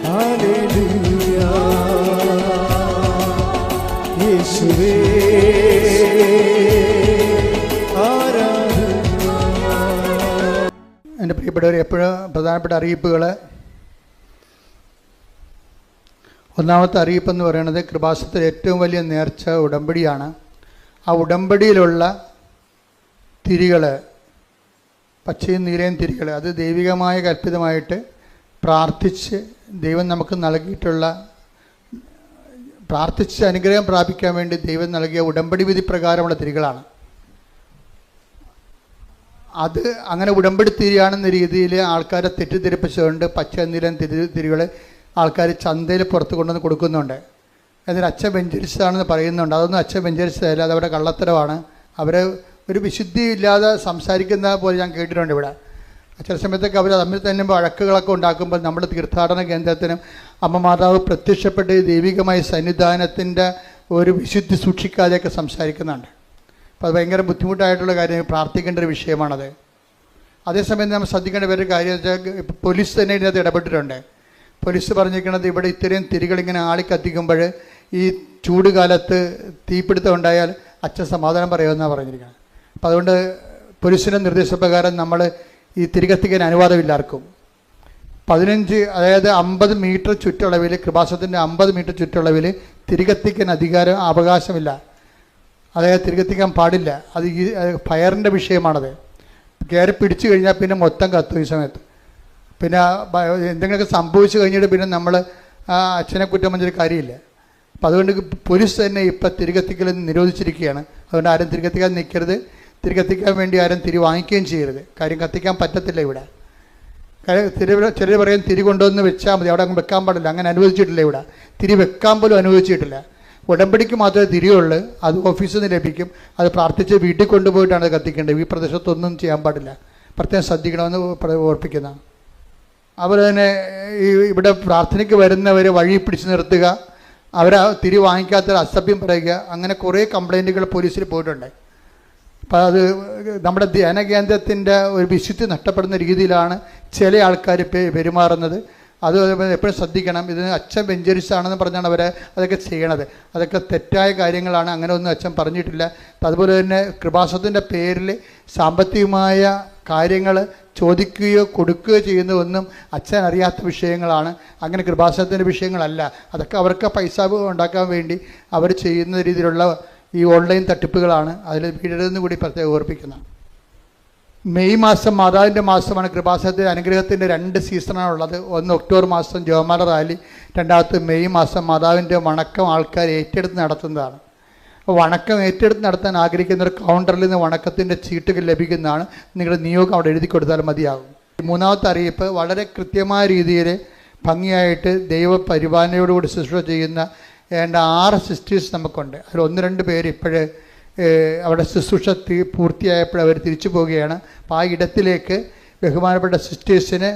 Hallelujah യേശുവേ ആരാധന. എൻ്റെ പ്രിയപ്പെട്ടവർ, എപ്പോഴും പ്രധാനപ്പെട്ട അറിയിപ്പുകൾ. ഒന്നാമത്തെ അറിയിപ്പെന്ന് പറയുന്നത് കൃപാസനത്തിലെ ഏറ്റവും വലിയ നേർച്ച ഉടമ്പടിയാണ്. ആ ഉടമ്പടിയിലുള്ള തിരികൾ, പച്ചയും നീലയും തിരികൾ, അത് ദൈവികമായ കൽപ്പിതമായിട്ട് പ്രാർത്ഥിച്ച് ദൈവം നമുക്ക് നൽകിയിട്ടുള്ള, പ്രാർത്ഥിച്ച് അനുഗ്രഹം പ്രാപിക്കാൻ വേണ്ടി ദൈവം നൽകിയ ഉടമ്പടി വിധി പ്രകാരമുള്ള തിരികളാണ്. അത് അങ്ങനെ ഉടമ്പടി തിരിയാണെന്ന രീതിയിൽ ആൾക്കാരെ തെറ്റിദ്ധരിപ്പിച്ചുകൊണ്ട് പച്ച നീലൻ തിരികൾ ആൾക്കാർ ചന്തയിൽ പുറത്ത് കൊണ്ടുവന്ന് കൊടുക്കുന്നുണ്ട്. എന്നിട്ട് അച്ഛൻ വെഞ്ചരിച്ചതാണെന്ന് പറയുന്നുണ്ട്. അതൊന്നും അച്ഛൻ വെഞ്ചരിച്ചതല്ല, അതവരുടെ കള്ളത്തരമാണ്. അവരെ ഒരു വിശുദ്ധി ഇല്ലാതെ സംസാരിക്കുന്ന പോലെ ഞാൻ കേട്ടിട്ടുണ്ട്. ഇവിടെ ചില സമയത്തൊക്കെ അവർ തമ്മിൽ തന്നെ വഴക്കുകളൊക്കെ ഉണ്ടാക്കുമ്പോൾ നമ്മുടെ തീർത്ഥാടന കേന്ദ്രത്തിനും അമ്മ മാതാവ് പ്രത്യക്ഷപ്പെട്ട് ദൈവികമായ സന്നിധാനത്തിൻ്റെ ഒരു വിശുദ്ധി സൂക്ഷിക്കാതെയൊക്കെ സംസാരിക്കുന്നുണ്ട്. അപ്പോൾ അത് ഭയങ്കര ബുദ്ധിമുട്ടായിട്ടുള്ള കാര്യം, പ്രാർത്ഥിക്കേണ്ട ഒരു വിഷയമാണത്. അതേസമയം നമ്മൾ ശ്രദ്ധിക്കേണ്ട വേറൊരു കാര്യം വെച്ചാൽ, ഇപ്പോൾ പോലീസ് തന്നെ ഇതിനകത്ത് ഇടപെട്ടിട്ടുണ്ട്. പോലീസ് പറഞ്ഞിരിക്കുന്നത് ഇവിടെ ഇത്രയും തിരികളിങ്ങനെ ആളിക്കത്തിക്കുമ്പോൾ ഈ ചൂട് കാലത്ത് തീപിടുത്തം ഉണ്ടായാൽ അച്ഛൻ സമാധാനം പറയുമെന്നാണ് പറഞ്ഞിരിക്കുന്നത്. അപ്പോൾ അതുകൊണ്ട് പോലീസിൻ്റെ നിർദ്ദേശപ്രകാരം നമ്മൾ ഈ തിരികത്തിക്കാൻ അനുവാദമില്ലാർക്കും. 15, അതായത് 50 മീറ്റർ ചുറ്റളവിൽ, കൃപാസനത്തിൻ്റെ 50 മീറ്റർ ചുറ്റളവിൽ തിരികത്തിക്കാൻ അവകാശമില്ല. അതായത് തിരികത്തിക്കാൻ പാടില്ല. അത് ഈ ഫയറിൻ്റെ വിഷയമാണത്. കയറി പിടിച്ചു കഴിഞ്ഞാൽ പിന്നെ മൊത്തം കത്തും ഈ സമയത്ത്. പിന്നെ എന്തെങ്കിലുമൊക്കെ സംഭവിച്ചു കഴിഞ്ഞിട്ട് പിന്നെ നമ്മൾ അച്ഛനെ കുറ്റം പറഞ്ഞൊരു കാര്യമില്ല. അപ്പം അതുകൊണ്ട് പോലീസ് തന്നെ ഇപ്പം തിരികത്തിക്കൽ നിരോധിച്ചിരിക്കുകയാണ്. അതുകൊണ്ട് ആരും തിരികത്തിക്കാൻ നിൽക്കരുത്. തിരികത്തിക്കാൻ വേണ്ടി ആരും തിരി വാങ്ങിക്കുകയും ചെയ്യരുത്. കാര്യം കത്തിക്കാൻ പറ്റത്തില്ല ഇവിടെ. ചിലർ പറയും തിരി കൊണ്ടുവന്ന് വെച്ചാൽ മതി, അവിടെ അങ്ങ് വെക്കാൻ പാടില്ല. അങ്ങനെ അനുവദിച്ചിട്ടില്ല ഇവിടെ. തിരി വെക്കാൻ പോലും അനുവദിച്ചിട്ടില്ല. ഉടമ്പടിക്ക് മാത്രമേ തിരിയുള്ളൂ. അത് ഓഫീസിൽ നിന്ന് ലഭിക്കും. അത് പ്രാർത്ഥിച്ച് വീട്ടിൽ കൊണ്ടുപോയിട്ടാണ് അത് കത്തിക്കേണ്ടത്. ഈ പ്രദേശത്തൊന്നും ചെയ്യാൻ പാടില്ല. പ്രത്യേകം ശ്രദ്ധിക്കണമെന്ന് ഓർപ്പിക്കുന്ന. അതുപോലെ തന്നെ ഇവിടെ പ്രാർത്ഥനയ്ക്ക് വരുന്നവർ വഴി പിടിച്ചു നിർത്തുക, അവരെ തിരി വാങ്ങിക്കാത്ത അസഭ്യം പറയുക, അങ്ങനെ കുറേ കംപ്ലൈൻറ്റുകൾ പോലീസിൽ പോയിട്ടുണ്ട്. അപ്പോൾ അത് നമ്മുടെ ധ്യാന കേന്ദ്രത്തിൻ്റെ ഒരു വിശുദ്ധി നഷ്ടപ്പെടുന്ന രീതിയിലാണ് ചില ആൾക്കാർ പെരുമാറുന്നത്. അത് എപ്പോഴും ശ്രദ്ധിക്കണം. ഇതിന് അച്ഛൻ വെഞ്ചരിച്ചാണെന്ന് പറഞ്ഞാണ് അവരെ അതൊക്കെ ചെയ്യണത്. അതൊക്കെ തെറ്റായ കാര്യങ്ങളാണ്. അങ്ങനെ ഒന്നും അച്ഛൻ പറഞ്ഞിട്ടില്ല. അതുപോലെ തന്നെ കൃപാസനത്തിൻ്റെ പേരിൽ സാമ്പത്തികമായ കാര്യങ്ങൾ ചോദിക്കുകയോ കൊടുക്കുകയോ ചെയ്യുന്നതൊന്നും അച്ഛൻ അറിയാത്ത വിഷയങ്ങളാണ്. അങ്ങനെ കൃപാസനത്തിൻ്റെ വിഷയങ്ങളല്ല. അതൊക്കെ അവർക്ക് പൈസ ഉണ്ടാക്കാൻ വേണ്ടി അവർ ചെയ്യുന്ന രീതിയിലുള്ള ഈ ഓൺലൈൻ തട്ടിപ്പുകളാണ്. അതിൽ വീഴരുതെന്ന് കൂടി പ്രത്യേകം ഓർപ്പിക്കുന്ന. മെയ് മാസം മാതാവിൻ്റെ മാസമാണ്. കൃപാസനത്തിൻ്റെ അനുഗ്രഹത്തിൻ്റെ 2 സീസണാണുള്ളത്. ഒന്ന് ഒക്ടോബർ മാസം ജോമാല റാലി, രണ്ടാമത്തെ മെയ് മാസം മാതാവിൻ്റെ വണക്കം ആൾക്കാർ ഏറ്റെടുത്ത് നടത്തുന്നതാണ്. അപ്പോൾ വണക്കം ഏറ്റെടുത്ത് നടത്താൻ ആഗ്രഹിക്കുന്ന ഒരു കൗണ്ടറിൽ നിന്ന് വണക്കത്തിൻ്റെ ചീട്ടുകൾ ലഭിക്കുന്നതാണ്. നിങ്ങളുടെ നിയോഗം അവിടെ എഴുതി കൊടുത്താൽ മതിയാകും. മൂന്നാമത്തെ അറിയിപ്പ്, വളരെ കൃത്യമായ രീതിയിൽ ഭംഗിയായിട്ട് ദൈവ പരിപാലനയോടുകൂടി ശുശ്രൂഷ ചെയ്യുന്ന 6 സിസ്റ്റേഴ്സ് നമുക്കുണ്ട്. അതിൽ 1-2 പേര് ഇപ്പോഴേ അവിടെ ശുശ്രൂഷ പൂർത്തിയായപ്പോൾ അവർ തിരിച്ചു പോവുകയാണ്. അപ്പോൾ ആ ഇടത്തിലേക്ക് ബഹുമാനപ്പെട്ട സിസ്റ്റേഴ്സിന്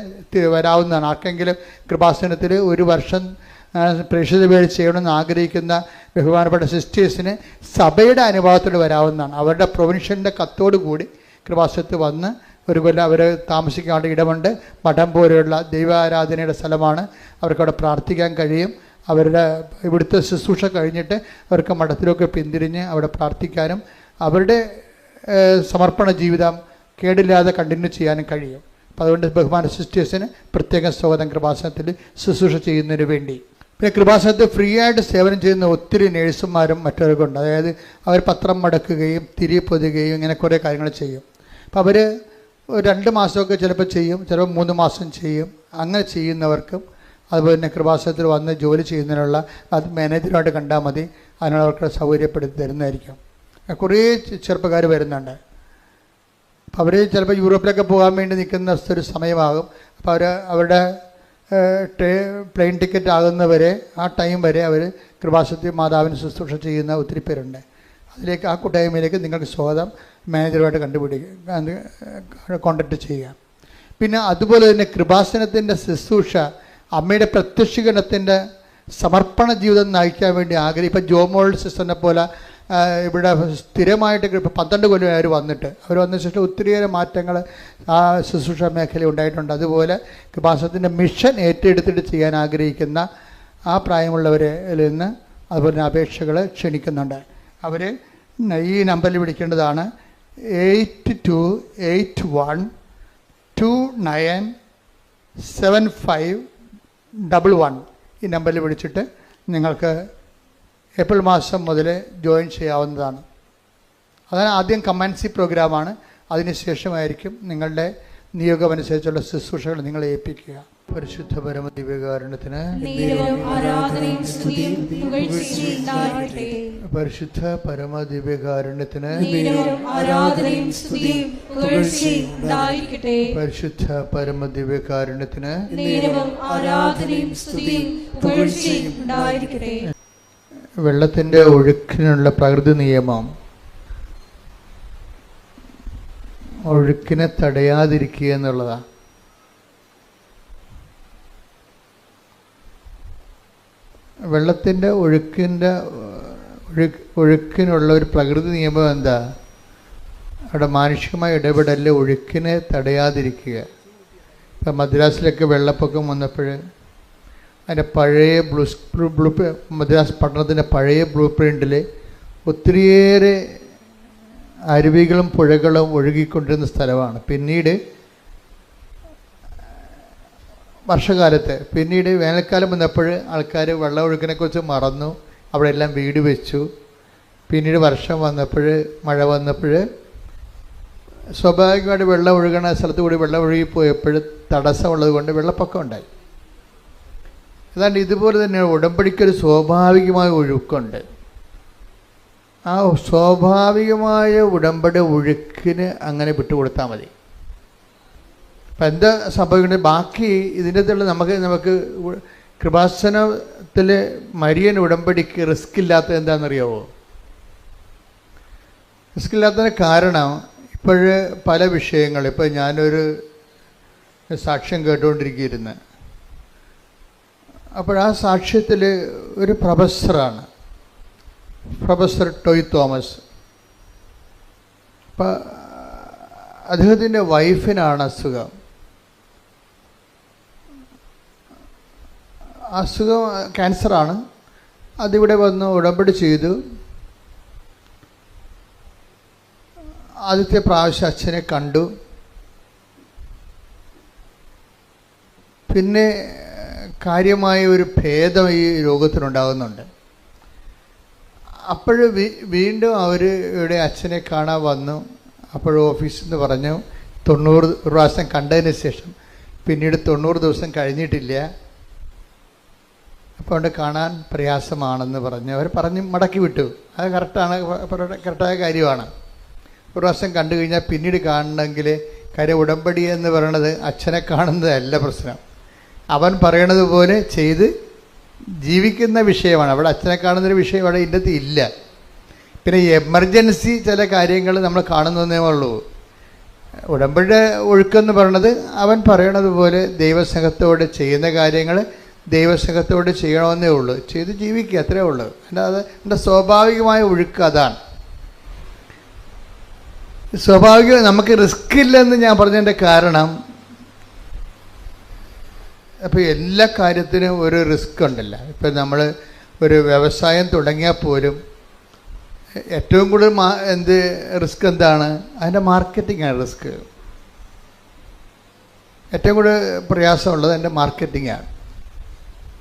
വരാവുന്നതാണ്. ആർക്കെങ്കിലും കൃപാസനത്തിൽ 1 വർഷം പ്രേക്ഷിത വേണ്ടി ചെയ്യണമെന്ന് ആഗ്രഹിക്കുന്ന ബഹുമാനപ്പെട്ട സിസ്റ്റേഴ്സിന് സഭയുടെ അനുഭവത്തോട് വരാവുന്നതാണ്. അവരുടെ പ്രൊവിൻഷ്യലിൻ്റെ കത്തോടു കൂടി കൃപാസനത്തിൽ വന്ന് ഒരു കൊല്ലം അവർ താമസിക്കാനുള്ള ഇടമുണ്ട്. മഠം പോലെയുള്ള ദൈവാരാധനയുടെ സ്ഥലമാണ്. അവർക്കവിടെ പ്രാർത്ഥിക്കാൻ കഴിയും. അവരുടെ ഇവിടുത്തെ ശുശ്രൂഷ കഴിഞ്ഞിട്ട് അവർക്ക് മഠത്തിലൊക്കെ പിന്തിരിഞ്ഞ് അവിടെ പ്രാർത്ഥിക്കാനും അവരുടെ സമർപ്പണ ജീവിതം കേടില്ലാതെ കണ്ടിന്യൂ ചെയ്യാനും കഴിയും. അപ്പോൾ അതുകൊണ്ട് ബഹുമാന സിസ്റ്റേഴ്സിന് പ്രത്യേക സ്വാഗതം കൃപാസനത്തിൽ ശുശ്രൂഷ ചെയ്യുന്നതിന് വേണ്ടി. പിന്നെ കൃപാസനത്തിൽ ഫ്രീ ആയിട്ട് സേവനം ചെയ്യുന്ന ഒത്തിരി നേഴ്സുമാരും മറ്റവർക്കുണ്ട്. അതായത് അവർ പത്രം മടക്കുകയും തിരി പൊതുകയും ഇങ്ങനെ കുറേ കാര്യങ്ങൾ ചെയ്യും. അപ്പോൾ അവർ 2 മാസമൊക്കെ ചിലപ്പോൾ ചെയ്യും, ചിലപ്പോൾ 3 മാസം ചെയ്യും. അങ്ങനെ ചെയ്യുന്നവർക്കും അതുപോലെ തന്നെ കൃപാസനത്തിൽ വന്ന് ജോലി ചെയ്യുന്നതിനുള്ള അത് മാനേജറുമായിട്ട് കണ്ടാൽ മതി. അതിനുള്ളവർക്ക് സൗകര്യപ്പെടുത്തി തരുന്നതായിരിക്കും. കുറേ ചെറുപ്പക്കാർ വരുന്നുണ്ട്. അപ്പോൾ അവർ ചിലപ്പോൾ യൂറോപ്പിലൊക്കെ പോകാൻ വേണ്ടി നിൽക്കുന്ന ഒരു സമയമാകും. അപ്പോൾ അവരുടെ പ്ലെയിൻ ടിക്കറ്റ് ആകുന്നവരെ ആ ടൈം വരെ അവർ കൃപാസനത്തിൽ മാതാവിന് ശുശ്രൂഷ ചെയ്യുന്ന ഒത്തിരി പേരുണ്ട്. അതിലേക്ക് ആ കൂട്ടായ്മയിലേക്ക് നിങ്ങൾക്ക് സ്വാഗതം. മാനേജറുമായിട്ട് കോൺടാക്റ്റ് ചെയ്യുക. പിന്നെ അതുപോലെ തന്നെ കൃപാസനത്തിൻ്റെ ശുശ്രൂഷ അമ്മയുടെ പ്രത്യക്ഷീകരണത്തിൻ്റെ സമർപ്പണ ജീവിതം നയിക്കാൻ വേണ്ടി ഇപ്പം ജോമോൾ സിസ്റ്ററിനെ പോലെ ഇവിടെ സ്ഥിരമായിട്ട് ഇപ്പോൾ 12 കൊല്ലം അവർ വന്നിട്ട് അവർ വന്ന ശേഷം ഒത്തിരിയേറെ മാറ്റങ്ങൾ ആ ശുശ്രൂഷ മേഖല ഉണ്ടായിട്ടുണ്ട്. അതുപോലെ കൃപാസനത്തിൻ്റെ മിഷൻ ഏറ്റെടുത്തിട്ട് ചെയ്യാൻ ആഗ്രഹിക്കുന്ന ആ പ്രായമുള്ളവരിൽ നിന്ന് അതുപോലെ അപേക്ഷകൾ ക്ഷണിക്കുന്നുണ്ട്. അവർ ഈ നമ്പറിൽ വിളിക്കേണ്ടതാണ് 8281297511. ഈ നമ്പറിൽ വിളിച്ചിട്ട് നിങ്ങൾക്ക് ഏപ്രിൽ മാസം മുതൽ ജോയിൻ ചെയ്യാവുന്നതാണ്. അതാണ് ആദ്യം കമാൻസി പ്രോഗ്രാമാണ്. അതിനുശേഷമായിരിക്കും നിങ്ങളുടെ നിയോഗമനുസരിച്ചുള്ള ശുശ്രൂഷകൾ നിങ്ങളെ ഏൽപ്പിക്കുക. പരിശുദ്ധ പരമ ദിവ്യകാരുണ്യത്തിന് പരിശുദ്ധ പരമ ദിവ്യകാരുണ്യത്തിന് പരിശുദ്ധ പരമ ദിവ്യകാരുണ്യത്തിന് വെള്ളത്തിൻ്റെ ഒഴുക്കിനുള്ള പ്രകൃതി നിയമം ഒഴുക്കിനെ തടയാതിരിക്കുക എന്നുള്ളതാണ്. വെള്ളത്തിൻ്റെ ഒഴുക്കിനുള്ള ഒരു പ്രകൃതി നിയമം എന്താ? അവിടെ മാനുഷികമായ ഇടപെടലിൽ ഒഴുക്കിനെ തടയാതിരിക്കുക. ഇപ്പം മദ്രാസിലൊക്കെ വെള്ളപ്പൊക്കം വന്നപ്പോൾ അതിൻ്റെ പഴയ മദ്രാസ് പട്ടണത്തിൻ്റെ പഴയ ബ്ലൂ പ്രിൻറ്റിൽ ഒത്തിരിയേറെ അരുവികളും പുഴകളും ഒഴുകിക്കൊണ്ടിരുന്ന സ്ഥലമാണ്. പിന്നീട് പിന്നീട് വേനൽക്കാലം വന്നപ്പോൾ ആൾക്കാർ വെള്ളം ഒഴുക്കിനെക്കുറിച്ച് മറന്നു, അവിടെ എല്ലാം വീട് വെച്ചു. പിന്നീട് വർഷം വന്നപ്പോൾ മഴ വന്നപ്പോൾ സ്വാഭാവികമായിട്ട് വെള്ളം ഒഴുകണ സ്ഥലത്ത് കൂടി വെള്ളം ഒഴുകിപ്പോയപ്പോൾ തടസ്സമുള്ളത് കൊണ്ട് വെള്ളപ്പൊക്കം ഉണ്ടായി. അതാണ്ട് ഇതുപോലെ തന്നെ ഉടമ്പടിക്കൊരു സ്വാഭാവികമായ ഒഴുക്കുണ്ട്. ആ സ്വാഭാവികമായ ഉടമ്പടി ഒഴുക്കിന് അങ്ങനെ വിട്ടുകൊടുത്താൽ മതി. അപ്പം എന്താ സംഭവിക്കുന്നത്? ബാക്കി ഇതിൻ്റെ അകത്തുള്ള നമുക്ക് കൃപാസനത്തിൽ മരിയൻ ഉടമ്പടിക്ക് റിസ്ക് ഇല്ലാത്തത് എന്താണെന്നറിയാവോ? റിസ്ക് ഇല്ലാത്തതിന് കാരണം ഇപ്പോഴ് പല വിഷയങ്ങൾ, ഇപ്പോൾ ഞാനൊരു സാക്ഷ്യം കേട്ടുകൊണ്ടിരിക്കുകയായിരുന്നു. അപ്പോൾ ആ സാക്ഷ്യത്തിൽ ഒരു പ്രൊഫസറാണ്, പ്രൊഫസർ ടോയ് തോമസ്. അപ്പം അദ്ദേഹത്തിൻ്റെ വൈഫിനാണ് അസുഖം ക്യാൻസറാണ്. അതിവിടെ വന്ന് ഉടമ്പടി ചെയ്തു. ആദ്യത്തെ പ്രാവശ്യം അച്ഛനെ കണ്ടു. പിന്നെ കാര്യമായ ഒരു ഭേദം ഈ രോഗത്തിനുണ്ടാകുന്നുണ്ട്. അപ്പോൾ വീണ്ടും അവർ ഇവിടെ അച്ഛനെ കാണാൻ വന്നു. അപ്പോൾ ഓഫീസിൽ നിന്ന് പറഞ്ഞു 90 പ്രാവശ്യം കണ്ടതിന് ശേഷം പിന്നീട് 90 ദിവസം കഴിഞ്ഞിട്ടില്ല, അപ്പോൾ അവിടെ കാണാൻ പ്രയാസമാണെന്ന് പറഞ്ഞ് അവർ പറഞ്ഞ് മടക്കി വിട്ടു. അത് കറക്റ്റായ കാര്യമാണ്. ഒരു പ്രാവശ്യം കണ്ടു കഴിഞ്ഞാൽ പിന്നീട് കാണണമെങ്കിൽ കാര്യം ഉടമ്പടി എന്ന് പറയണത് അച്ഛനെ കാണുന്നതല്ല പ്രശ്നം, അവൻ പറയണത് പോലെ ചെയ്ത് ജീവിക്കുന്ന വിഷയമാണ്. അവിടെ അച്ഛനെ കാണുന്നൊരു വിഷയം അവിടെ ഇന്നത്തെ ഇല്ല. പിന്നെ എമർജൻസി ചില കാര്യങ്ങൾ നമ്മൾ കാണുന്നതേ ഉള്ളൂ. ഉടമ്പടിയുടെ ഒഴുക്കെന്ന് പറയണത് അവൻ പറയണത് പോലെ ദൈവസ്നേഹത്തോടെ ചെയ്യുന്ന കാര്യങ്ങൾ ദൈവസ്നേഹത്തോടെ ചെയ്യണമെന്നേ ഉള്ളൂ, ചെയ്ത് ജീവിക്കുക, അത്രേ ഉള്ളൂ. അല്ലാതെ എൻ്റെ സ്വാഭാവികമായ ഒഴുക്ക് അതാണ്. നമുക്ക് റിസ്ക് ഇല്ലെന്ന് ഞാൻ പറഞ്ഞതിൻ്റെ കാരണം, അപ്പോൾ എല്ലാ കാര്യത്തിനും ഒരു റിസ്ക് ഉണ്ടല്ലോ. ഇപ്പം നമ്മൾ ഒരു വ്യവസായം തുടങ്ങിയാൽ പോലും ഏറ്റവും കൂടുതൽ റിസ്ക് എന്താണ്? അതിൻ്റെ മാർക്കറ്റിംഗാണ് റിസ്ക്. ഏറ്റവും കൂടുതൽ പ്രയാസമുള്ളത് അതിൻ്റെ മാർക്കറ്റിംഗാണ്.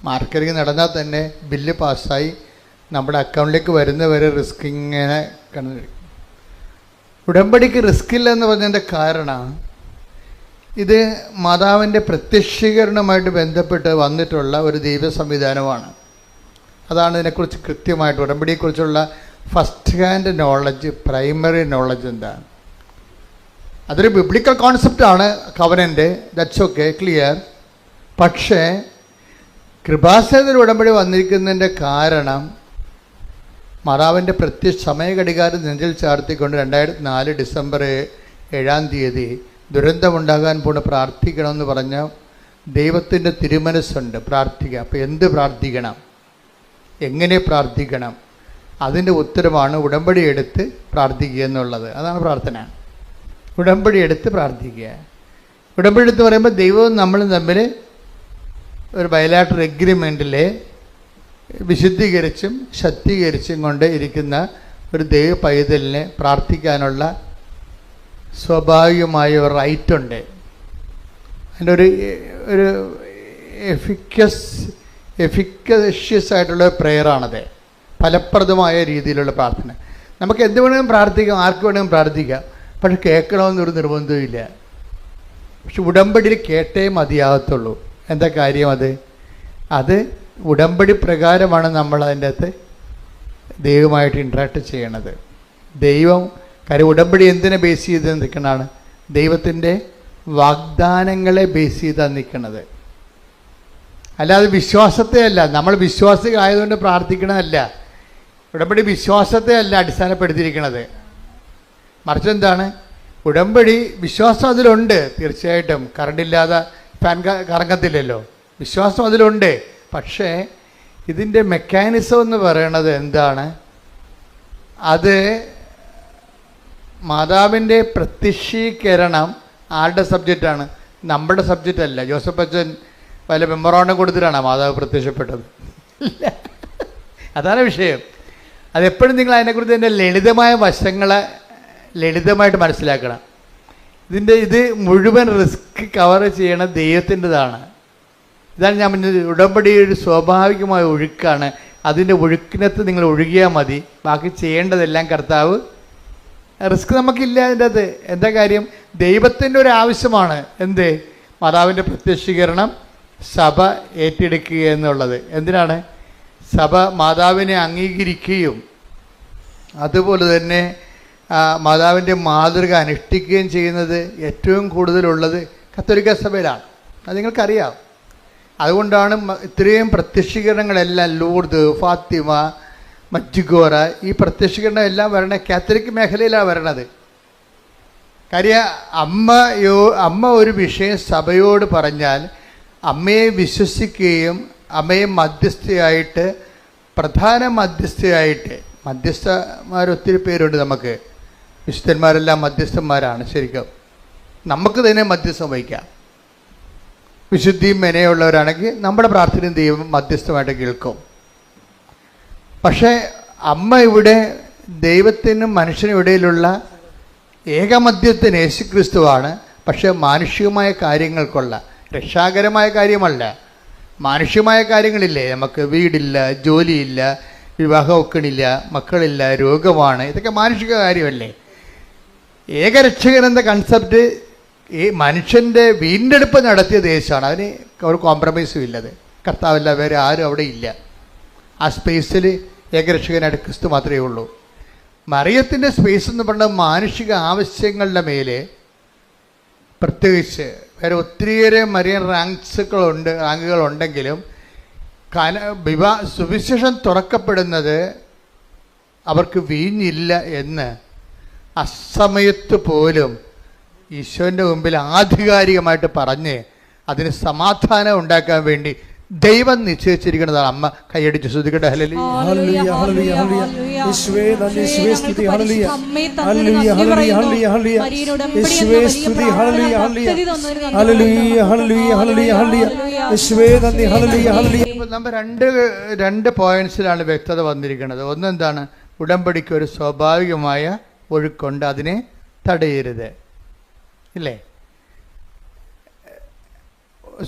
മാർക്കറ്റിംഗ് നടന്നാൽ തന്നെ ബില്ല് പാസ്സായി നമ്മുടെ അക്കൗണ്ടിലേക്ക് വരുന്നവരെ റിസ്ക് ഇങ്ങനെ കണ്ടു. ഉടമ്പടിക്ക് റിസ്ക് ഇല്ല എന്ന് പറഞ്ഞതിൻ്റെ കാരണം ഇത് മാതാവിൻ്റെ പ്രത്യക്ഷീകരണമായിട്ട് ബന്ധപ്പെട്ട് വന്നിട്ടുള്ള ഒരു ദൈവ സംവിധാനമാണ്. അതാണ് ഇതിനെക്കുറിച്ച് കൃത്യമായിട്ട് ഉടമ്പടിയെക്കുറിച്ചുള്ള first hand knowledge, primary knowledge എന്താണ്. അതൊരു ബിബ്ലിക്കൽ കോൺസെപ്റ്റാണ് കവനൻ്റ്, ദാറ്റ്സ് ഓക്കെ, ക്ലിയർ. പക്ഷേ കൃപാസനത്തിൽ ഉടമ്പടി വന്നിരിക്കുന്നതിൻ്റെ കാരണം മാതാവിൻ്റെ പ്രത്യക്ഷ സമയഘടികാരം നെഞ്ചിൽ ചാർത്തിക്കൊണ്ട് 2004 ഡിസംബർ 7 ദുരന്തമുണ്ടാകാൻ പോണ് പ്രാർത്ഥിക്കണമെന്ന് പറഞ്ഞ ദൈവത്തിൻ്റെ തിരുമനസ്സുണ്ട് പ്രാർത്ഥിക്കുക. അപ്പോൾ എന്ത് പ്രാർത്ഥിക്കണം, എങ്ങനെ പ്രാർത്ഥിക്കണം, അതിൻ്റെ ഉത്തരമാണ് ഉടമ്പടി എടുത്ത് പ്രാർത്ഥിക്കുക എന്നുള്ളത്. അതാണ് പ്രാർത്ഥന. ഉടമ്പടി എടുത്ത് പ്രാർത്ഥിക്കുക. ഉടമ്പടി എടുത്ത് പറയുമ്പോൾ ദൈവവും നമ്മളും തമ്മിൽ ഒരു ബയലാറ്ററൽ എഗ്രിമെൻറ്റിൽ വിശുദ്ധീകരിച്ചും ശക്തീകരിച്ചും കൊണ്ട് ഇരിക്കുന്ന ഒരു ദൈവ പൈതലിനെ പ്രാർത്ഥിക്കാനുള്ള സ്വാഭാവികമായ ഒരു റൈറ്റുണ്ട്. അതിൻ്റെ ഒരു എഫിക്കഷ്യസ് ആയിട്ടുള്ള പ്രെയറാണത്. ഫലപ്രദമായ രീതിയിലുള്ള പ്രാർത്ഥന. നമുക്ക് എന്ത് വേണമെങ്കിലും പ്രാർത്ഥിക്കാം, ആർക്ക് വേണമെങ്കിലും പ്രാർത്ഥിക്കാം. പക്ഷെ കേൾക്കണമെന്നൊരു നിർബന്ധമില്ല. പക്ഷെ ഉടമ്പടിയിൽ കേട്ടേ മതിയാകത്തുള്ളൂ. എന്താ കാര്യം? അത് ഉടമ്പടി പ്രകാരമാണ് നമ്മൾ അതിൻ്റെ അകത്ത് ദൈവമായിട്ട് ഇൻട്രാക്ട് ചെയ്യണത്. കാര്യം ഉടമ്പടി എന്തിനെ ബേസ് ചെയ്ത് നിൽക്കണതാണ്? ദൈവത്തിൻ്റെ വാഗ്ദാനങ്ങളെ ബേസ് ചെയ്താണ് നിൽക്കുന്നത്. അല്ലാതെ വിശ്വാസത്തെ അല്ല. നമ്മൾ വിശ്വാസികളായതുകൊണ്ട് പ്രാർത്ഥിക്കണമല്ല. ഉടമ്പടി വിശ്വാസത്തെ അല്ല അടിസ്ഥാനപ്പെടുത്തിയിരിക്കുന്നത്. മറിച്ച് എന്താണ്? ഉടമ്പടി വിശ്വാസം അതിലുണ്ട്. തീർച്ചയായിട്ടും കറണ്ടില്ലാതെ ഫാൻ കറങ്ങത്തില്ലല്ലോ. വിശ്വാസം അതിലുണ്ട്. പക്ഷേ ഇതിൻ്റെ മെക്കാനിസം എന്ന് പറയണത് എന്താണ്? അത് മാതാവിൻ്റെ പ്രത്യക്ഷീകരണം ആരുടെ സബ്ജക്റ്റാണ്? നമ്മുടെ സബ്ജക്റ്റ് അല്ല. ജോസഫ് അച്ഛൻ വല്ല മെമ്മോറാണ്ടം കൊടുത്തിട്ടാണ് മാതാവ് പ്രത്യക്ഷപ്പെട്ടത്? ഇല്ല. അതാണ് വിഷയം. അതെപ്പോഴും നിങ്ങൾ അതിനെക്കുറിച്ച് എൻ്റെ ലളിതമായ വശങ്ങളെ ലളിതമായിട്ട് മനസ്സിലാക്കണം. ഇത് മുഴുവൻ റിസ്ക് കവർ ചെയ്യണ ദൈവത്തിൻ്റെതാണ്. ഇതാണ് ഞാൻ പറഞ്ഞത്. ഉടമ്പടി ഒരു സ്വാഭാവികമായ ഒഴുക്കാണ്. അതിൻ്റെ ഒഴുക്കിനകത്ത് നിങ്ങൾ ഒഴുകിയാൽ മതി. ബാക്കി ചെയ്യേണ്ടതെല്ലാം കർത്താവ്. റിസ്ക് നമുക്കില്ല അതിൻ്റെ അത്. എന്താ കാര്യം? ദൈവത്തിൻ്റെ ഒരു ആവശ്യമാണ്. എന്ത്? മാതാവിൻ്റെ പ്രത്യക്ഷീകരണം സഭ ഏറ്റെടുക്കുക എന്നുള്ളത്. എന്തിനാണ്? സഭ മാതാവിനെ അംഗീകരിക്കുകയും അതുപോലെ തന്നെ മാതാവിൻ്റെ മാതൃക അനുഷ്ഠിക്കുകയും ചെയ്യുന്നത് ഏറ്റവും കൂടുതലുള്ളത് കത്തോലിക്ക സഭയിലാണ്. അത് നിങ്ങൾക്കറിയാം. അതുകൊണ്ടാണ് ഇത്രയും പ്രത്യക്ഷീകരണങ്ങളെല്ലാം ലൂർദ്, ഫാത്തിമ, മജ്ജിഗോറ, ഈ പ്രത്യക്ഷീകരണം എല്ലാം വരണത് കാത്തലിക് മേഖലയിലാണ് വരണത്. കാര്യം അമ്മ ഒരു വിഷയം സഭയോട് പറഞ്ഞാൽ അമ്മയെ വിശ്വസിക്കുകയും അമ്മയെ മധ്യസ്ഥയായിട്ട്, പ്രധാന മധ്യസ്ഥന്മാരൊത്തിരി പേരുണ്ട് നമുക്ക്. വിശുദ്ധന്മാരെല്ലാം മധ്യസ്ഥന്മാരാണ്. ശരിക്കും നമുക്ക് തന്നെ മധ്യസ്ഥം വഹിക്കാം. വിശുദ്ധിയും മെനയുള്ളവരാണെങ്കിൽ നമ്മുടെ പ്രാർത്ഥനയും ദൈവം മധ്യസ്ഥമായിട്ട് കേൾക്കും. പക്ഷേ അമ്മ ഇവിടെ ദൈവത്തിനും മനുഷ്യനും ഇടയിലുള്ള ഏകമധ്യത്തിന് യേശുക്രിസ്തുവാണ്. പക്ഷേ മാനുഷികമായ കാര്യങ്ങൾക്കുള്ള, രക്ഷാകരമായ കാര്യമല്ല, മാനുഷ്യമായ കാര്യങ്ങളില്ലേ? നമുക്ക് വീടില്ല, ജോലിയില്ല, വിവാഹം ഒക്കണില്ല, മക്കളില്ല, രോഗമാണ്. ഇതൊക്കെ മാനുഷിക കാര്യമല്ലേ? ഏകരക്ഷകൻ എന്ന കൺസെപ്റ്റ് ഈ മനുഷ്യൻ്റെ വീണ്ടെടുപ്പ് നടത്തിയ ദേശമാണ്. അതിന് ഒരു കോംപ്രമൈസും ഇല്ലത്. കർത്താവല്ല, വേറെ ആരും അവിടെ ഇല്ല. ആ സ്പേസിൽ ഏകരക്ഷകനായിട്ട് ക്രിസ്തു മാത്രമേ ഉള്ളൂ. മറിയത്തിൻ്റെ സ്പേസ് എന്ന് പറഞ്ഞാൽ മാനുഷിക ആവശ്യങ്ങളുടെ മേലെ, പ്രത്യേകിച്ച് വേറെ ഒത്തിരിയേറെ മറിയൻ റാങ്കുകളുണ്ടെങ്കിലും സുവിശേഷം തുറക്കപ്പെടുന്നത് അവർക്ക് വീഞ്ഞില്ല എന്ന് അസമയത്ത് പോലും ഈശോൻ്റെ മുമ്പിൽ ആധികാരികമായിട്ട് പറഞ്ഞ് അതിന് സമാധാനം ഉണ്ടാക്കാൻ വേണ്ടി ദൈവം നിശ്ചയിച്ചിരിക്കുന്നതാണ്. അമ്മ കൈയടിച്ച് ശ്രദ്ധിക്കട്ടെ. നമ്മൾ രണ്ട് പോയിന്റ്സിലാണ് വ്യക്തത വന്നിരിക്കുന്നത്. ഒന്നെന്താണ്? ഉടമ്പടിക്ക് ഒരു സ്വാഭാവികമായ ഒഴുക്കുണ്ട്, അതിനെ തടയരുത്, ഇല്ലേ?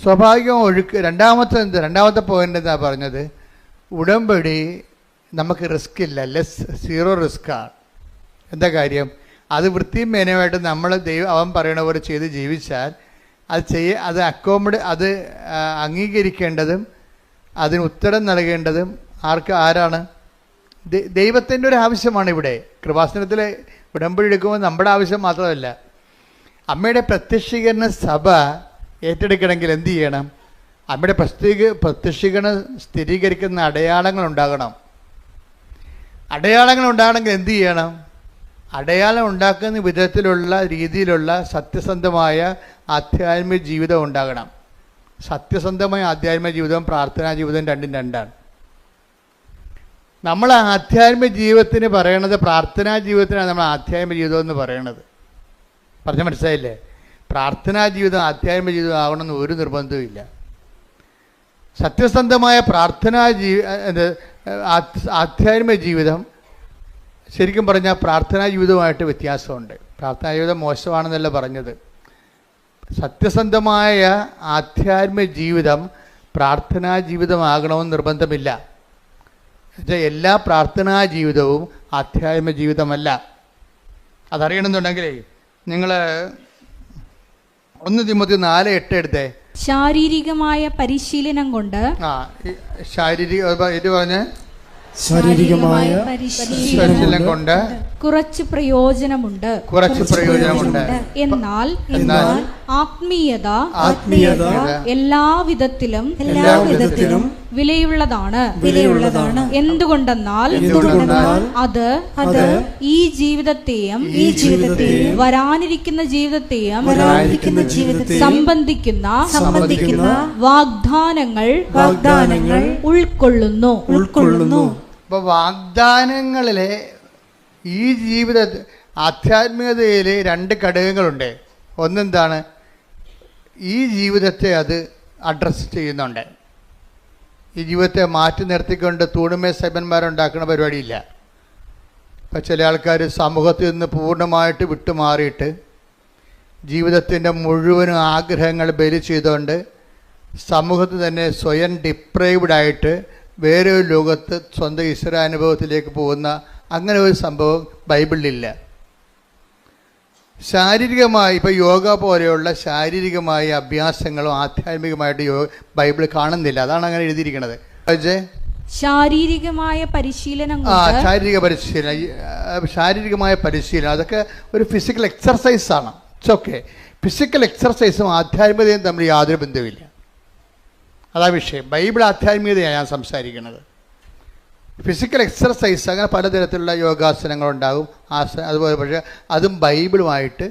സ്വാഭാവിക ഒഴുക്ക്. രണ്ടാമത്തെ പോയിന്റ് എന്താ പറഞ്ഞത്? ഉടമ്പടി നമുക്ക് റിസ്ക് ഇല്ല, സീറോ റിസ്ക്കാണ്. എന്താ കാര്യം? അത് വൃത്തിയും മേനയുമായിട്ട് നമ്മൾ അവൻ പറയണ പോലെ ചെയ്ത് ജീവിച്ചാൽ അത് അത് അംഗീകരിക്കേണ്ടതും അതിന് ഉത്തരം നൽകേണ്ടതും ആരാണ്? ദൈവത്തിൻ്റെ ഒരു ആവശ്യമാണ് ഇവിടെ. കൃപാസനത്തിൽ ഉടമ്പടി എടുക്കുമ്പോൾ നമ്മുടെ ആവശ്യം മാത്രമല്ല, അമ്മയുടെ പ്രത്യക്ഷീകരണ സഭ ഏറ്റെടുക്കണമെങ്കിൽ എന്ത് ചെയ്യണം? അമ്മയുടെ പ്രത്യക്ഷീകരണം സ്ഥിരീകരിക്കുന്ന അടയാളങ്ങൾ ഉണ്ടാകണമെങ്കിൽ എന്ത് ചെയ്യണം? അടയാളം ഉണ്ടാക്കുന്ന വിധത്തിലുള്ള രീതിയിലുള്ള സത്യസന്ധമായ ആധ്യാത്മിക ജീവിതം ഉണ്ടാകണം. സത്യസന്ധമായ ആധ്യാത്മിക ജീവിതവും പ്രാർത്ഥനാ ജീവിതവും രണ്ടും രണ്ടാണ്. നമ്മൾ ആധ്യാത്മിക ജീവിതത്തിന് പറയണത്, പ്രാർത്ഥനാ ജീവിതത്തിനാണ് നമ്മൾ ആധ്യാത്മിക ജീവിതം എന്ന് പറയണത്. പറഞ്ഞ മനസ്സിലായില്ലേ? പ്രാർത്ഥനാ ജീവിതം ആധ്യാത്മിക ജീവിതം ആവണമെന്ന് ഒരു നിർബന്ധവും ഇല്ല. സത്യസന്ധമായ ആധ്യാത്മിക ജീവിതം ശരിക്കും പറഞ്ഞാൽ പ്രാർത്ഥനാ ജീവിതവുമായിട്ട് വ്യത്യാസമുണ്ട്. പ്രാർത്ഥനാ ജീവിതം മോശമാണെന്നല്ല പറഞ്ഞത്. സത്യസന്ധമായ ആധ്യാത്മിക ജീവിതം പ്രാർത്ഥനാ ജീവിതമാകണമെന്ന് നിർബന്ധമില്ല. എന്നുവെച്ചാൽ എല്ലാ പ്രാർത്ഥനാ ജീവിതവും ആധ്യാത്മിക ജീവിതമല്ല. അതറിയണമെന്നുണ്ടെങ്കിലേ നിങ്ങൾ 1 തിമോത്തി 4:8 എടുത്തേ. ശാരീരികമായ പരിശീലനം കൊണ്ട് ശാരീരികമായ പരിശീലനം കൊണ്ട് കുറച്ച് പ്രയോജനമുണ്ട്. എന്നാൽ ആത്മീയത എല്ലാവിധത്തിലും വിലയുള്ളതാണ്. എന്തുകൊണ്ടെന്നാൽ അത് ഈ ജീവിതത്തെയും വരാനിരിക്കുന്ന ജീവിതത്തെയും സംബന്ധിക്കുന്ന വാഗ്ദാനങ്ങൾ ഉൾക്കൊള്ളുന്നു. അപ്പോൾ വാഗ്ദാനങ്ങളിലെ ഈ ജീവിത ആധ്യാത്മികതയിൽ 2 ഘടകങ്ങളുണ്ട്. ഒന്നെന്താണ്? ഈ ജീവിതത്തെ അത് അഡ്രസ്സ് ചെയ്യുന്നുണ്ട്. ഈ ജീവിതത്തെ മാറ്റി നിർത്തിക്കൊണ്ട് തൂണുമേ സൈബന്മാരുണ്ടാക്കുന്ന പരിപാടിയില്ല. ഇപ്പം ചില ആൾക്കാർ സമൂഹത്തിൽ നിന്ന് പൂർണ്ണമായിട്ട് വിട്ടുമാറിയിട്ട് ജീവിതത്തിൻ്റെ മുഴുവനും ആഗ്രഹങ്ങൾ ബലി ചെയ്തുകൊണ്ട് സമൂഹത്തിൽ തന്നെ സ്വയം ഡിപ്രൈവ്ഡായിട്ട് വേറെ ഒരു ലോകത്ത് സ്വന്തം ഈശ്വരാനുഭവത്തിലേക്ക് പോകുന്ന അങ്ങനെ ഒരു സംഭവം ബൈബിളിലില്ല. ശാരീരികമായി ഇപ്പോൾ യോഗ പോലെയുള്ള ശാരീരികമായ അഭ്യാസങ്ങളും ആധ്യാത്മികമായിട്ട് ബൈബിൾ കാണുന്നില്ല. അതാണ് അങ്ങനെ എഴുതിയിരിക്കുന്നത്. ശാരീരികമായ പരിശീലനം ശാരീരികമായ പരിശീലനം അതൊക്കെ ഒരു ഫിസിക്കൽ എക്സർസൈസാണ്. It's okay. ഫിസിക്കൽ എക്സർസൈസും ആധ്യാത്മികതയും തമ്മിൽ യാതൊരു ബന്ധവുമില്ല. അതാ വിഷയം. ബൈബിൾ ആധ്യാത്മികതയാണ് ഞാൻ സംസാരിക്കുന്നത്. ഫിസിക്കൽ എക്സർസൈസ് അങ്ങനെ പലതരത്തിലുള്ള യോഗാസനങ്ങളുണ്ടാകും, അതുപോലെ. പക്ഷേ അതും ബൈബിളുമായിട്ട്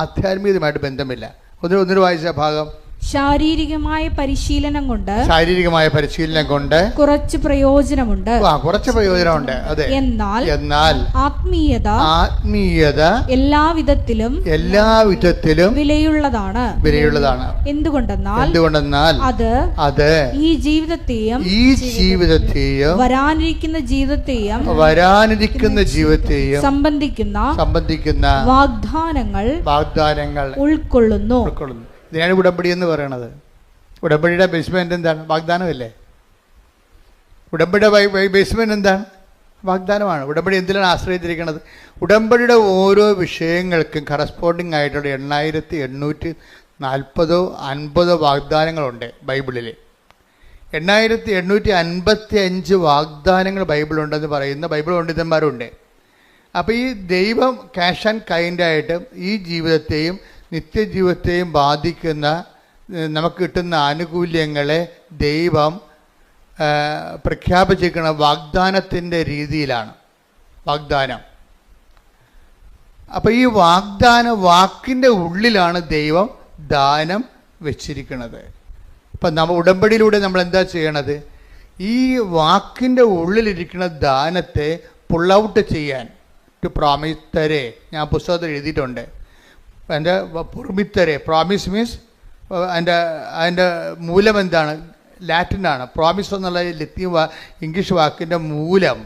ആധ്യാത്മികതയുമായിട്ട് ബന്ധമില്ല. ഒന്നിനു വായിച്ച ഭാഗം. ശാരീരികമായ പരിശീലനം കൊണ്ട് കുറച്ച് പ്രയോജനമുണ്ട്. അതെ. എന്നാൽ ആത്മീയത എല്ലാവിധത്തിലും വിലയുള്ളതാണ്. എന്തുകൊണ്ടെന്നാൽ അത് ഈ ജീവിതത്തെയും വരാനിരിക്കുന്ന ജീവിതത്തെയും സംബന്ധിക്കുന്ന വാഗ്ദാനങ്ങൾ ഉൾക്കൊള്ളുന്നു. ഇതിനാണ് ഉടമ്പടി എന്ന് പറയണത്. ഉടമ്പടിയുടെ ബേസ്മെന്റ് എന്താണ്? വാഗ്ദാനമല്ലേ. ഉടമ്പടിയുടെ ബേസ്മെന്റ് എന്താണ്? വാഗ്ദാനമാണ്. ഉടമ്പടി എന്തിനാണ് ആശ്രയിച്ചിരിക്കുന്നത്? ഉടമ്പടിയുടെ ഓരോ വിഷയങ്ങൾക്കും കറസ്പോണ്ടിങ് ആയിട്ടുള്ള 8840-50 വാഗ്ദാനങ്ങളുണ്ട് ബൈബിളിൽ. 8855 വാഗ്ദാനങ്ങൾ ബൈബിളുണ്ടെന്ന് പറയുന്ന ബൈബിൾ പണ്ഡിതന്മാരുണ്ട്. അപ്പോൾ ഈ ദൈവം ക്യാഷ് ആൻഡ് കൈൻഡായിട്ട് ഈ ജീവിതത്തെയും നിത്യജീവിതത്തെയും ബാധിക്കുന്ന നമുക്ക് കിട്ടുന്ന ആനുകൂല്യങ്ങളെ ദൈവം പ്രഖ്യാപിച്ചിരിക്കുന്ന വാഗ്ദാനത്തിൻ്റെ രീതിയിലാണ്. വാഗ്ദാനം. അപ്പോൾ ഈ വാക്കിൻ്റെ ഉള്ളിലാണ് ദൈവം ദാനം വെച്ചിരിക്കുന്നത്. അപ്പം നമ്മൾ ഉടമ്പടിയിലൂടെ നമ്മൾ എന്താ ചെയ്യണത്? ഈ വാക്കിൻ്റെ ഉള്ളിലിരിക്കുന്ന ദാനത്തെ പുൾ ഔട്ട് ചെയ്യാൻ പ്രോമിസ് തരേ ഞാൻ പുസ്തകത്തിൽ എഴുതിയിട്ടുണ്ട്. എൻ്റെ പ്രൊമിത്തരെ. പ്രോമിസ് മീൻസ് അതിൻ്റെ മൂലം എന്താണ്? ലാറ്റിനാണ്. പ്രോമിസ് എന്നുള്ള ഇംഗ്ലീഷ് വാക്കിൻ്റെ മൂലം,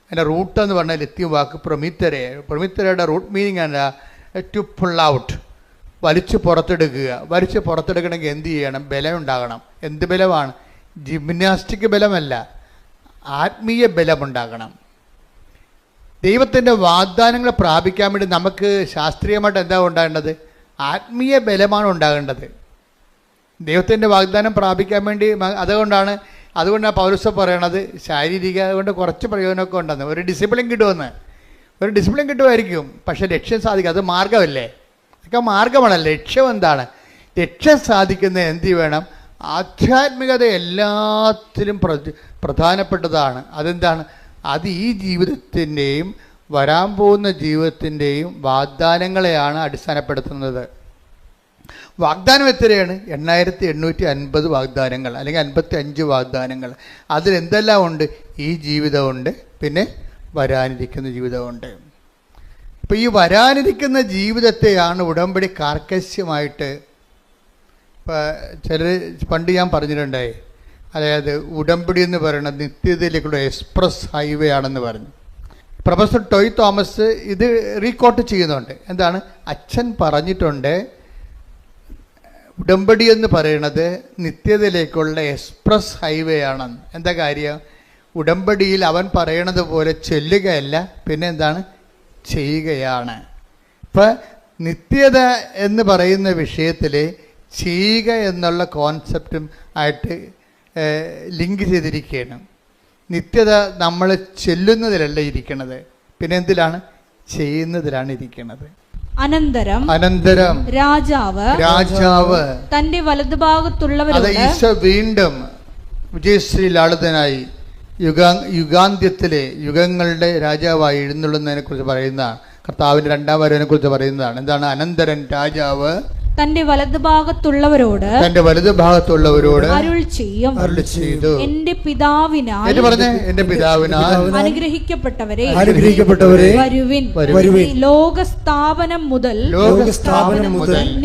അതിൻ്റെ റൂട്ട് എന്ന് പറഞ്ഞാൽ ലത്തീൻ വാക്ക് പ്രൊമിത്തരെ. പ്രൊമിത്തരയുടെ റൂട്ട് മീനിങ് ആണ് ടു പുൾ ഔട്ട്, വലിച്ചു പുറത്തെടുക്കുക. വലിച്ചു പുറത്തെടുക്കണമെങ്കിൽ എന്ത് ചെയ്യണം? ബലം ഉണ്ടാകണം. എന്ത് ബലമാണ്? ജിംനാസ്റ്റിക് ബലമല്ല, ആത്മീയ ബലമുണ്ടാകണം. ദൈവത്തിൻ്റെ വാഗ്ദാനങ്ങൾ പ്രാപിക്കാൻ വേണ്ടി നമുക്ക് ശാസ്ത്രീയമായിട്ട് എന്താ ഉണ്ടാകേണ്ടത്? ആത്മീയ ബലമാണ് ഉണ്ടാകേണ്ടത്. ദൈവത്തിൻ്റെ വാഗ്ദാനം പ്രാപിക്കാൻ വേണ്ടി അതുകൊണ്ടാണ് പൗലോസ് പറയണത് ശാരീരിക കൊണ്ട് കുറച്ച് പ്രയോജനമൊക്കെ ഉണ്ടെന്ന്. ഒരു ഡിസിപ്ലിൻ കിട്ടുമായിരിക്കും, പക്ഷേ ലക്ഷ്യം സാധിക്കും. അത് മാർഗമല്ലേ? അതൊക്കെ മാർഗമാണ്. ലക്ഷ്യം എന്താണ്? ലക്ഷ്യം സാധിക്കുന്ന എന്ത് വേണം? ആധ്യാത്മികത എല്ലാത്തിലും പ്രധാനപ്പെട്ടതാണ്. അതെന്താണ്? അത് ഈ ജീവിതത്തിൻ്റെയും വരാൻ പോകുന്ന ജീവിതത്തിൻ്റെയും വാഗ്ദാനങ്ങളെയാണ് അടിസ്ഥാനപ്പെടുത്തുന്നത്. വാഗ്ദാനം എത്രയാണ്? 8850 വാഗ്ദാനങ്ങൾ, അല്ലെങ്കിൽ 55 വാഗ്ദാനങ്ങൾ. അതിലെന്തെല്ലാം ഉണ്ട്? ഈ ജീവിതമുണ്ട്, പിന്നെ വരാനിരിക്കുന്ന ജീവിതമുണ്ട്. ഇപ്പോൾ ഈ വരാനിരിക്കുന്ന ജീവിതത്തെയാണ് ഉടമ്പടി കാർക്കശ്യമായിട്ട്, ഇപ്പോൾ ചിലർ പണ്ട് ഞാൻ പറഞ്ഞിട്ടുണ്ടായി, അതായത് ഉടമ്പടി എന്ന് പറയുന്നത് നിത്യതയിലേക്കുള്ള എക്സ്പ്രസ് ഹൈവേ ആണെന്ന് പറഞ്ഞു. പ്രൊഫസർ ടോയ് തോമസ് ഇത് റീകോട്ട് ചെയ്യുന്നുണ്ട്. എന്താണ്? അച്ഛൻ പറഞ്ഞിട്ടുണ്ട് ഉടമ്പടി എന്ന് പറയുന്നത് നിത്യതയിലേക്കുള്ള എക്സ്പ്രസ് ഹൈവേ ആണെന്ന്. എന്താ കാര്യം? ഉടമ്പടിയിൽ അവൻ പറയണത് പോലെ ചൊല്ലുകയല്ല, പിന്നെ എന്താണ്? ചെയ്യുകയാണ്. ഇപ്പം നിത്യത എന്ന് പറയുന്ന വിഷയത്തിൽ ചെയ്യുക എന്നുള്ള കോൺസെപ്റ്റും ആയിട്ട് ലിങ്ക് ചെയ്തിരിക്കുകയാണ്. നിത്യത നമ്മൾ ചെല്ലുന്നതിലല്ല ഇരിക്കുന്നത്, പിന്നെ എന്തിലാണ്? ചെയ്യുന്നതിലാണ് ഇരിക്കുന്നത്. അനന്തരം രാജാവ് തന്റെ വലതുഭാഗത്തുള്ളവരോട്, ഈശോ വീണ്ടും വിജയശ്രീ ലാളിതനായി യുഗാന്ത്യത്തിലെ യുഗങ്ങളുടെ രാജാവായി എഴുന്നള്ളുന്നതിനെ കുറിച്ച് പറയുന്നതാണ്. കർത്താവിന്റെ രണ്ടാം വരവിനെ കുറിച്ച് പറയുന്നതാണ്. എന്താണ്? അനന്തരം രാജാവ് തന്റെ വലതുഭാഗത്തുള്ളവരോട് അരുൾ ചെയ്തു, എന്റെ പിതാവിനാൽ അനുഗ്രഹിക്കപ്പെട്ടവരെ വരുവിൻ. ലോകസ്ഥാപനം മുതൽ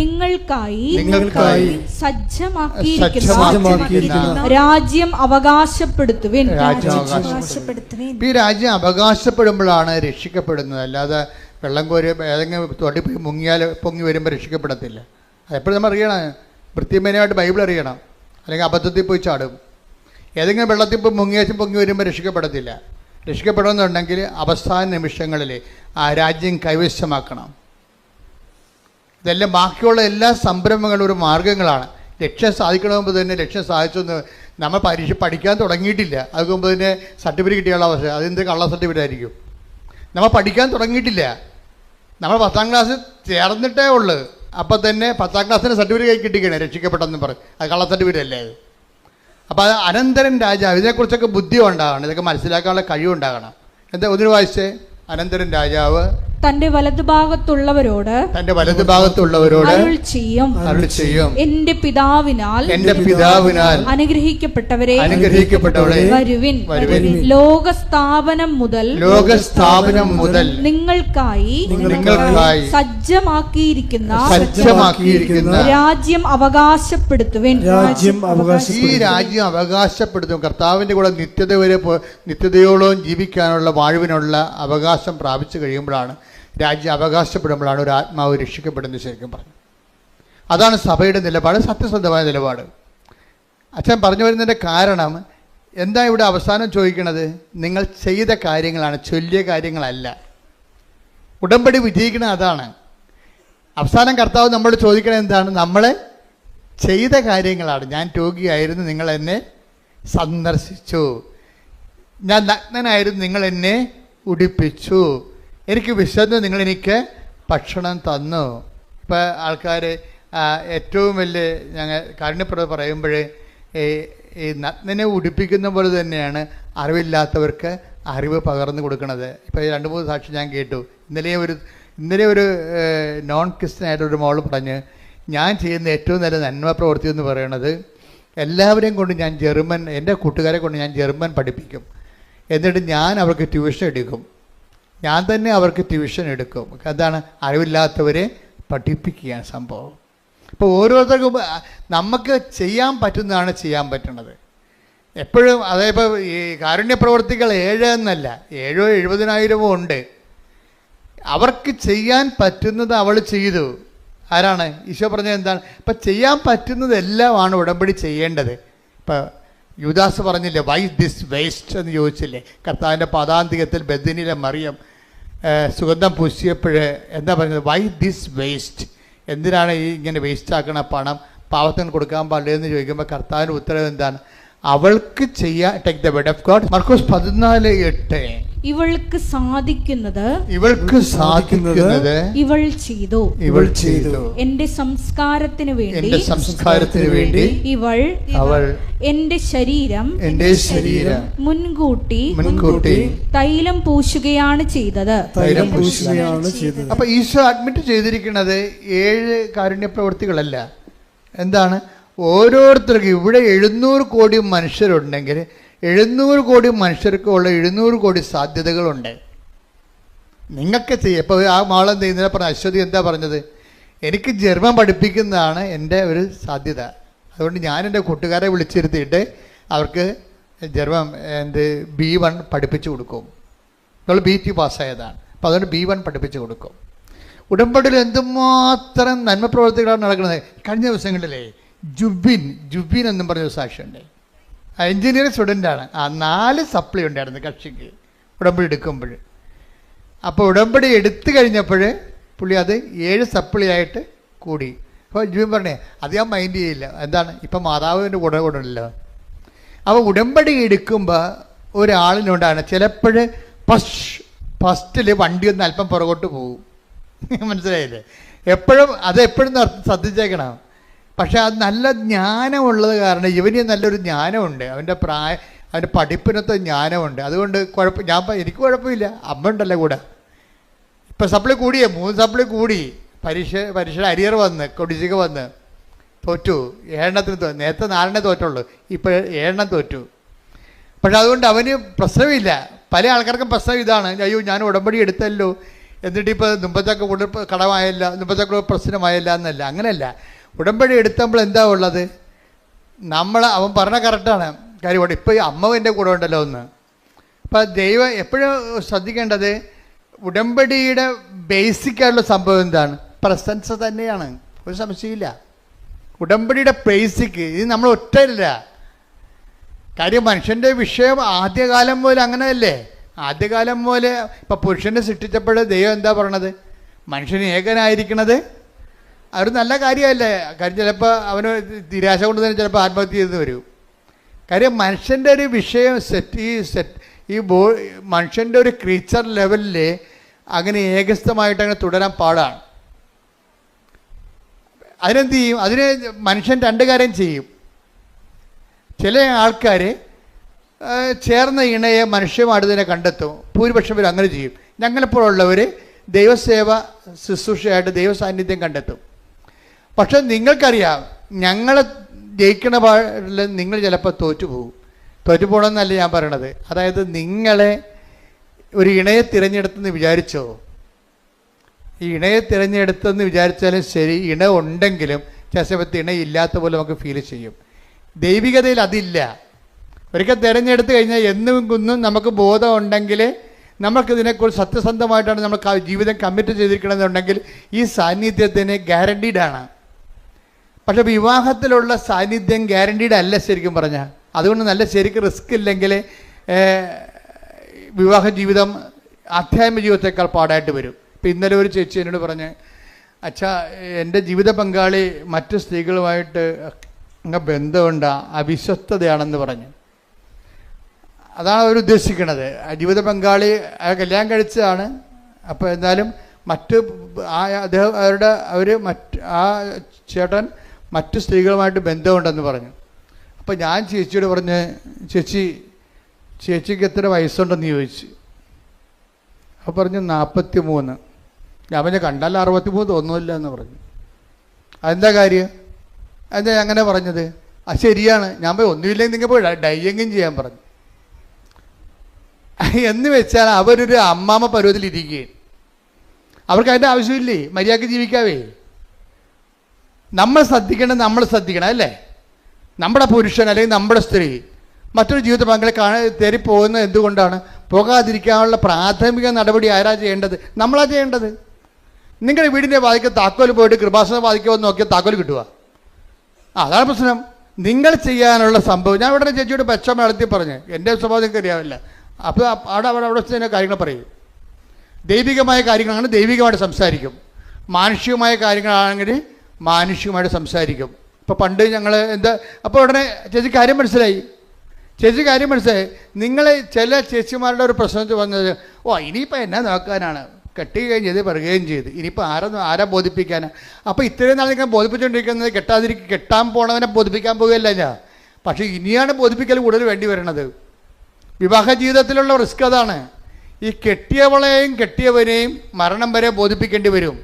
നിങ്ങൾക്കായി സജ്ജമാക്കിയിരിക്കുന്ന രാജ്യം അവകാശപ്പെടുത്തുവിൻ. ഈ രാജ്യം അവകാശപ്പെടുമ്പോഴാണ് രക്ഷിക്കപ്പെടുന്നത്. അല്ലാതെ വെള്ളം കോരി ഏതെങ്കിലും തൊടി പൊങ്ങി വരുമ്പോൾ രക്ഷിക്കപ്പെടത്തില്ല. അതെപ്പോഴും നമ്മൾ അറിയണം. വൃത്തിമേനയായിട്ട് ബൈബിൾ അറിയണം, അല്ലെങ്കിൽ അബദ്ധത്തിൽ പോയി ചാടും. ഏതെങ്കിലും വെള്ളത്തിൽ ഇപ്പോൾ പൊങ്ങി വരുമ്പോൾ രക്ഷിക്കപ്പെടത്തില്ല. രക്ഷിക്കപ്പെടണമെന്നുണ്ടെങ്കിൽ അവസാന നിമിഷങ്ങളിൽ ആ രാജ്യം കൈവശമാക്കണം. ഇതെല്ലാം ബാക്കിയുള്ള എല്ലാ സംരംഭങ്ങളും ഒരു മാർഗ്ഗങ്ങളാണ്. ലക്ഷ്യം സാധിക്കണമെങ്കിൽ തന്നെ ലക്ഷ്യം സാധിച്ചൊന്ന് നമ്മൾ പരീക്ഷ പഠിക്കാൻ തുടങ്ങിയിട്ടില്ല, അതുകൊണ്ട് മുമ്പ് തന്നെ സർട്ടിഫിക്കറ്റ് കിട്ടിയുള്ള അവസ്ഥ. അതെന്ത് കള്ള സർട്ടിഫിക്കറ്റ് ആയിരിക്കും? നമ്മൾ പഠിക്കാൻ തുടങ്ങിയിട്ടില്ല, നമ്മൾ 10ാം ക്ലാസ് ചേർന്നിട്ടേ ഉള്ളൂ. അപ്പം തന്നെ 10ാം ക്ലാസ്സിന് സർട്ടിഫിക്കറ്റ് കിട്ടിക്കണേ രക്ഷിക്കപ്പെട്ടെന്ന് പറയും. അത് കള്ള സർട്ടിഫിക്കറ്റ് അല്ലേ അത്? അപ്പോൾ അത് അനന്തരൻ രാജാവ്, ഇതിനെക്കുറിച്ചൊക്കെ ബുദ്ധി ഉണ്ടാകണം, ഇതൊക്കെ മനസ്സിലാക്കാനുള്ള കഴിവുണ്ടാകണം. എന്താ ഒന്നിനു വായിച്ചേ? അനന്തരൻ രാജാവ് തന്റെ വലതുഭാഗത്തുള്ളവരോട് അരുൾ ചെയ്യും, എന്റെ പിതാവിനാൽ അനുഗ്രഹിക്കപ്പെട്ടവരെ വരുവിൻ. ലോകസ്ഥാപനം മുതൽ നിങ്ങൾക്കായി സജ്ജമാക്കിയിരിക്കുന്ന രാജ്യം അവകാശപ്പെടുത്തുവിൻ. ഈ രാജ്യം അവകാശപ്പെടുത്തും. കർത്താവിന്റെ കൂടെ നിത്യതയോളം ജീവിക്കാനുള്ള വാഴുവിനുള്ള അവകാശം പ്രാപിച്ചു കഴിയുമ്പോഴാണ്, രാജ്യം അവകാശപ്പെടുമ്പോഴാണ് ഒരു ആത്മാവ് രക്ഷിക്കപ്പെടുന്നത്. ശരിക്കും പറഞ്ഞു അതാണ് സഭയുടെ നിലപാട്, സത്യസന്ധമായ നിലപാട്. അച്ഛൻ പറഞ്ഞു വരുന്നതിൻ്റെ കാരണം എന്താ? ഇവിടെ അവസാനം ചോദിക്കണത് നിങ്ങൾ ചെയ്ത കാര്യങ്ങളാണ്, ചൊല്ലിയ കാര്യങ്ങളല്ല. ഉടമ്പടി വിജയിക്കണത് അതാണ്. അവസാനം കർത്താവ് നമ്മളോട് ചോദിക്കണത് എന്താണ്? നമ്മൾ ചെയ്ത കാര്യങ്ങളാണ്. ഞാൻ രോഗിയായിരുന്നു, നിങ്ങൾ എന്നെ സന്ദർശിച്ചു. ഞാൻ നഗ്നനായിരുന്നു, നിങ്ങൾ എന്നെ ഉടുപ്പിച്ചു. എനിക്ക് വിശന്ന് നിങ്ങളെനിക്ക് ഭക്ഷണം തന്നു. ഇപ്പോൾ ആൾക്കാർ ഏറ്റവും വലിയ ഞങ്ങൾ കാരുണ്യപ്രവൃത്തി പറയുമ്പോൾ ഈ നഗ്നനെ ഉടുപ്പിക്കുന്ന പോലെ തന്നെയാണ് അറിവില്ലാത്തവർക്ക് അറിവ് പകർന്നു കൊടുക്കുന്നത്. ഇപ്പോൾ 2-3 സാക്ഷി ഞാൻ കേട്ടു. ഇന്നലെ ഒരു നോൺ ക്രിസ്ത്യൻ ആയിട്ടൊരു മോൾ പറഞ്ഞ്, ഞാൻ ചെയ്യുന്ന ഏറ്റവും നല്ല നന്മ പ്രവൃത്തി എന്ന് പറയുന്നത് എല്ലാവരെയും കൊണ്ട് ഞാൻ എൻ്റെ കൂട്ടുകാരെ കൊണ്ട് ഞാൻ ജർമ്മൻ പഠിപ്പിക്കും. എന്നിട്ട് ഞാൻ അവർക്ക് ട്യൂഷൻ എടുക്കും. ഞാൻ തന്നെ അവർക്ക് ട്യൂഷൻ എടുക്കും. അതാണ് അറിവില്ലാത്തവരെ പഠിപ്പിക്കുകയാണ് സംഭവം. ഇപ്പോൾ ഓരോരുത്തർക്കും നമുക്ക് ചെയ്യാൻ പറ്റുന്നതാണ് ചെയ്യാൻ പറ്റുന്നത് എപ്പോഴും. അതേപോലെ ഈ കാരുണ്യ പ്രവർത്തികൾ 7 എന്നല്ല, 7,000 70,000 ഉണ്ട്. അവർക്ക് ചെയ്യാൻ പറ്റുന്നത് അവൾ ചെയ്തു. ആരാണ്? ഈശോ പറഞ്ഞത് എന്താണ്? ഇപ്പം ചെയ്യാൻ പറ്റുന്നതെല്ലാമാണ് ഉടമ്പടി ചെയ്യേണ്ടത്. ഇപ്പം യൂദാസ് പറഞ്ഞില്ലേ, വൈ ദിസ് വേസ്റ്റ് എന്ന് ചോദിച്ചില്ലേ? കർത്താവിൻ്റെ പദാന്തികത്തിൽ ബെഥനിയിലെ മറിയം സുഗന്ധം പൂശിയപ്പോൾ എന്താ പറയുന്നത്? Why this waste? എന്തിനാണ് ഈ ഇങ്ങനെ വേസ്റ്റ് ആക്കണ പണം? പാവത്തിന് കൊടുക്കാൻ പാടില്ല എന്ന് ചോദിക്കുമ്പോൾ കർത്താവിൻ്റെ ഉത്തരവ് എന്താണ്? അവൾക്ക് ചെയ്യാൻ take the word of God. മർക്കോസ് 14:8 ഇവൾക്ക് സാധിക്കുന്നത് ഇവൾ ചെയ്തു. എന്റെ സംസ്കാരത്തിന് വേണ്ടി ഇവൾ എന്റെ ശരീരം മുൻകൂട്ടി തൈലം പൂശുകയാണ് ചെയ്തത്. അപ്പൊ ഈശോ അഡ്മിറ്റ് ചെയ്തിരിക്കുന്നത് 7 കാരുണ്യ പ്രവൃത്തികളല്ല, എന്താണ്? ഓരോരുത്തർക്കും ഇവിടെ 700 കോടി മനുഷ്യരുണ്ടെങ്കിൽ 700 കോടി മനുഷ്യർക്കുള്ള 700 കോടി സാധ്യതകളുണ്ട്. നിങ്ങൾക്ക് ചെയ്യാം. ഇപ്പോൾ ആ മാളെന്ത് ചെയ്യുന്നതിനെ പറഞ്ഞ അശ്വതി എന്താ പറഞ്ഞത്? എനിക്ക് ജർമ്മൻ പഠിപ്പിക്കുന്നതാണ് എൻ്റെ ഒരു സാധ്യത. അതുകൊണ്ട് ഞാൻ എൻ്റെ കൂട്ടുകാരെ വിളിച്ചിരുത്തിയിട്ട് അവർക്ക് ജർമ്മൻ B1 പഠിപ്പിച്ചു കൊടുക്കും. നമ്മൾ BT പാസ്സായതാണ്. അപ്പോൾ അതുകൊണ്ട് B1 പഠിപ്പിച്ചു കൊടുക്കും. ഉടമ്പടിയിൽ എന്തുമാത്രം നന്മ പ്രവർത്തികളാണ് നടക്കുന്നത്. കഴിഞ്ഞ ദിവസങ്ങളിലേ ജുബിൻ എന്നും പറഞ്ഞൊരു സാക്ഷിയുണ്ട്. എഞ്ചിനീയറിംഗ് സ്റ്റുഡൻ്റാണ്. 4 സപ്ലി ഉണ്ടായിരുന്നു കക്ഷിക്ക് ഉടമ്പടി എടുക്കുമ്പോൾ. അപ്പോൾ ഉടമ്പടി എടുത്തു കഴിഞ്ഞപ്പോൾ പുള്ളി അത് 7 സപ്ലി ആയിട്ട് കൂടി. അപ്പോൾ ജുബിൻ പറഞ്ഞേ അത് ഞാൻ മൈൻഡ് ചെയ്യില്ല. എന്താണ്? ഇപ്പം മാതാവിൻ്റെ കൂടെ ഉണ്ടല്ലോ. അപ്പോൾ ഉടമ്പടി എടുക്കുമ്പോൾ ഒരാളിനോടാണ് ചിലപ്പോൾ ഫസ്റ്റിൽ വണ്ടി ഒന്ന് അല്പം പുറകോട്ട് പോകും. മനസ്സിലായില്ലേ? എപ്പോഴും ശ്രദ്ധിച്ചേക്കണം. പക്ഷെ അത് നല്ല ജ്ഞാനമുള്ളത് കാരണം ഇവന് നല്ലൊരു ജ്ഞാനമുണ്ട്. അവൻ്റെ പഠിപ്പിനത്തെ ജ്ഞാനമുണ്ട്. അതുകൊണ്ട് എനിക്ക് കുഴപ്പമില്ല. അമ്മ ഉണ്ടല്ലോ കൂടെ. ഇപ്പം സപ്ലി കൂടിയേ 3 സപ്ലി കൂടി. പരീക്ഷയുടെ അരിയർ വന്ന് കൊടിച്ചിക വന്ന് തോറ്റു. 7 നേരത്തെ 4 തോറ്റുള്ളൂ. ഇപ്പോൾ 7 തോറ്റു. പക്ഷെ അതുകൊണ്ട് അവന് പ്രശ്നമില്ല. പല ആൾക്കാർക്കും പ്രശ്നം ഇതാണ്, അയ്യോ ഞാൻ ഉടമ്പടി എടുത്തല്ലോ എന്നിട്ടിപ്പോൾ മുമ്പത്തൊക്കെ കടമായല്ല, മുമ്പത്തൊക്കെ പ്രശ്നമായല്ല എന്നല്ല. അങ്ങനെയല്ല. ഉടമ്പടി എടുത്തപ്പോൾ എന്താ ഉള്ളത്? അവൻ പറഞ്ഞ കറക്റ്റാണ് കാര്യം. ഇപ്പോൾ ഈ അമ്മ എൻ്റെ കൂടെ ഉണ്ടല്ലോ ഒന്ന്. അപ്പം ദൈവം എപ്പോഴും ശ്രദ്ധിക്കേണ്ടത് ഉടമ്പടിയുടെ ബേസിക്കായിട്ടുള്ള സംഭവം എന്താണ്? പ്രസൻസ് തന്നെയാണ്. ഒരു സംശയമില്ല. ഉടമ്പടിയുടെ ബേസിക്ക് ഇത് നമ്മൾ ഒറ്റയില്ല. കാര്യം മനുഷ്യൻ്റെ വിഷയം ആദ്യകാലം പോലെ അങ്ങനെയല്ലേ. ആദ്യകാലം പോലെ ഇപ്പം പുരുഷനെ സൃഷ്ടിച്ചപ്പോൾ ദൈവം എന്താ പറയണത്? മനുഷ്യന് ഏകനായിരിക്കണത് അതൊരു നല്ല കാര്യമല്ലേ. കാര്യം ചിലപ്പോൾ അവന് നിരാശ കൊണ്ട് തന്നെ ചിലപ്പോൾ ആത്മഹത്യ ചെയ്ത് വരും. കാര്യം മനുഷ്യൻ്റെ ഒരു വിഷയം മനുഷ്യൻ്റെ ഒരു ക്രീച്ചർ ലെവലിൽ അങ്ങനെ ഏകസ്ഥമായിട്ട് അങ്ങനെ തുടരാൻ പാടാണ്. അതിനെന്ത് ചെയ്യും? അതിന് മനുഷ്യൻ 2 കാര്യം ചെയ്യും. ചില ആൾക്കാർ ചേർന്ന ഇണയെ മനുഷ്യമായിട്ട് തന്നെ കണ്ടെത്തും. ഭൂരിപക്ഷം പേര് അങ്ങനെ ചെയ്യും. ഞങ്ങളെപ്പോഴുള്ളവർ ദൈവസേവ ശുശ്രൂഷയായിട്ട് ദൈവ സാന്നിധ്യം കണ്ടെത്തും. പക്ഷെ നിങ്ങൾക്കറിയാം ഞങ്ങളെ ജയിക്കണ പാടിൽ നിങ്ങൾ ചിലപ്പോൾ തോറ്റുപോകണമെന്നല്ല ഞാൻ പറയണത്. അതായത് നിങ്ങളെ ഒരു ഇണയെ തിരഞ്ഞെടുത്തെന്ന് വിചാരിച്ചോ, ഈ ഇണയെ തിരഞ്ഞെടുത്തെന്ന് വിചാരിച്ചാലും ശരി, ഇണ ഉണ്ടെങ്കിലും ചില സമയത്ത് ഇണയില്ലാത്ത പോലെ നമുക്ക് ഫീൽ ചെയ്യും. ദൈവികതയിൽ അതില്ല. ഒരിക്കൽ തിരഞ്ഞെടുത്ത് കഴിഞ്ഞാൽ എന്നും കുന്നും നമുക്ക് ബോധം ഉണ്ടെങ്കിൽ നമുക്കിതിനെക്കുറിച്ച് സത്യസന്ധമായിട്ടാണ് നമ്മൾ ജീവിതം കമ്മിറ്റ് ചെയ്തിരിക്കണമെന്നുണ്ടെങ്കിൽ ഈ സാന്നിധ്യത്തിന് ഗ്യാരണ്ടീഡാണ്. പക്ഷെ വിവാഹത്തിലുള്ള സാന്നിധ്യം ഗ്യാരണ്ടീഡ് അല്ല ശരിക്കും പറഞ്ഞാൽ. അതുകൊണ്ട് നല്ല ശരിക്കും റിസ്ക് ഇല്ലെങ്കിൽ വിവാഹ ജീവിതം ആധ്യാത്മിക ജീവിതത്തേക്കാൾ പാടായിട്ട് വരും. ഇപ്പം ഇന്നലെ ഒരു ചേച്ചി എന്നോട് പറഞ്ഞ്, അച്ഛാ എൻ്റെ ജീവിത പങ്കാളി മറ്റു സ്ത്രീകളുമായിട്ട് ബന്ധമുണ്ട്, അവിശ്വസ്തതയാണെന്ന് പറഞ്ഞു. അതാണ് അവർ ഉദ്ദേശിക്കുന്നത്. ജീവിത പങ്കാളി കല്യാണം കഴിച്ചതാണ്. അപ്പോൾ എന്നാലും ആ ചേട്ടൻ മറ്റു സ്ത്രീകളുമായിട്ട് ബന്ധമുണ്ടെന്ന് പറഞ്ഞു. അപ്പോൾ ഞാൻ ചേച്ചിയോട് പറഞ്ഞ്, ചേച്ചിക്ക് എത്ര വയസ്സുണ്ടെന്ന് ചോദിച്ചു. അപ്പോൾ പറഞ്ഞു 43. ഞാൻ പറഞ്ഞ കണ്ടാൽ 63 തോന്നുന്നില്ല എന്ന് പറഞ്ഞു. അതെന്താ കാര്യം? എന്താ അങ്ങനെ പറഞ്ഞത്? ശരിയാണ്. ഞാൻ പോയി ഒന്നുമില്ലെങ്കിൽ നിങ്ങൾ പോയി ഡൈയെങ്കിലും ചെയ്യാൻ പറഞ്ഞു. എന്ന് വെച്ചാൽ അവരൊരു അമ്മാമ്മ പരുവത്തിലിരിക്കുകയും അവർക്ക് അതിൻ്റെ ആവശ്യമില്ലേ, മര്യാദയ്ക്ക് ജീവിക്കാവേ. നമ്മൾ ശ്രദ്ധിക്കണം അല്ലേ? നമ്മുടെ പുരുഷൻ അല്ലെങ്കിൽ നമ്മുടെ സ്ത്രീ മറ്റൊരു ജീവിത പങ്കാളി തേടി പോകുന്നത് എന്തുകൊണ്ടാണ്? പോകാതിരിക്കാനുള്ള പ്രാഥമിക നടപടി ആരാ ചെയ്യേണ്ടത്? നമ്മളാ ചെയ്യേണ്ടത്. നിങ്ങളുടെ വീടിൻ്റെ വാതിക്ക് താക്കോൽ പോയിട്ട് കൃപാസന വാതിക്കോ നോക്കിയാൽ താക്കോൽ കിട്ടുക. അതാണ് പ്രശ്നം. നിങ്ങൾ ചെയ്യാനുള്ള സംഭവം ഞാൻ ഇവിടെ ചേച്ചിയോട് പച്ചമ നടത്തി പറഞ്ഞു. എൻ്റെ സ്വഭാവം നിങ്ങൾക്ക് അറിയാവില്ല. അപ്പോൾ അവിടെ തന്നെ കാര്യങ്ങൾ പറയും. ദൈവികമായ കാര്യങ്ങളാണ് ദൈവികമായിട്ട് സംസാരിക്കും, മാനുഷികമായ കാര്യങ്ങളാണെങ്കിൽ മാനുഷികമായിട്ട് സംസാരിക്കും. ഇപ്പോൾ പണ്ട് ഞങ്ങൾ അപ്പോൾ ഉടനെ ചേച്ചി കാര്യം മനസ്സിലായി. നിങ്ങൾ ചില ചേച്ചിമാരുടെ ഒരു പ്രശ്നത്തിൽ വന്നത്, ഇനിയിപ്പോൾ എന്നാ നോക്കാനാണ്, കെട്ടി കഴിഞ്ഞത് പറയുകയും ചെയ്ത് ഇനിയിപ്പോൾ ആരാ ബോധിപ്പിക്കാനാണ്. അപ്പോൾ ഇത്രയും നാൾ നിങ്ങൾ ബോധിപ്പിച്ചുകൊണ്ടിരിക്കുന്നത് കെട്ടാൻ പോണവനെ ബോധിപ്പിക്കാൻ പോകുകയല്ല ഞാൻ. പക്ഷേ ഇനിയാണ് ബോധിപ്പിക്കൽ കൂടുതൽ വേണ്ടി വരണത്. വിവാഹ ജീവിതത്തിലുള്ള റിസ്ക് അതാണ്. ഈ കെട്ടിയവളെയും കെട്ടിയവനെയും മരണം വരെ ബോധിപ്പിക്കേണ്ടി വരും.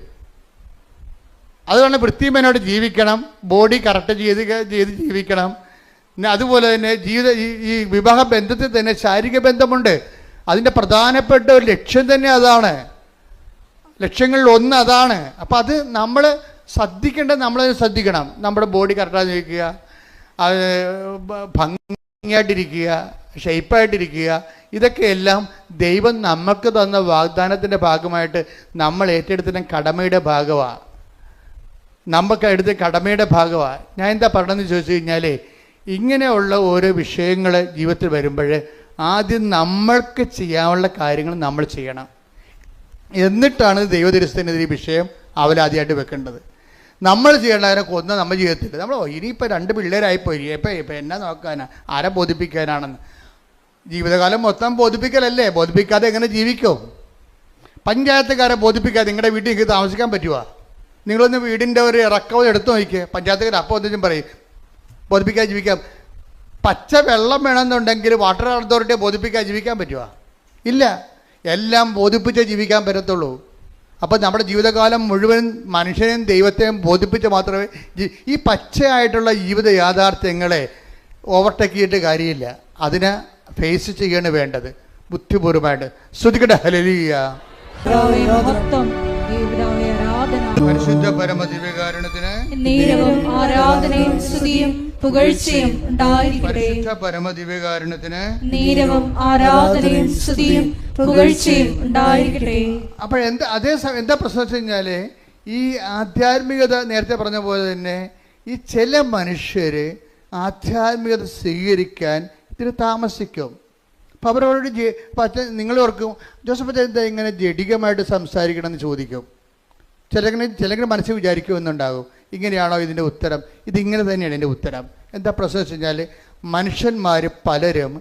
അതുകൊണ്ട് വൃത്തിമേനോട് ജീവിക്കണം, ബോഡി കറക്റ്റ് ചെയ്ത് ജീവിക്കണം. പിന്നെ അതുപോലെ തന്നെ ഈ വിവാഹ ബന്ധത്തിൽ തന്നെ ശാരീരിക ബന്ധമുണ്ട്. അതിൻ്റെ പ്രധാനപ്പെട്ട ഒരു ലക്ഷ്യം തന്നെ അതാണ്, ലക്ഷ്യങ്ങളിൽ ഒന്ന് അതാണ്. അപ്പം അത് നമ്മൾ ശ്രദ്ധിക്കേണ്ടത് നമ്മളത് ശ്രദ്ധിക്കണം. നമ്മുടെ ബോഡി കറക്റ്റായി നിൽക്കുക, അത് ഭംഗിയായിട്ടിരിക്കുക, ഷേപ്പായിട്ടിരിക്കുക, ഇതൊക്കെ എല്ലാം ദൈവം നമുക്ക് തന്ന വാഗ്ദാനത്തിൻ്റെ ഭാഗമായിട്ട് നമ്മൾ ഏറ്റെടുത്തിട്ട് കടമയുടെ ഭാഗമാണ്, നമുക്ക് എടുത്ത കടമയുടെ ഭാഗമാണ്. ഞാൻ എന്താ പറഞ്ഞതെന്ന് ചോദിച്ചു കഴിഞ്ഞാൽ, ഇങ്ങനെയുള്ള ഓരോ വിഷയങ്ങൾ ജീവിതത്തിൽ വരുമ്പോൾ ആദ്യം നമ്മൾക്ക് ചെയ്യാനുള്ള കാര്യങ്ങൾ നമ്മൾ ചെയ്യണം. എന്നിട്ടാണ് ദൈവദരിസനത്തിൽ ഈ വിഷയം അവലാദ്യമായിട്ട് വെക്കേണ്ടത്. നമ്മൾ ചെയ്യേണ്ടതിനെ കൊന്ന നമ്മൾ ചെയ്യത്തില്ല. നമ്മൾ ഇനിയിപ്പോൾ 2 പിള്ളേരായിപ്പോയി, ഇപ്പം എന്നാ നോക്കാനാ, ആരെ ബോധിപ്പിക്കാനാണെന്ന്. ജീവിതകാലം മൊത്തം ബോധിപ്പിക്കലല്ലേ, ബോധിപ്പിക്കാതെ എങ്ങനെ ജീവിക്കും? പഞ്ചായത്തുകാരെ ബോധിപ്പിക്കാതെ നിങ്ങളുടെ വീട്ടിൽ നിങ്ങൾക്ക് താമസിക്കാൻ പറ്റുമോ? നിങ്ങളൊന്ന് വീടിൻ്റെ ഒരു ഇറക്കം എടുത്തു നോക്കിയേ, പഞ്ചായത്തുകാർ അപ്പോൾ ഒന്നും പറയും ബോധിപ്പിക്കാതെ ജീവിക്കാം. പച്ച വെള്ളം വേണമെന്നുണ്ടെങ്കിൽ വാട്ടർ അതോറിറ്റിയെ ബോധിപ്പിക്കാതെ ജീവിക്കാൻ പറ്റുമോ? ഇല്ല, എല്ലാം ബോധിപ്പിച്ചേ ജീവിക്കാൻ പറ്റത്തുള്ളൂ. അപ്പം നമ്മുടെ ജീവിതകാലം മുഴുവൻ മനുഷ്യനെയും ദൈവത്തെയും ബോധിപ്പിച്ച് മാത്രമേ ഈ പച്ചയായിട്ടുള്ള ജീവിത യാഥാർത്ഥ്യങ്ങളെ ഓവർടേക്ക് ചെയ്തിട്ട് കാര്യമില്ല. അതിനെ ഫേസ് ചെയ്യാണ് വേണ്ടത് ബുദ്ധിപൂർവമായിട്ട്. ശ്രുതിക്കട്ടെ ഹല്ലേലൂയ. പരിശുദ്ധ പരമദിവ്യകാരുണ്യത്തിന് നേരവും ആരാധനയും സ്തുതിയും പുകഴ്ചയും ഉണ്ടായിരിക്കട്ടെ. പരിശുദ്ധ പരമദിവ്യകാരുണ്യത്തിന് നേരവും ആരാധനയും സ്തുതിയും പുകഴ്ചയും ഉണ്ടായിരിക്കട്ടെ. അപ്പോൾ എന്താ പ്രശ്നം വെച്ച് കഴിഞ്ഞാൽ, ഈ ആധ്യാത്മികത നേരത്തെ പറഞ്ഞ പോലെ തന്നെ ഈ ചില മനുഷ്യർ ആധ്യാത്മികത സ്വീകരിക്കാൻ ഇത്തിരി താമസിക്കും. അപ്പോൾ അവരോട് നിങ്ങൾ ഓർക്കും, ജോസഫ് എന്താ ഇങ്ങനെ ജഡികമായിട്ട് സംസാരിക്കണം എന്ന് ചോദിക്കും. ചിലങ്ങനെ മനസ്സിൽ വിചാരിക്കുമെന്നുണ്ടാകും, ഇങ്ങനെയാണോ ഇതിൻ്റെ ഉത്തരം, ഇതിങ്ങനെ തന്നെയാണ് എൻ്റെ ഉത്തരം. എന്താ പ്രശ്നം വെച്ച് കഴിഞ്ഞാൽ, മനുഷ്യന്മാർ പലരും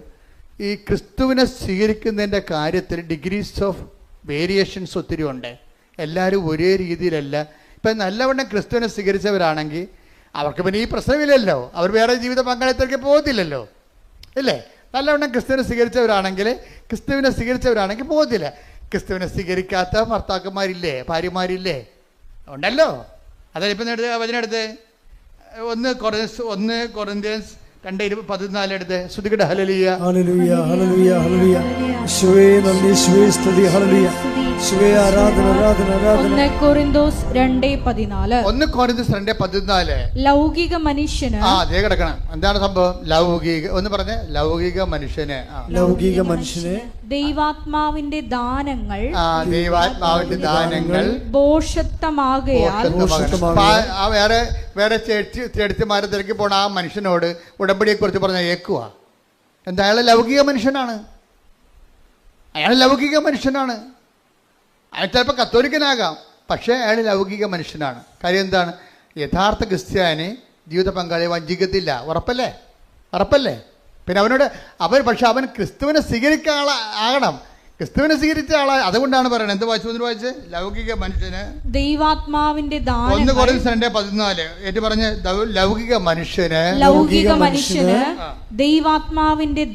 ഈ ക്രിസ്തുവിനെ സ്വീകരിക്കുന്നതിൻ്റെ കാര്യത്തിൽ ഡിഗ്രീസ് ഓഫ് വേരിയേഷൻസ് ഒത്തിരി ഉണ്ട്. എല്ലാവരും ഒരേ രീതിയിലല്ല. ഇപ്പം നല്ലവണ്ണം ക്രിസ്തുവിനെ സ്വീകരിച്ചവരാണെങ്കിൽ അവർക്ക് പിന്നെ ഈ പ്രശ്നമില്ലല്ലോ, അവർ വേറെ ജീവിത പങ്കാളിത്തത്തിലേക്ക് പോകത്തില്ലല്ലോ, അല്ലേ? നല്ലവണ്ണം ക്രിസ്തുവിനെ സ്വീകരിച്ചവരാണെങ്കിൽ പോകത്തില്ല. ക്രിസ്തുവിനെ സ്വീകരിക്കാത്ത ഭർത്താക്കന്മാരില്ലേ, ഭാര്യമാരില്ലേ? ഉണ്ടല്ലോ. അതായത് ഇപ്പം വചനെടുത്ത് 1 കൊറിന്ത്യൻസ് 2:14 എടുത്ത് ശ്രുതികട ഹല്ലേലൂയ. ഹല്ലേലൂയ ഹല്ലേലൂയ ഹല്ലേലൂയ. യേശുവേ നന്ദി, യേശുവേ സ്തുതി. ഹല്ലേലൂയ. യേശുവേ ആരാധന ആരാധന ആരാധന. 1 കൊരിന്തോസ് 2:14. 1 കൊരിന്തോസ് 2:14. ലൗകിക മനുഷ്യന് അതേ കിടക്കണം. എന്താണ് സംഭവം? ലൗകിക ഒന്ന് പറഞ്ഞ ലൗകിക മനുഷ്യന് ദൈവാത്മാവിന്റെ ദാനങ്ങൾ ഭോഷത്വമാകയാൽ വേറെ ചേച്ചിമാരെ തിരക്കി പോണ ആ മനുഷ്യനോട് ഉടമ്പടിയെ കുറിച്ച് പറഞ്ഞ ഏക്കുക. എന്താ? അയാൾ ലൗകിക മനുഷ്യനാണ്. അയാൾ ചിലപ്പോൾ കത്തോലിക്കനാകാം, പക്ഷേ അയാൾ ലൗകിക മനുഷ്യനാണ്. കാര്യം എന്താണ്? യഥാർത്ഥ ക്രിസ്ത്യാനി ജീവിത പങ്കാളിയെ വഞ്ചിക്കത്തില്ല. ഉറപ്പല്ലേ? പിന്നെ പക്ഷെ അവൻ ക്രിസ്തുവിനെ സ്വീകരിക്കാൻ ആകണം. ക്രിസ്തുവിനെ സ്വീകരിച്ച ആളാണ്. അതുകൊണ്ടാണ് പറയുന്നത്. എന്ത് വായിച്ച് ലൗകിക മനുഷ്യന് ദൈവാത്മാവിന്റെ 1 കൊരിന്തോസ് 2:14 ഏറ്റു പറഞ്ഞ് ലൗകിക മനുഷ്യന് ദൈവാത്മാവിന്റെ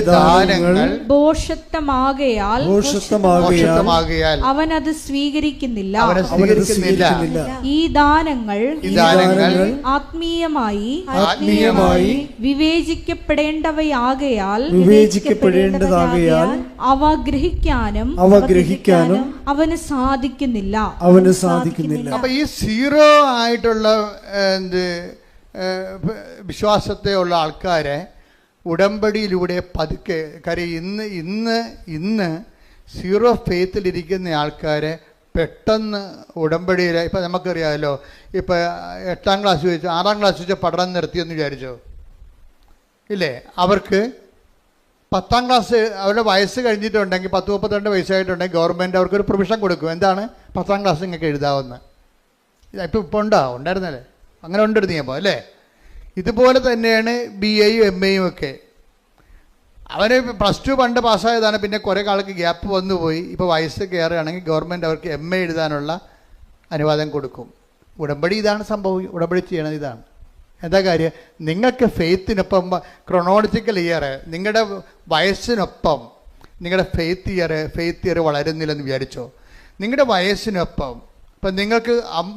ദാനങ്ങൾ ഭോഷത്വമാകയാൽ അവനത് സ്വീകരിക്കുന്നില്ല. ഈ ദാനങ്ങൾ ആത്മീയമായി വിവേചിക്കപ്പെടേണ്ടവയാകയാൽ അവ ഗ്രഹിക്കാനും അവന് സാധിക്കുന്നില്ല. അപ്പൊ ഈ സീറോ ആയിട്ടുള്ള വിശ്വാസത്തെ ഉള്ള ആൾക്കാരെ ഉടമ്പടിയിലൂടെ പതുക്കെ, കാര്യം ഇന്ന് സീറോ ഫെയ്ത്തിലിരിക്കുന്ന ആൾക്കാരെ പെട്ടെന്ന് ഉടമ്പടിയിൽ, ഇപ്പം നമുക്കറിയാമല്ലോ, ഇപ്പം 8ാം ക്ലാസ് വെച്ച് 6ാം ക്ലാസ് വെച്ച് പഠനം നിർത്തിയെന്ന് വിചാരിച്ചോ ഇല്ലേ? അവർക്ക് 10ാം ക്ലാസ് അവരുടെ വയസ്സ് കഴിഞ്ഞിട്ടുണ്ടെങ്കിൽ 10-32 വയസ്സായിട്ടുണ്ടെങ്കിൽ ഗവൺമെൻറ് അവർക്കൊരു പ്രൊവിഷൻ കൊടുക്കും. എന്താണ്? 10ാം ക്ലാസ് നിങ്ങൾക്ക് എഴുതാവുന്ന. ഇപ്പോൾ ഉണ്ടായിരുന്നല്ലേ? അങ്ങനെ ഉണ്ട് നിയമം അല്ലേ? ഇതുപോലെ തന്നെയാണ് BAയും MAയും ഒക്കെ. അവർ +2 പണ്ട് പാസ്സായതാണ്. പിന്നെ കുറേ കാലത്ത് ഗ്യാപ്പ് വന്നു പോയി. ഇപ്പോൾ വയസ്സ് കയറുകയാണെങ്കിൽ ഗവൺമെൻറ് അവർക്ക് MA എഴുതാനുള്ള അനുവാദം കൊടുക്കും. ഉടമ്പടി ഇതാണ് സംഭവം. ഉടമ്പടി ചെയ്യണത് ഇതാണ്. എന്താ കാര്യം? നിങ്ങൾക്ക് ഫെയ്ത്തിനൊപ്പം ക്രൊണോളജിക്കൽ ഇയർ, നിങ്ങളുടെ വയസ്സിനൊപ്പം നിങ്ങളുടെ ഫെയ്ത്ത് ഇയർ വളരുന്നില്ലെന്ന് വിചാരിച്ചോ? നിങ്ങളുടെ വയസ്സിനൊപ്പം ഇപ്പം നിങ്ങൾക്ക്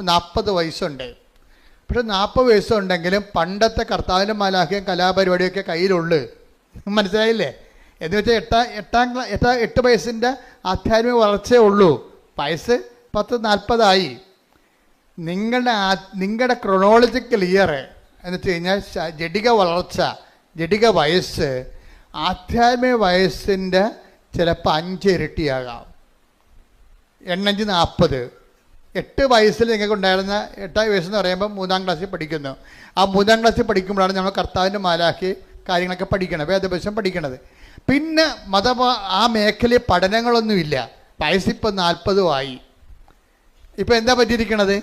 40 വയസ്സുണ്ട്. പക്ഷെ 40 വയസ്സുണ്ടെങ്കിലും പണ്ടത്തെ കർത്താവിൻ്റെ മാലാഖയും കലാപരിപാടിയൊക്കെ കയ്യിലുള്ളു. മനസ്സിലായില്ലേ? എന്ന് വെച്ചാൽ 8 വയസ്സിൻ്റെ ആധ്യാത്മിക വളർച്ചയേ ഉള്ളൂ. വയസ്സ് 40 നിങ്ങളുടെ ക്രൊണോളജിക്കൽ ഇയർ എന്ന് വെച്ച് കഴിഞ്ഞാൽ ജഡിക വളർച്ച, ജഡിക വയസ്സ് ആധ്യാത്മിക വയസ്സിൻ്റെ ചിലപ്പോൾ 5 ഇരട്ടിയാകാം. 8 40. 8 വയസ്സിൽ നിങ്ങൾക്ക് ഉണ്ടായിരുന്ന 8 വയസ്സെന്ന് പറയുമ്പോൾ 3-ാം ക്ലാസ്സിൽ പഠിക്കുന്നു. ആ 3-ാം ക്ലാസ്സിൽ പഠിക്കുമ്പോഴാണ് നമ്മൾ കർത്താവിൻ്റെ മാലാഖി കാര്യങ്ങളൊക്കെ പഠിക്കണം, വേദപുസ്തകം പഠിക്കണത്. പിന്നെ ആ മേഖലയിൽ പഠനങ്ങളൊന്നുമില്ല. വയസ്സിപ്പോൾ 40 ഇപ്പം എന്താ പറ്റിയിരിക്കണത്?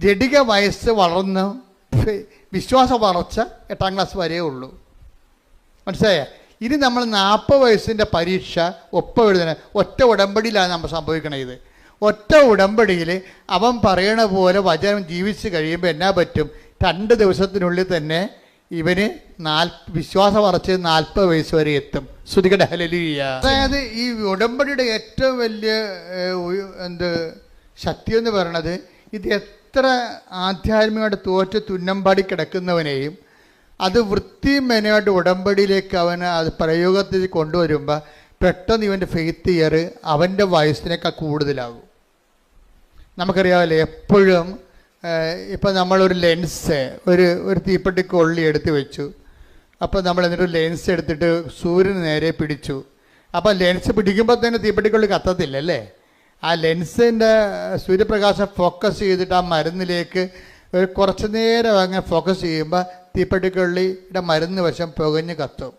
ജഡിക വയസ്സ് വളർന്ന് വിശ്വാസ വളർച്ച 8-ാം ക്ലാസ് വരെയേ ഉള്ളൂ. മനസ്സിലായ? ഇനി നമ്മൾ 40 വയസ്സിൻ്റെ പരീക്ഷ എഴുതുന്ന ഒറ്റ ഉടമ്പടിയിലാണ് നമ്മൾ സംഭവിക്കണത്. ഇത് ഒറ്റ ഉടമ്പടിയിൽ അവൻ പറയണ പോലെ വചനം ജീവിച്ച് കഴിയുമ്പോൾ എന്നാ പറ്റും? 2 ദിവസത്തിനുള്ളിൽ തന്നെ ഇവന് വിശ്വാസ വളർച്ച 40 വയസ്സ് വരെ എത്തും. ശ്രുതികട ഹല്ലേലൂയ. അതായത് ഈ ഉടമ്പടിയുടെ ഏറ്റവും വലിയ ശക്തി എന്ന് പറയണത്, ഇത് എത്ര ആധ്യാത്മികമായിട്ട് തോറ്റ് തുന്നമ്പാടി കിടക്കുന്നവനെയും അത് വൃത്തിമെനയായിട്ട് ഉടമ്പടിയിലേക്ക് അവന് അത് പ്രയോഗത്തിൽ കൊണ്ടുവരുമ്പോൾ പെട്ടെന്ന് ഇവൻ്റെ ഫെയ്ത്ത് ഇയർ അവൻ്റെ വയസ്സിനേക്കാൾ കൂടുതലാകും. നമുക്കറിയാമല്ലോ, എപ്പോഴും ഇപ്പം നമ്മളൊരു ലെൻസ് ഒരു തീപ്പെട്ടിക്കൊള്ളി എടുത്ത് വെച്ചു. അപ്പോൾ നമ്മൾ എന്നിട്ട് ലെൻസ് എടുത്തിട്ട് സൂര്യന് നേരെ പിടിച്ചു. അപ്പോൾ ലെൻസ് പിടിക്കുമ്പോൾ തന്നെ തീപ്പെട്ടിക്കൊള്ളി കത്തത്തില്ല അല്ലേ? ആ ലെൻസിൻ്റെ സൂര്യപ്രകാശം ഫോക്കസ് ചെയ്തിട്ട് ആ മരുന്നിലേക്ക് കുറച്ച് നേരം അങ്ങനെ ഫോക്കസ് ചെയ്യുമ്പോൾ തീപ്പെട്ടിക്കൊള്ളിയുടെ മരുന്ന് വശം പുകഞ്ഞ് കത്തും.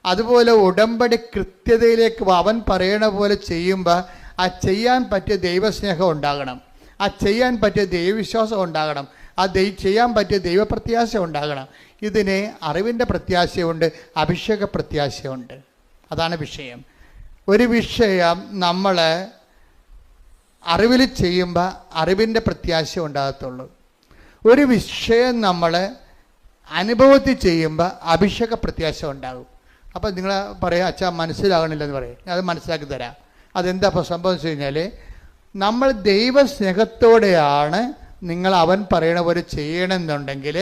അതുപോലെ ഉടമ്പടി കൃത്യതയിലേക്ക് അവൻ പറയണ പോലെ ചെയ്യുമ്പോൾ ആ ചെയ്യാൻ പറ്റിയ ദൈവസ്നേഹം ഉണ്ടാകണം, ആ ചെയ്യാൻ പറ്റിയ ദൈവവിശ്വാസം ഉണ്ടാകണം, ആ ചെയ്യാൻ പറ്റിയ ദൈവപ്രത്യാശ ഉണ്ടാകണം. ഇതിന് അറിവിൻ്റെ പ്രത്യാശയുണ്ട്, അഭിഷേക പ്രത്യാശയുണ്ട്. അതാണ് വിഷയം. ഒരു വിഷയം നമ്മൾ അറിവിൽ ചെയ്യുമ്പോൾ അറിവിൻ്റെ പ്രത്യാശ ഉണ്ടാകത്തുള്ളൂ. ഒരു വിഷയം നമ്മൾ അനുഭവത്തിൽ ചെയ്യുമ്പോൾ അഭിഷേക പ്രത്യാശ ഉണ്ടാകും. അപ്പോൾ നിങ്ങൾ പറയാം, അച്ഛാ മനസ്സിലാകണില്ലെന്ന് പറയും. അത് മനസ്സിലാക്കി തരാം. അതെന്താ ഇപ്പോൾ സംഭവം വെച്ച് കഴിഞ്ഞാൽ, നമ്മൾ ദൈവസ്നേഹത്തോടെയാണ് നിങ്ങൾ അവൻ പറയണ പോലെ ചെയ്യണമെന്നുണ്ടെങ്കിൽ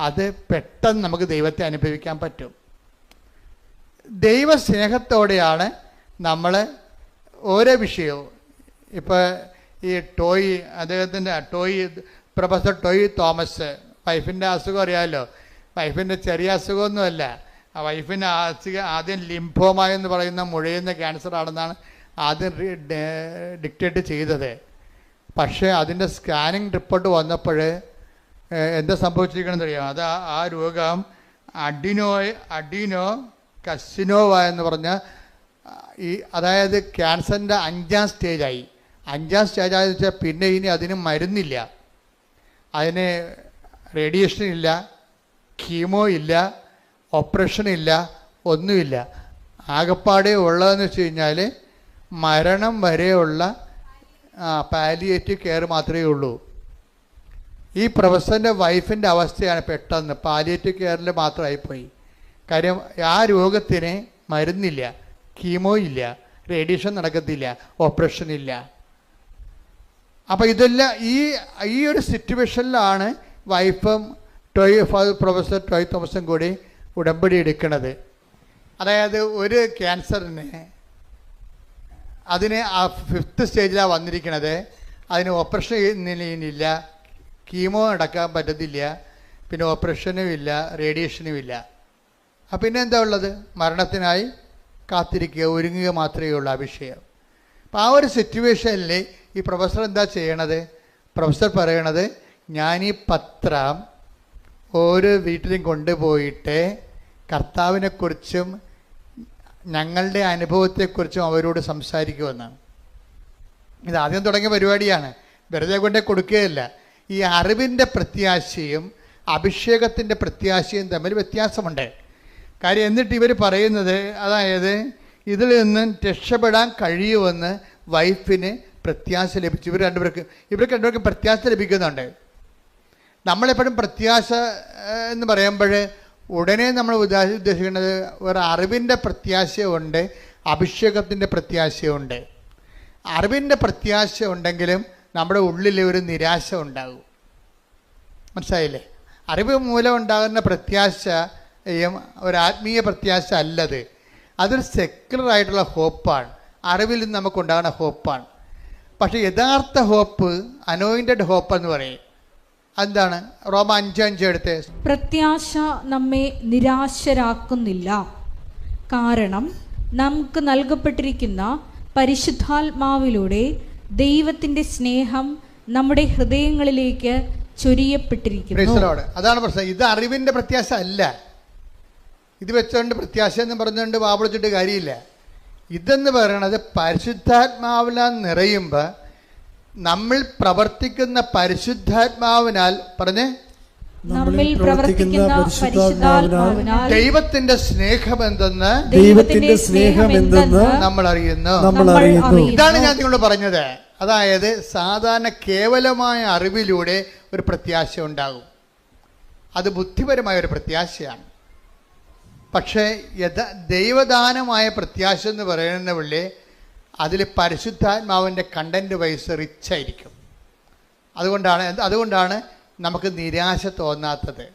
അത് പെട്ടെന്ന് നമുക്ക് ദൈവത്തെ അനുഭവിക്കാൻ പറ്റും. ദൈവസ്നേഹത്തോടെയാണ് നമ്മൾ ഓരോ വിഷയവും. ഇപ്പോൾ ഈ അദ്ദേഹത്തിൻ്റെ പ്രൊഫസർ ടോയ് തോമസ്, വൈഫിൻ്റെ അസുഖം അറിയാമല്ലോ. വൈഫിൻ്റെ ചെറിയ അസുഖമൊന്നുമല്ല. ആ വൈഫിൻ്റെ ആദ്യം ലിംഫോമ എന്ന് പറയുന്ന മുഴയുന്ന ക്യാൻസർ ആണെന്നാണ് ആദ്യം ഡിക്റ്റേറ്റ് ചെയ്തത്. പക്ഷേ അതിൻ്റെ സ്കാനിങ് റിപ്പോർട്ട് വന്നപ്പോൾ എന്താ സംഭവിച്ചിരിക്കണമെന്ന് അറിയാം. അത് ആ രോഗം അഡിനോ കസിനോവ എന്ന് പറഞ്ഞ അതായത് ക്യാൻസറിൻ്റെ 5-ാം സ്റ്റേജായി. 5-ാം സ്റ്റേജായെന്ന് വെച്ചാൽ പിന്നെ ഇനി അതിന് മരുന്നില്ല, അതിന് റേഡിയേഷൻ ഇല്ല, കീമോ ഇല്ല, ഓപ്പറേഷൻ ഇല്ല, ഒന്നുമില്ല. ആകപ്പാടെ ഉള്ളതെന്ന് വെച്ച് കഴിഞ്ഞാൽ മരണം വരെയുള്ള പാലിയേറ്റീവ് കെയർ മാത്രമേ ഉള്ളൂ. ഈ പ്രൊഫസറിൻ്റെ വൈഫിൻ്റെ അവസ്ഥയാണ് പെട്ടെന്ന് പാലിയേറ്റീവ് കെയറിൽ മാത്രമായിപ്പോയി. കാര്യം ആ രോഗത്തിന് മരുന്നില്ല, കീമോ ഇല്ല, റേഡിയേഷൻ നടക്കത്തില്ല, ഓപ്പറേഷൻ ഇല്ല. അപ്പോൾ ഇതെല്ലാം ഈ ഒരു സിറ്റുവേഷനിലാണ് വൈഫും പ്രൊഫസർ ടോയ് തോമസും കൂടി ഉടമ്പടി എടുക്കുന്നത്. അതായത് ഒരു ക്യാൻസറിന് അതിന് ആ 5th സ്റ്റേജിലാണ് വന്നിരിക്കുന്നത്. അതിന് ഓപ്പറേഷൻ ഇല്ല, കീമോ നടക്കാൻ പറ്റത്തില്ല, പിന്നെ ഓപ്പറേഷനും ഇല്ല, റേഡിയേഷനും ഇല്ല. അപ്പം പിന്നെ എന്താ ഉള്ളത്? മരണത്തിനായി കാത്തിരിക്കുക, ഒരുങ്ങുക മാത്രമേ ഉള്ളൂ ആ വിഷയം. അപ്പം ആ ഒരു സിറ്റുവേഷനിൽ ഈ പ്രൊഫസർ എന്താ ചെയ്യണത്? പ്രൊഫസർ പറയണത്, ഞാൻ ഈ പത്രം ഓരോ വീട്ടിലും കൊണ്ടുപോയിട്ട് കർത്താവിനെക്കുറിച്ചും ഞങ്ങളുടെ അനുഭവത്തെക്കുറിച്ചും അവരോട് സംസാരിക്കുമെന്നാണ്. ഇത് ആദ്യം തുടങ്ങിയ പരിപാടിയാണ്, വെറുതെ കൊണ്ടേ കൊടുക്കുകയല്ല. ഈ അറിവിൻ്റെ പ്രത്യാശയും അഭിഷേകത്തിൻ്റെ പ്രത്യാശയും തമ്മിൽ വ്യത്യാസമുണ്ട്. കാര്യം എന്നിട്ട് ഇവർ പറയുന്നത്, അതായത് ഇതിൽ നിന്ന് രക്ഷപ്പെടാൻ കഴിയുമെന്ന് വൈഫിന് പ്രത്യാശ ലഭിച്ചു. ഇവർക്ക് രണ്ടുപേർക്കും പ്രത്യാശ ലഭിക്കുന്നുണ്ട്. നമ്മളെപ്പോഴും പ്രത്യാശ എന്ന് പറയുമ്പോൾ ഉടനെ നമ്മൾ ഉദ്ദേശിക്കുന്നത് ഒരു അറിവിൻ്റെ പ്രത്യാശയുണ്ട്, അഭിഷേകത്തിൻ്റെ പ്രത്യാശയുണ്ട്. അറിവിൻ്റെ പ്രത്യാശ ഉണ്ടെങ്കിലും നമ്മുടെ ഉള്ളിൽ ഒരു നിരാശ ഉണ്ടാകും. മനസ്സിലായില്ലേ? അറിവ് മൂലം ഉണ്ടാകുന്ന പ്രത്യാശ ഒരു ആത്മീയ പ്രത്യാശ അല്ലത്. അതൊരു സെക്യുലർ ആയിട്ടുള്ള ഹോപ്പാണ്, അറിവിൽ നിന്ന് നമുക്കുണ്ടാകുന്ന ഹോപ്പാണ്. പക്ഷേ യഥാർത്ഥ ഹോപ്പ് അനോയിൻറ്റഡ് ഹോപ്പ് എന്ന് പറയും. എന്താണ്? റോമ 5:5 എടുത്ത്. പ്രത്യാശ നമ്മെ നിരാശരാക്കുന്നില്ല, കാരണം നമുക്ക് നൽകപ്പെട്ടിരിക്കുന്ന പരിശുദ്ധാത്മാവിലൂടെ ദൈവത്തിൻ്റെ സ്നേഹം നമ്മുടെ ഹൃദയങ്ങളിലേക്ക് ചൊരിയപ്പെട്ടിരിക്കുന്നു. അതാണ് പ്രശ്നം. ഇത് അറിവിൻ്റെ പ്രത്യാശ അല്ല. ഇത് വെച്ചുകൊണ്ട് പ്രത്യാശ എന്ന് പറഞ്ഞുകൊണ്ട് വാപിളിച്ചിട്ട് കാര്യമില്ല. ഇതെന്ന് പറയണത് പരിശുദ്ധാത്മാവിനാൽ നിറയുമ്പോൾ നമ്മൾ പ്രവർത്തിക്കുന്ന പരിശുദ്ധാത്മാവിനാൽ നമ്മിൽ പ്രവർത്തിക്കുന്ന പരിശുദ്ധാത്മാവിനാൽ ദൈവത്തിന്റെ സ്നേഹമെന്തെന്ന് നമ്മൾ അറിയുന്നു. ഇതാണ് ഞാൻ നിങ്ങളോട് പറഞ്ഞത്. അതായത് സാധാരണ കേവലമായ അറിവിലൂടെ ഒരു പ്രത്യാശ ഉണ്ടാകും, അത് ബുദ്ധിപരമായ ഒരു പ്രത്യാശയാണ്. പക്ഷേ ദൈവദാനമായ പ്രത്യാശ എന്ന് പറയുന്ന പുള്ളി അതിൽ പരിശുദ്ധാത്മാവിൻ്റെ കണ്ടന്റ് വൈസ് റിച്ച് ആയിരിക്കും. അതുകൊണ്ടാണ് നമുക്ക് നിരാശ തോന്നാത്തത്.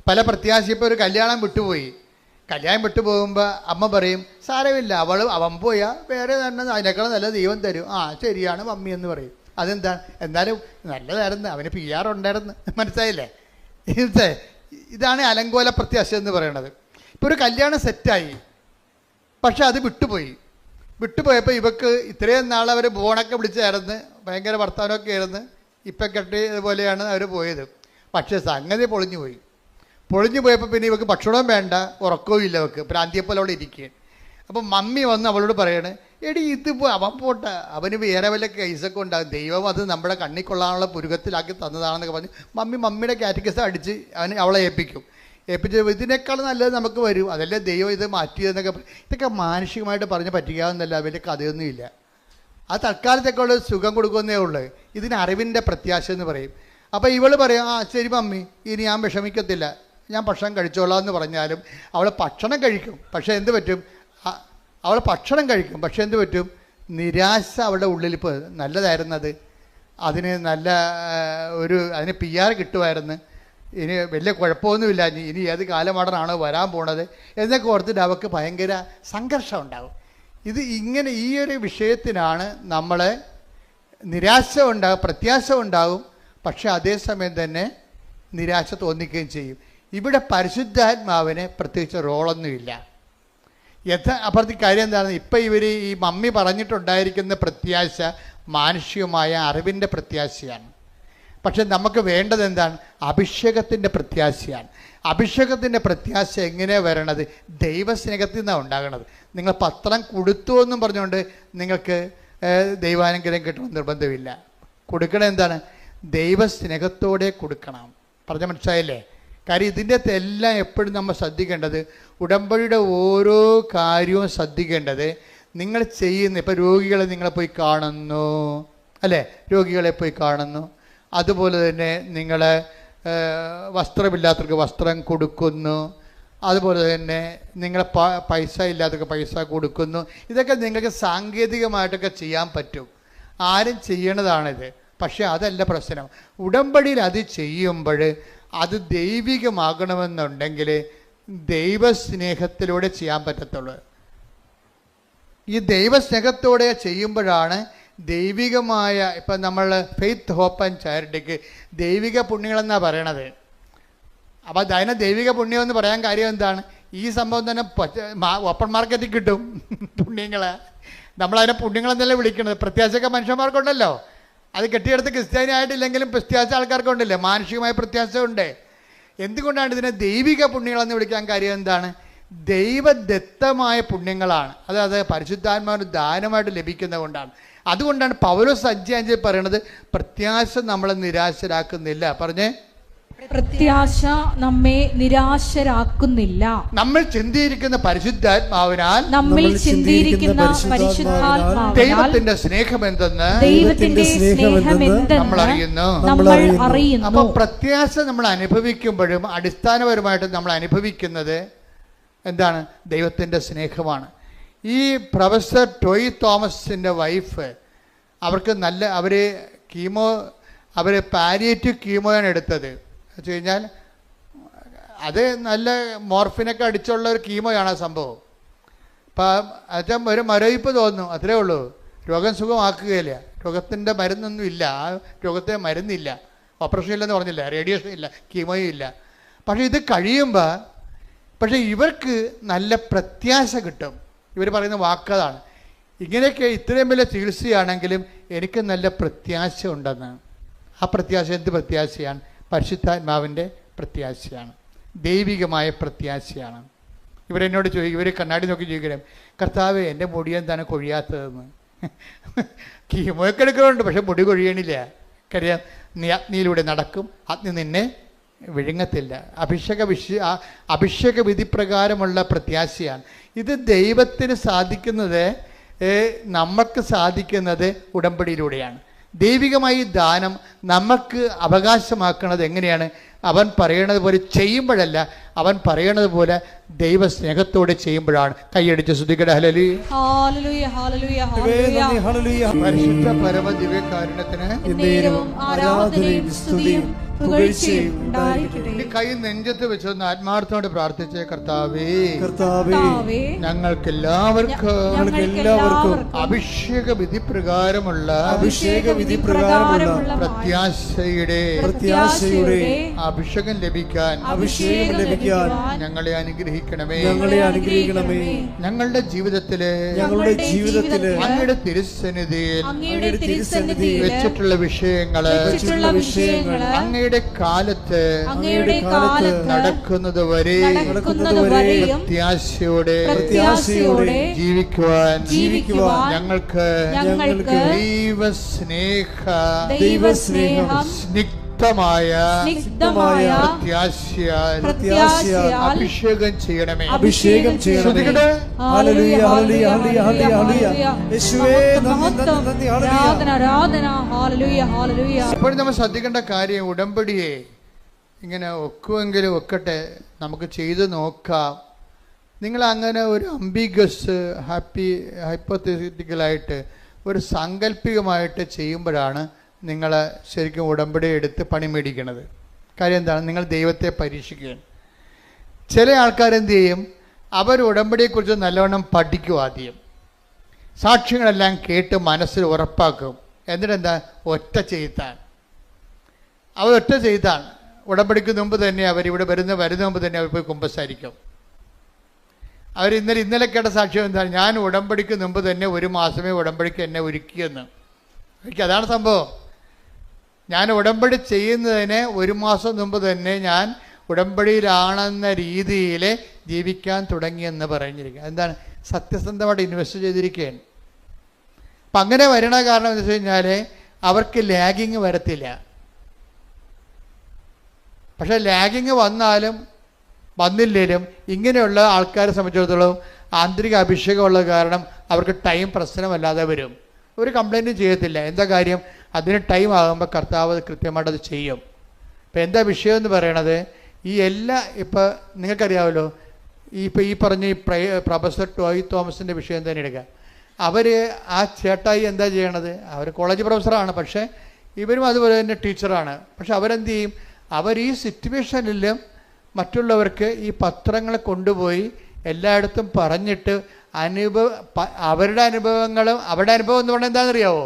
പല പ്രത്യാശ, ഇപ്പോൾ ഒരു കല്യാണം വിട്ടുപോകുമ്പോൾ അമ്മ പറയും സാരമില്ല, അവൻ പോയാൽ വേറെ തന്നെ അതിനേക്കാളും നല്ല ദൈവം തരും. ശരിയാണ് മമ്മി എന്ന് പറയും. അതെന്താണ്? എന്നാലും നല്ലതായിരുന്നു, അവന് PR ഉണ്ടായിരുന്നു. മനസ്സിലായില്ലേ? ഇതാണ് അലങ്കോല പ്രത്യാശ എന്ന് പറയുന്നത്. ഇപ്പോൾ ഒരു കല്യാണം സെറ്റായി, പക്ഷെ അത് വിട്ടുപോയപ്പോൾ ഇവക്ക് ഇത്രയും നാൾ അവർ ബോണൊക്കെ വിളിച്ചായിരുന്നു, ഭയങ്കര വർത്തമാനമൊക്കെ ആയിരുന്നു, ഇപ്പം കെട്ടിയതുപോലെയാണ് അവർ പോയത്. പക്ഷേ സംഗതി പൊളിഞ്ഞു പോയപ്പോൾ പിന്നെ ഇവക്ക് ഭക്ഷണവും വേണ്ട, ഉറക്കവും ഇല്ല, അവൾക്ക് ഭ്രാന്തിയെപ്പോലെ അവിടെ ഇരിക്കുകയാണ്. അപ്പം മമ്മി വന്ന് അവളോട് പറയണേ, എടി ഇതിപ്പോൾ അവൻ പോട്ടെ, അവന് വേറെ വല്ല കേസൊക്കെ ഉണ്ടാകും, ദൈവം അത് നമ്മുടെ കണ്ണിൽ കൊള്ളാനുള്ള പുരുകത്തിലാക്കി തന്നതാണെന്നൊക്കെ പറഞ്ഞ് മമ്മിയുടെ കാറ്റഗറിസ് അടിച്ച് അവളെ ഏൽപ്പിച്ചു. ഇതിനേക്കാൾ നല്ലത് നമുക്ക് വരും, അതല്ലേ ദൈവം ഇത് മാറ്റിയതെന്നൊക്കെ. ഇതൊക്കെ മാനുഷികമായിട്ട് പറഞ്ഞ് പറ്റിക്കാവുന്നല്ല, വലിയ കഥയൊന്നുമില്ല. അത് തൽക്കാലത്തേക്കുള്ള സുഖം കൊടുക്കുന്നേ ഉള്ളൂ. ഇതിന് അറിവിൻ്റെ പ്രത്യാശ എന്ന് പറയും. അപ്പോൾ ഇവള് പറയും, ശരി മമ്മി, ഇനി ഞാൻ വിഷമിക്കത്തില്ല, ഞാൻ ഭക്ഷണം കഴിച്ചോളാം എന്ന് പറഞ്ഞാലും അവൾ ഭക്ഷണം കഴിക്കും. പക്ഷേ എന്ത് പറ്റും? നിരാശ അവളുടെ ഉള്ളിൽ. ഇപ്പോൾ നല്ലതായിരുന്നത്, അതിന് നല്ല അതിന് PR കിട്ടുമായിരുന്നു, ഇനി വലിയ കുഴപ്പമൊന്നുമില്ല, ഇനി ഏത് കാലമാടനാണോ വരാൻ പോണത് എന്നൊക്കെ ഓർത്തിട്ട് അവൾക്ക് ഭയങ്കര സംഘർഷം ഉണ്ടാകും. ഇങ്ങനെ ഈ ഒരു വിഷയത്തിനാണ് നമ്മളെ നിരാശ ഉണ്ടാകും, പ്രത്യാശ ഉണ്ടാകും, പക്ഷെ അതേസമയം തന്നെ നിരാശ തോന്നിക്കുകയും ചെയ്യും. ഇവിടെ പരിശുദ്ധാത്മാവിന് പ്രത്യേകിച്ച് റോളൊന്നുമില്ല. അപ്പുറത്തെ കാര്യം എന്താണ്? ഇപ്പം ഈ മമ്മി പറഞ്ഞിട്ടുണ്ടായിരിക്കുന്ന പ്രത്യാശ മാനുഷികമായ അറിവിൻ്റെ പ്രത്യാശയാണ്. പക്ഷെ നമുക്ക് വേണ്ടത് എന്താണ്? അഭിഷേകത്തിൻ്റെ പ്രത്യാശയാണ്. അഭിഷേകത്തിൻ്റെ പ്രത്യാശ എങ്ങനെയാണ് വരണത്? ദൈവസ്നേഹത്തിൽ നിന്നാണ് ഉണ്ടാകണത്. നിങ്ങൾ പത്രം കൊടുത്തു എന്നും പറഞ്ഞുകൊണ്ട് നിങ്ങൾക്ക് ദൈവാനുഗ്രഹം കിട്ടണമെന്ന് നിർബന്ധമില്ല. കൊടുക്കണം എന്താണ്? ദൈവസ്നേഹത്തോടെ കൊടുക്കണം. പറഞ്ഞ മനസ്സിലായില്ലേ? കാര്യം ഇതിൻ്റെ എല്ലാം എപ്പോഴും നമ്മൾ ശ്രദ്ധിക്കേണ്ടത്, ഉടമ്പടിയുടെ ഓരോ കാര്യവും ശ്രദ്ധിക്കേണ്ടത് നിങ്ങൾ ചെയ്യുന്ന. ഇപ്പോൾ രോഗികളെ നിങ്ങളെ പോയി കാണുന്നു, അല്ലേ? രോഗികളെ പോയി കാണുന്നു. അതുപോലെ തന്നെ നിങ്ങൾ വസ്ത്രമില്ലാത്തവർക്ക് വസ്ത്രം കൊടുക്കുന്നു. അതുപോലെ തന്നെ നിങ്ങൾ പൈസ ഇല്ലാത്തവർക്ക് പൈസ കൊടുക്കുന്നു. ഇതൊക്കെ നിങ്ങൾക്ക് സാങ്കേതികമായിട്ടൊക്കെ ചെയ്യാൻ പറ്റും, ആരും ചെയ്യണതാണിത്. പക്ഷേ അതല്ല പ്രശ്നം. ഉടമ്പടിയിൽ അത് ചെയ്യുമ്പോൾ അത് ദൈവികമാകണമെന്നുണ്ടെങ്കിൽ ദൈവസ്നേഹത്തിലൂടെ ചെയ്യാൻ പറ്റത്തുള്ളൂ. ഈ ദൈവസ്നേഹത്തോടെ ചെയ്യുമ്പോഴാണ് ദൈവികമായ, ഇപ്പം നമ്മൾ ഫെയ്ത്ത്, ഹോപ്പ് ആൻഡ് ചാരിറ്റിക്ക് ദൈവിക പുണ്യങ്ങളെന്നാണ് പറയണത്. അപ്പോൾ അതിനെ ദൈവിക പുണ്യം എന്ന് പറയാൻ കാര്യം എന്താണ്? ഈ സംഭവം തന്നെ ഓപ്പൺ മാർക്കറ്റിൽ കിട്ടും പുണ്യങ്ങളെ. നമ്മളതിനെ പുണ്യങ്ങളെന്നല്ലേ വിളിക്കുന്നത്. പ്രത്യാശയൊക്കെ മനുഷ്യന്മാർക്കുണ്ടല്ലോ, അത് കെട്ടിയെടുത്ത് ക്രിസ്ത്യാനി ആയിട്ടില്ലെങ്കിലും പ്രത്യാശ ആൾക്കാർക്കുണ്ടല്ലേ, മാനുഷികമായ പ്രത്യാശ ഉണ്ട്. എന്തുകൊണ്ടാണ് ഇതിനെ ദൈവിക പുണ്യങ്ങളെന്ന് വിളിക്കാൻ കാര്യം എന്താണ്? ദൈവദത്തമായ പുണ്യങ്ങളാണ്. അതായത് പരിശുദ്ധാത്മാവിന് ദാനമായിട്ട് ലഭിക്കുന്നത് കൊണ്ടാണ്. അതുകൊണ്ടാണ് പൗലോസ് 5:5 പറയണത്, പ്രത്യാശ നമ്മളെ നിരാശരാക്കുന്നില്ല. പറഞ്ഞേ, പ്രത്യാശ നമ്മെ നിരാശരാക്കുന്നില്ല. നമ്മൾ ചിന്തിയിരിക്കുന്ന പരിശുദ്ധാത്മാവിനാൽ, ദൈവത്തിന്റെ സ്നേഹമെന്തെന്ന് നമ്മൾ അറിയുന്നു. അപ്പൊ പ്രത്യാശ നമ്മൾ അനുഭവിക്കുമ്പോഴും അടിസ്ഥാനപരമായിട്ട് നമ്മൾ അനുഭവിക്കുന്നത് എന്താണ്? ദൈവത്തിന്റെ സ്നേഹമാണ്. ഈ പ്രൊഫസർ ടോയ് തോമസിന്റെ വൈഫ്, അവർ കീമോ അവർ പാലിയേറ്റീവ് കീമോയാണ് എടുത്തത്. വെച്ച് കഴിഞ്ഞാൽ അത് നല്ല മോർഫിനൊക്കെ അടിച്ചുള്ള ഒരു കീമോയാണ് ആ സംഭവം. അപ്പം അച്ഛൻ ഒരു മരവിപ്പ് തോന്നും, അത്രേ ഉള്ളൂ. രോഗം സുഖമാക്കുകയില്ല. രോഗത്തിൻ്റെ മരുന്നൊന്നും ഇല്ല, ആ രോഗത്തിന് മരുന്നില്ല, ഓപ്പറേഷൻ ഇല്ലെന്ന് പറഞ്ഞില്ല, റേഡിയേഷൻ ഇല്ല, കീമോയും ഇല്ല. പക്ഷേ ഇത് കഴിയുമ്പോൾ പക്ഷേ ഇവർക്ക് നല്ല പ്രത്യാശ കിട്ടും. ഇവർ പറയുന്ന വാക്കതാണ്, ഇങ്ങനെയൊക്കെ ഇത്രയും വലിയ ചികിത്സയാണെങ്കിലും എനിക്ക് നല്ല പ്രത്യാശ ഉണ്ടെന്ന്. ആ പ്രത്യാശ എന്ത് പ്രത്യാശയാണ്? പരിശുദ്ധാത്മാവിൻ്റെ പ്രത്യാശയാണ്, ദൈവികമായ പ്രത്യാശയാണ്. ഇവരെന്നോട് ചോദിക്കും, ഇവർ കണ്ണാടി നോക്കി ചോദിക്കണം, കർത്താവേ എൻ്റെ മുടി എന്താണ് കൊഴിയാത്തതെന്ന്. കീമോയൊക്കെ എടുക്കുന്നുണ്ട്, പക്ഷെ മുടി കൊഴിയണില്ല. കാര്യം നീ അഗ്നിയിലൂടെ നടക്കും, അഗ്നി നിന്നെ വിഴുങ്ങത്തില്ല. അഭിഷേക വിധി പ്രകാരമുള്ള പ്രത്യാശയാണ്. ഇത് ദൈവത്തിന് സാധിക്കുന്നത്, നമുക്ക് സാധിക്കുന്നത് ഉടമ്പടിയിലൂടെയാണ്. ദൈവികമായി ദാനം നമുക്ക് അവകാശമാക്കുന്നത് എങ്ങനെയാണ്? അവൻ പറയണത് പോലെ ചെയ്യുമ്പോഴല്ല, അവൻ പറയണത് പോലെ ദൈവസ്നേഹത്തോടെ ചെയ്യുമ്പോഴാണ്. കൈയടിച്ച് സ്തുതിക്കട്ടെ. ഹല്ലേലൂയ, പരിശുദ്ധ പരമ ദിവ്യകാരുണ്യത്തിന് ആരാധനയും സ്തുതിയും പുകഴ്ചയും ഉണ്ടായിരിക്കട്ടെ. കൈ നെഞ്ചത്ത് വെച്ചൊന്ന് ആത്മാർത്ഥത്തോടെ പ്രാർത്ഥിച്ചേ. കർത്താവേ, കർത്താവേ, ഞങ്ങൾക്കെല്ലാവർക്കും അഭിഷേക വിധി പ്രകാരമുള്ള പ്രത്യാശയുടെ അഭിഷേകം ലഭിക്കാൻ ഞങ്ങളെ അനുഗ്രഹിക്കണമേ. ഞങ്ങളുടെ ജീവിതത്തില് അങ്ങയുടെ തിരുസന്നിധിയിൽ വെച്ചിട്ടുള്ള വിഷയങ്ങള് അങ്ങയുടെ കാലത്ത് നടക്കുന്നത് വരെ പ്രത്യാശയോടെ ജീവിക്കുവാൻ ഞങ്ങൾക്ക് ദൈവസ്നേഹ സ്നിഗ്ധമായ പ്രത്യാശയാൽ അഭിഷേകം ചെയ്യണമേ. ഇപ്പോഴും നമ്മൾ ശ്രദ്ധിക്കേണ്ട കാര്യം, ഉടമ്പടിയെ ഇങ്ങനെ ഒക്കുമെങ്കിലും ഒക്കട്ടെ, നമുക്ക് ചെയ്ത് നോക്കാം. നിങ്ങൾ അങ്ങനെ ഒരു അംബിഗസ് ഹൈപ്പോത്തറ്റിക്കലായിട്ട് ഒരു സാങ്കല്പികമായിട്ട് ചെയ്യുമ്പോഴാണ് നിങ്ങൾ ശരിക്കും ഉടമ്പടി എടുത്ത് പണി മേടിക്കുന്നത്. കാര്യം എന്താണ്? നിങ്ങൾ ദൈവത്തെ പരീക്ഷിക്കുകയാണ്. ചില ആൾക്കാരെന്ത് ചെയ്യും? അവർ ഉടമ്പടിയെക്കുറിച്ച് നല്ലവണ്ണം പഠിക്കും. ആദ്യം സാക്ഷ്യങ്ങളെല്ലാം കേട്ട് മനസ്സിൽ ഉറപ്പാക്കും. എന്നിട്ടെന്താ? ഒറ്റ ചെയ്താണ്. അവർ ഒറ്റ ചെയ്താണ്. ഉടമ്പടിക്ക് മുമ്പ് തന്നെ അവരിവിടെ വരുന്ന മുമ്പ് തന്നെ അവർ പോയി കുമ്പസാരിക്കും. അവർ ഇന്നലെ കേട്ട സാക്ഷ്യം എന്താണ്? ഞാൻ ഉടമ്പടിക്ക് മുമ്പ് തന്നെ 1 മാസമേ ഉടമ്പടിക്ക് എന്നെ ഒരുക്കിയെന്ന്. അതാണ് സംഭവം. ഞാൻ ഉടമ്പടി ചെയ്യുന്നതിന് 1 മാസം മുമ്പ് തന്നെ ഞാൻ ഉടമ്പടിയിലാണെന്ന രീതിയിൽ ജീവിക്കാൻ തുടങ്ങിയെന്ന് പറഞ്ഞിരിക്കുക. എന്താണ്? സത്യസന്ധമായിട്ട് ഇൻവെസ്റ്റ് ചെയ്തിരിക്കുകയാണ്. അപ്പം അങ്ങനെ വരണ കാരണം എന്താ വെച്ച് കഴിഞ്ഞാൽ അവർക്ക് ലാഗിങ് വരത്തില്ല. പക്ഷേ ലാഗിങ് വന്നില്ലേലും ഇങ്ങനെയുള്ള ആൾക്കാരെ സംബന്ധിച്ചിടത്തോളം ആന്തരിക അഭിഷേകമുള്ള കാരണം അവർക്ക് ടൈം പ്രശ്നമല്ലാതെ വരും. ഒരു കംപ്ലൈൻറ്റും ചെയ്യത്തില്ല. എന്താ കാര്യം? അതിന് ടൈം ആകുമ്പോൾ കർത്താവ് കൃത്യമായിട്ട് അത് ചെയ്യും. ഇപ്പം എന്താ വിഷയം എന്ന് പറയണത്? ഇപ്പം നിങ്ങൾക്കറിയാമല്ലോ, ഈ പറഞ്ഞ പ്രൊഫസർ ടോയ് തോമസിൻ്റെ വിഷയം തന്നെ എടുക്കുക. അവർ ആ ചേട്ടായി എന്താ ചെയ്യണത്? അവർ കോളേജ് പ്രൊഫസറാണ്, പക്ഷേ ഇവരും അതുപോലെ തന്നെ ടീച്ചറാണ്. പക്ഷെ അവരെന്ത് ചെയ്യും? അവർ ഈ സിറ്റുവേഷനിലും മറ്റുള്ളവർക്ക് ഈ പത്രങ്ങൾ കൊണ്ടുപോയി എല്ലായിടത്തും പറഞ്ഞിട്ട് അവരുടെ അനുഭവങ്ങളും അവരുടെ അനുഭവം എന്ന് പറഞ്ഞാൽ എന്താണെന്നറിയാവോ?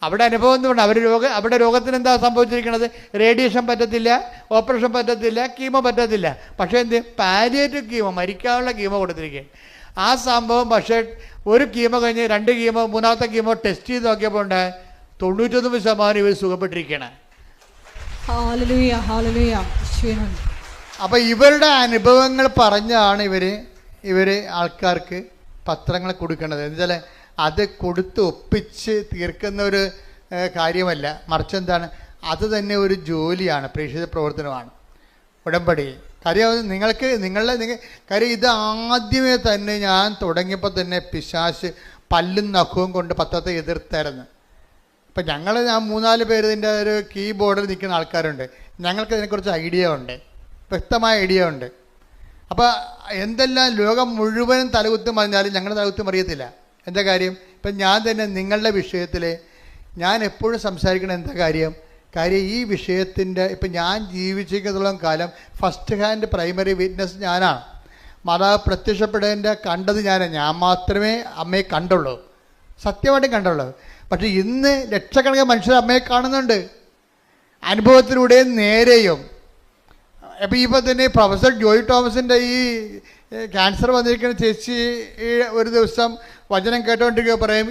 അവിടെ അനുഭവം എന്ന് പറഞ്ഞാൽ അവിടെ രോഗത്തിന് എന്താ സംഭവിച്ചിരിക്കുന്നത്? റേഡിയേഷൻ പറ്റത്തില്ല, ഓപ്പറേഷൻ പറ്റത്തില്ല, കീമോ പറ്റത്തില്ല. പക്ഷേ എന്ത്? പാലിയേറ്റീവ് കീമോ, മരിക്കാനുള്ള കീമോ കൊടുത്തിരിക്കുക. ആ സംഭവം പക്ഷേ ഒരു കീമോ കഴിഞ്ഞ് 2 കീമോ 3ാമത്തെ കീമോ ടെസ്റ്റ് ചെയ്ത് നോക്കിയപ്പോൾ ഉണ്ട് 99% ഇവർ സുഖപ്പെട്ടിരിക്കണം. അപ്പം ഇവരുടെ അനുഭവങ്ങൾ പറഞ്ഞാണ് ഇവർ ആൾക്കാർക്ക് പത്രങ്ങൾ കൊടുക്കേണ്ടത്. എന്നുവെച്ചാൽ അത് കൊടുത്ത് ഒപ്പിച്ച് തീർക്കുന്ന ഒരു കാര്യമല്ല, മറിച്ച് എന്താണ്? അത് തന്നെ ഒരു ജോലിയാണ്, പ്രേക്ഷിത പ്രവർത്തനമാണ് ഉടമ്പടി. കാര്യം കാര്യം ഇത് ആദ്യമേ തന്നെ ഞാൻ തുടങ്ങിയപ്പോൾ തന്നെ പിശാച് പല്ലും നഖവും കൊണ്ട് പത്രത്തെ എതിർത്തായിരുന്നു. ഇപ്പം ഞാൻ 3-4 പേര് ഇതിൻ്റെ ഒരു കീബോർഡിൽ നിൽക്കുന്ന ആൾക്കാരുണ്ട്. ഞങ്ങൾക്ക് ഇതിനെക്കുറിച്ച് ഐഡിയ ഉണ്ട്, വ്യക്തമായ ഐഡിയ ഉണ്ട്. അപ്പോൾ എന്തെല്ലാം ലോകം മുഴുവനും തലകുത്തും പറഞ്ഞാലും ഞങ്ങളുടെ തലകുത്തും അറിയത്തില്ല. എന്താ കാര്യം? ഇപ്പം ഞാൻ തന്നെ നിങ്ങളുടെ വിഷയത്തിൽ ഞാൻ എപ്പോഴും സംസാരിക്കണം എന്താ കാര്യം ഈ വിഷയത്തിൻ്റെ ഇപ്പം ഞാൻ ജീവിച്ചിരിക്കുന്നതോളം കാലം ഫസ്റ്റ് ഹാൻഡ് പ്രൈമറി വിറ്റ്നസ് ഞാനാണ്. മാതാവ് പ്രത്യക്ഷപ്പെടേണ്ട കണ്ടത് ഞാൻ മാത്രമേ അമ്മയെ കണ്ടുള്ളൂ, സത്യമായിട്ടും കണ്ടുള്ളൂ. പക്ഷേ ഇന്ന് ലക്ഷക്കണക്കിന് മനുഷ്യർ അമ്മയെ കാണുന്നുണ്ട്, അനുഭവത്തിലൂടെ നേരെയും. അപ്പോൾ ഇപ്പോൾ തന്നെ പ്രൊഫസർ ജോയ് തോമസിൻ്റെ ഈ ക്യാൻസർ വന്നിരിക്കുന്ന ചേച്ചി ഒരു ദിവസം വചനം കേട്ടുകൊണ്ടിരിക്കുക പറയും,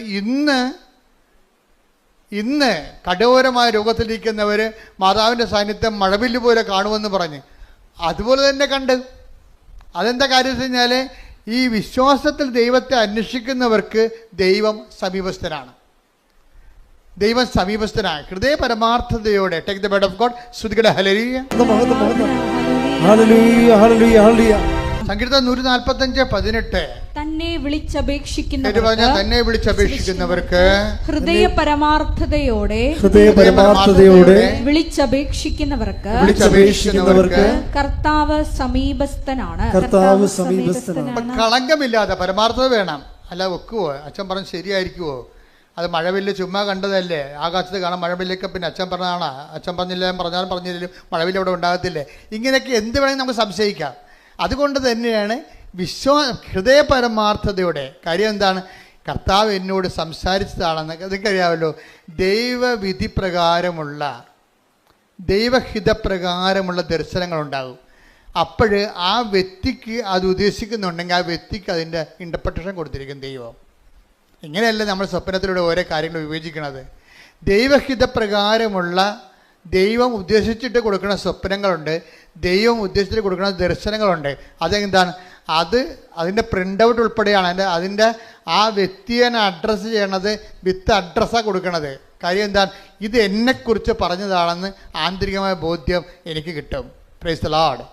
ഇന്ന് കഠോരമായ രോഗത്തിലിരിക്കുന്നവർ മാതാവിൻ്റെ സാന്നിധ്യം മഴവില്ല് പോലെ കാണുമെന്ന് പറഞ്ഞ് അതുപോലെ തന്നെ കണ്ട്. അതെന്താ കാര്യം വെച്ച് കഴിഞ്ഞാൽ ഈ വിശ്വാസത്തിൽ ദൈവത്തെ അന്വേഷിക്കുന്നവർക്ക് ദൈവം സമീപസ്ഥനാണ്. ഹൃദയ പരമാർത്ഥതയോടെ take the word of God. ശ്രുതികട ഹല്ലേലൂയ. സങ്കീർത്തനം 145:18 തന്നെ വിളിച്ചപേക്ഷിക്കുന്നവർക്ക് ഹൃദയ പരമാർത്ഥതയോടെ വിളിച്ചപേക്ഷിക്കുന്നവർക്ക് കർത്താവ് സമീപസ്ഥനാണ്. കളങ്കമില്ലാതെ പരമാർത്ഥത വേണം. അല്ല വെക്കുവോ, അച്ഛൻ പറഞ്ഞ് ശരിയായിരിക്കുവോ? അത് മഴവില്ല് ചുമ്മാ കണ്ടതല്ലേ, ആകാശത്ത് കാണാം മഴവില്ലൊക്കെ, പിന്നെ അച്ഛൻ പറഞ്ഞതാണ്, അച്ഛൻ പറഞ്ഞില്ല പറഞ്ഞാലും പറഞ്ഞില്ലെങ്കിലും മഴവില്ല് അവിടെ ഉണ്ടാകത്തില്ലേ? ഇങ്ങനെയൊക്കെ എന്ത് വേണമെങ്കിൽ നമുക്ക് സംശയിക്കാം. അതുകൊണ്ട് തന്നെയാണ് ഹൃദയ പരമാർത്ഥതയോടെ. കാര്യം എന്താണ്? കർത്താവ് എന്നോട് സംസാരിച്ചതാണെന്ന് അതൊക്കറിയാമല്ലോ. ദൈവവിധി പ്രകാരമുള്ള ദൈവഹിതപ്രകാരമുള്ള ദർശനങ്ങളുണ്ടാകും. അപ്പോൾ ആ വ്യക്തിക്ക് അത് ഉദ്ദേശിക്കുന്നുണ്ടെങ്കിൽ ആ വ്യക്തിക്ക് അതിൻ്റെ ഇൻ്റർപ്രിട്ടേഷൻ കൊടുത്തിരിക്കും ദൈവം. ഇങ്ങനെയല്ല നമ്മൾ സ്വപ്നത്തിലൂടെ ഓരോ കാര്യങ്ങൾ വിവേചിക്കുന്നത്. ദൈവഹിതപ്രകാരമുള്ള ദൈവം ഉദ്ദേശിച്ചിട്ട് കൊടുക്കുന്ന സ്വപ്നങ്ങളുണ്ട്, ദൈവം ഉദ്ദേശിച്ചിട്ട് കൊടുക്കുന്ന ദർശനങ്ങളുണ്ട്. അതെന്താണ്? അതിൻ്റെ പ്രിൻ്റ് ഔട്ട് ഉൾപ്പെടെയാണ് അതിൻ്റെ ആ വ്യക്തിയെ അഡ്രസ്സ് ചെയ്യണത് വിത്ത് അഡ്രസ്സാണ് കൊടുക്കണത്. കാര്യം എന്താണ്? ഇത് എന്നെക്കുറിച്ച് പറഞ്ഞതാണെന്ന് ആന്തരികമായ ബോധ്യം എനിക്ക് കിട്ടും. Praise the Lord.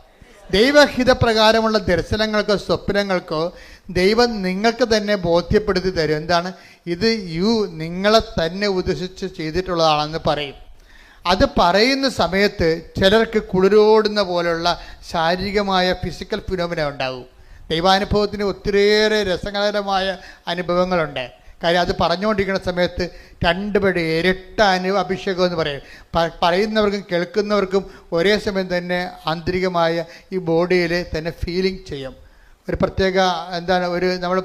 ദൈവഹിതപ്രകാരമുള്ള ദർശനങ്ങൾക്കോ സ്വപ്നങ്ങൾക്കോ ദൈവം നിങ്ങൾക്ക് തന്നെ ബോധ്യപ്പെടുത്തി തരും. എന്താണ്? ഇത് നിങ്ങളെ തന്നെ ഉദ്ദേശിച്ച് ചെയ്തിട്ടുള്ളതാണെന്ന് പറയും. അത് പറയുന്ന സമയത്ത് ചിലർക്ക് കുളിരോടുന്ന പോലുള്ള ശാരീരികമായ ഫിസിക്കൽ ഫിനോമിന ഉണ്ടാകും. ദൈവാനുഭവത്തിന് ഒത്തിരിയേറെ രസകരമായ അനുഭവങ്ങളുണ്ട്. കാര്യം അത് പറഞ്ഞുകൊണ്ടിരിക്കുന്ന സമയത്ത് രണ്ടുപേരുടെ ഇരട്ട അഭിഷേകം എന്ന് പറയും. പറയുന്നവർക്കും കേൾക്കുന്നവർക്കും ഒരേ സമയം തന്നെ ആന്തരികമായ ഈ ബോഡിയിൽ തന്നെ ഫീലിംഗ് ചെയ്യും. ഒരു പ്രത്യേക നമ്മൾ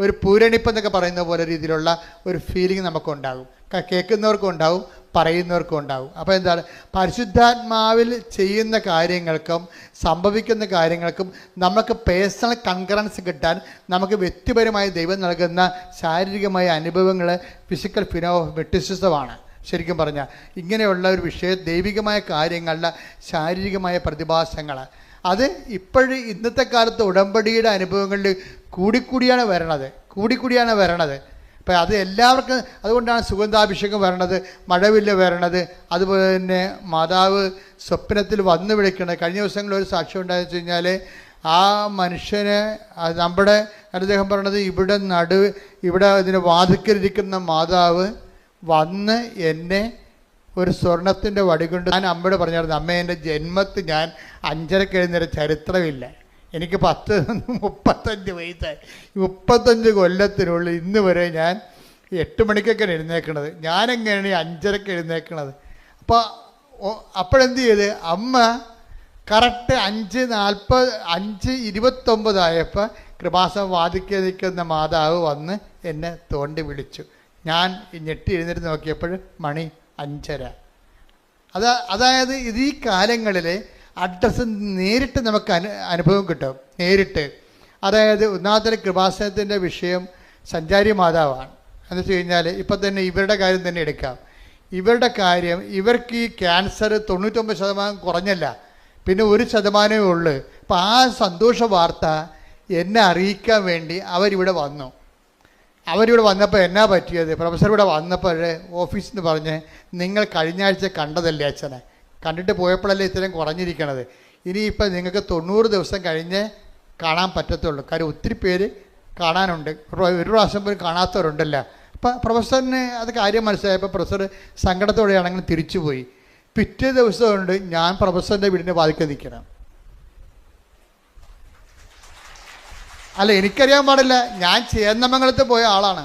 ഒരു പൂരണിപ്പ് എന്നൊക്കെ പറയുന്ന പോലെ രീതിയിലുള്ള ഒരു ഫീലിംഗ് നമുക്കുണ്ടാകും. കേൾക്കുന്നവർക്കും ഉണ്ടാവും, പറയുന്നവർക്കും ഉണ്ടാവും. അപ്പോൾ എന്താണ്? പരിശുദ്ധാത്മാവിൽ ചെയ്യുന്ന കാര്യങ്ങൾക്കും സംഭവിക്കുന്ന കാര്യങ്ങൾക്കും നമുക്ക് പേഴ്സണൽ കൺകറൻസ് കിട്ടാൻ നമുക്ക് വ്യക്തിപരമായി ദൈവം നൽകുന്ന ശാരീരികമായ അനുഭവങ്ങൾ ഫിസിക്കൽ ഫിനോമെറ്റിസിസമാണ്. ശരിക്കും പറഞ്ഞാൽ ഇങ്ങനെയുള്ള ഒരു വിഷയം ദൈവികമായ കാര്യങ്ങളുടെ ശാരീരികമായ പ്രതിഭാസങ്ങൾ അത് ഇന്നത്തെ കാലത്ത് ഉടമ്പടിയുടെ അനുഭവങ്ങളിൽ കൂടിക്കൂടിയാണ് വരണത്. അപ്പം അത് എല്ലാവർക്കും അതുകൊണ്ടാണ് സുഗന്ധാഭിഷേകം വരണത്, മഴവില്ല് വരണത്, അതുപോലെ തന്നെ മാതാവ് സ്വപ്നത്തിൽ വന്നു വിളിക്കണത്. കഴിഞ്ഞ ദിവസങ്ങളിൽ ഒരു സാക്ഷ്യം ഉണ്ടായെന്ന് വെച്ച് കഴിഞ്ഞാൽ ആ മനുഷ്യന് നമ്മുടെ അദ്ദേഹം പറയണത് ഇവിടെ ഇതിന് വാതിക്കലിരിക്കുന്ന മാതാവ് വന്ന് എന്നെ ഒരു സ്വർണത്തിൻ്റെ വടി കൊണ്ട് ഞാൻ അമ്മയോട് പറഞ്ഞായിരുന്നു, അമ്മ എൻ്റെ ജന്മത്തിൽ ഞാൻ 5:30 എഴുന്നേരം ചരിത്രമില്ല, എനിക്ക് 35 വയസ്സായി. 35 കൊല്ലത്തിനുള്ളിൽ ഇന്ന് വരെ ഞാൻ 8 മണിക്കൊക്കെയാണ് എഴുന്നേക്കണത്. ഞാനെങ്ങനെയാണ് 5:30 എഴുന്നേക്കണത്? അപ്പോഴെന്ത് ചെയ്ത് അമ്മ കറക്റ്റ് 5:29 ആയപ്പോൾ കൃപാസം വാദിക്ക് നിൽക്കുന്ന മാതാവ് വന്ന് എന്നെ തോണ്ടി വിളിച്ചു. ഞാൻ ഞെട്ടി എഴുന്നേറ്റ് നോക്കിയപ്പോൾ മണി 5:30. അതായത് ഇത് ഈ കാലങ്ങളിൽ അഡ്രസ്സ് നേരിട്ട് നമുക്ക് അനുഭവം കിട്ടും. നേരിട്ട്. അതായത് ഒന്നാമത്തെ കൃപാസനത്തിൻ്റെ വിഷയം സഞ്ചാരി മാതാവാണ്. എന്ന് വെച്ച് കഴിഞ്ഞാൽ ഇപ്പം തന്നെ ഇവരുടെ കാര്യം തന്നെ എടുക്കാം. ഇവർക്ക് ഈ ക്യാൻസർ 99% കുറഞ്ഞല്ല, പിന്നെ 1% ഉള്ളു. അപ്പം ആ സന്തോഷ വാർത്ത എന്നെ അറിയിക്കാൻ വേണ്ടി അവരിവിടെ വന്നപ്പോൾ എന്നാ പറ്റിയത്? പ്രൊഫസർ ഇവിടെ വന്നപ്പോൾ ഓഫീസിൽ നിന്ന് പറഞ്ഞ്, നിങ്ങൾ കഴിഞ്ഞ ആഴ്ച കണ്ടതല്ലേ അച്ഛനെ, കണ്ടിട്ട് പോയപ്പോഴല്ലേ ഇത്രയും കുറഞ്ഞിരിക്കണത്, ഇനിയിപ്പോൾ നിങ്ങൾക്ക് 90 ദിവസം കഴിഞ്ഞ് കാണാൻ പറ്റത്തുള്ളൂ. കാര്യം ഒത്തിരി പേര് കാണാനുണ്ട്, ഒരു പ്രാവശ്യം പോലും കാണാത്തവരുണ്ടല്ലോ. അപ്പം പ്രൊഫസറിന് അത് കാര്യം മനസ്സിലായപ്പോൾ പ്രൊഫസർ സങ്കടത്തോടെയാണെങ്കിൽ തിരിച്ചുപോയി. പിറ്റേ ദിവസമുണ്ട് ഞാൻ പ്രൊഫസറിൻ്റെ വീടിൻ്റെ വാതിൽക്കൽ നിൽക്കണം. അല്ല, എനിക്കറിയാൻ പാടില്ല, ഞാൻ ചേന്നമംഗലത്ത് പോയ ആളാണ്.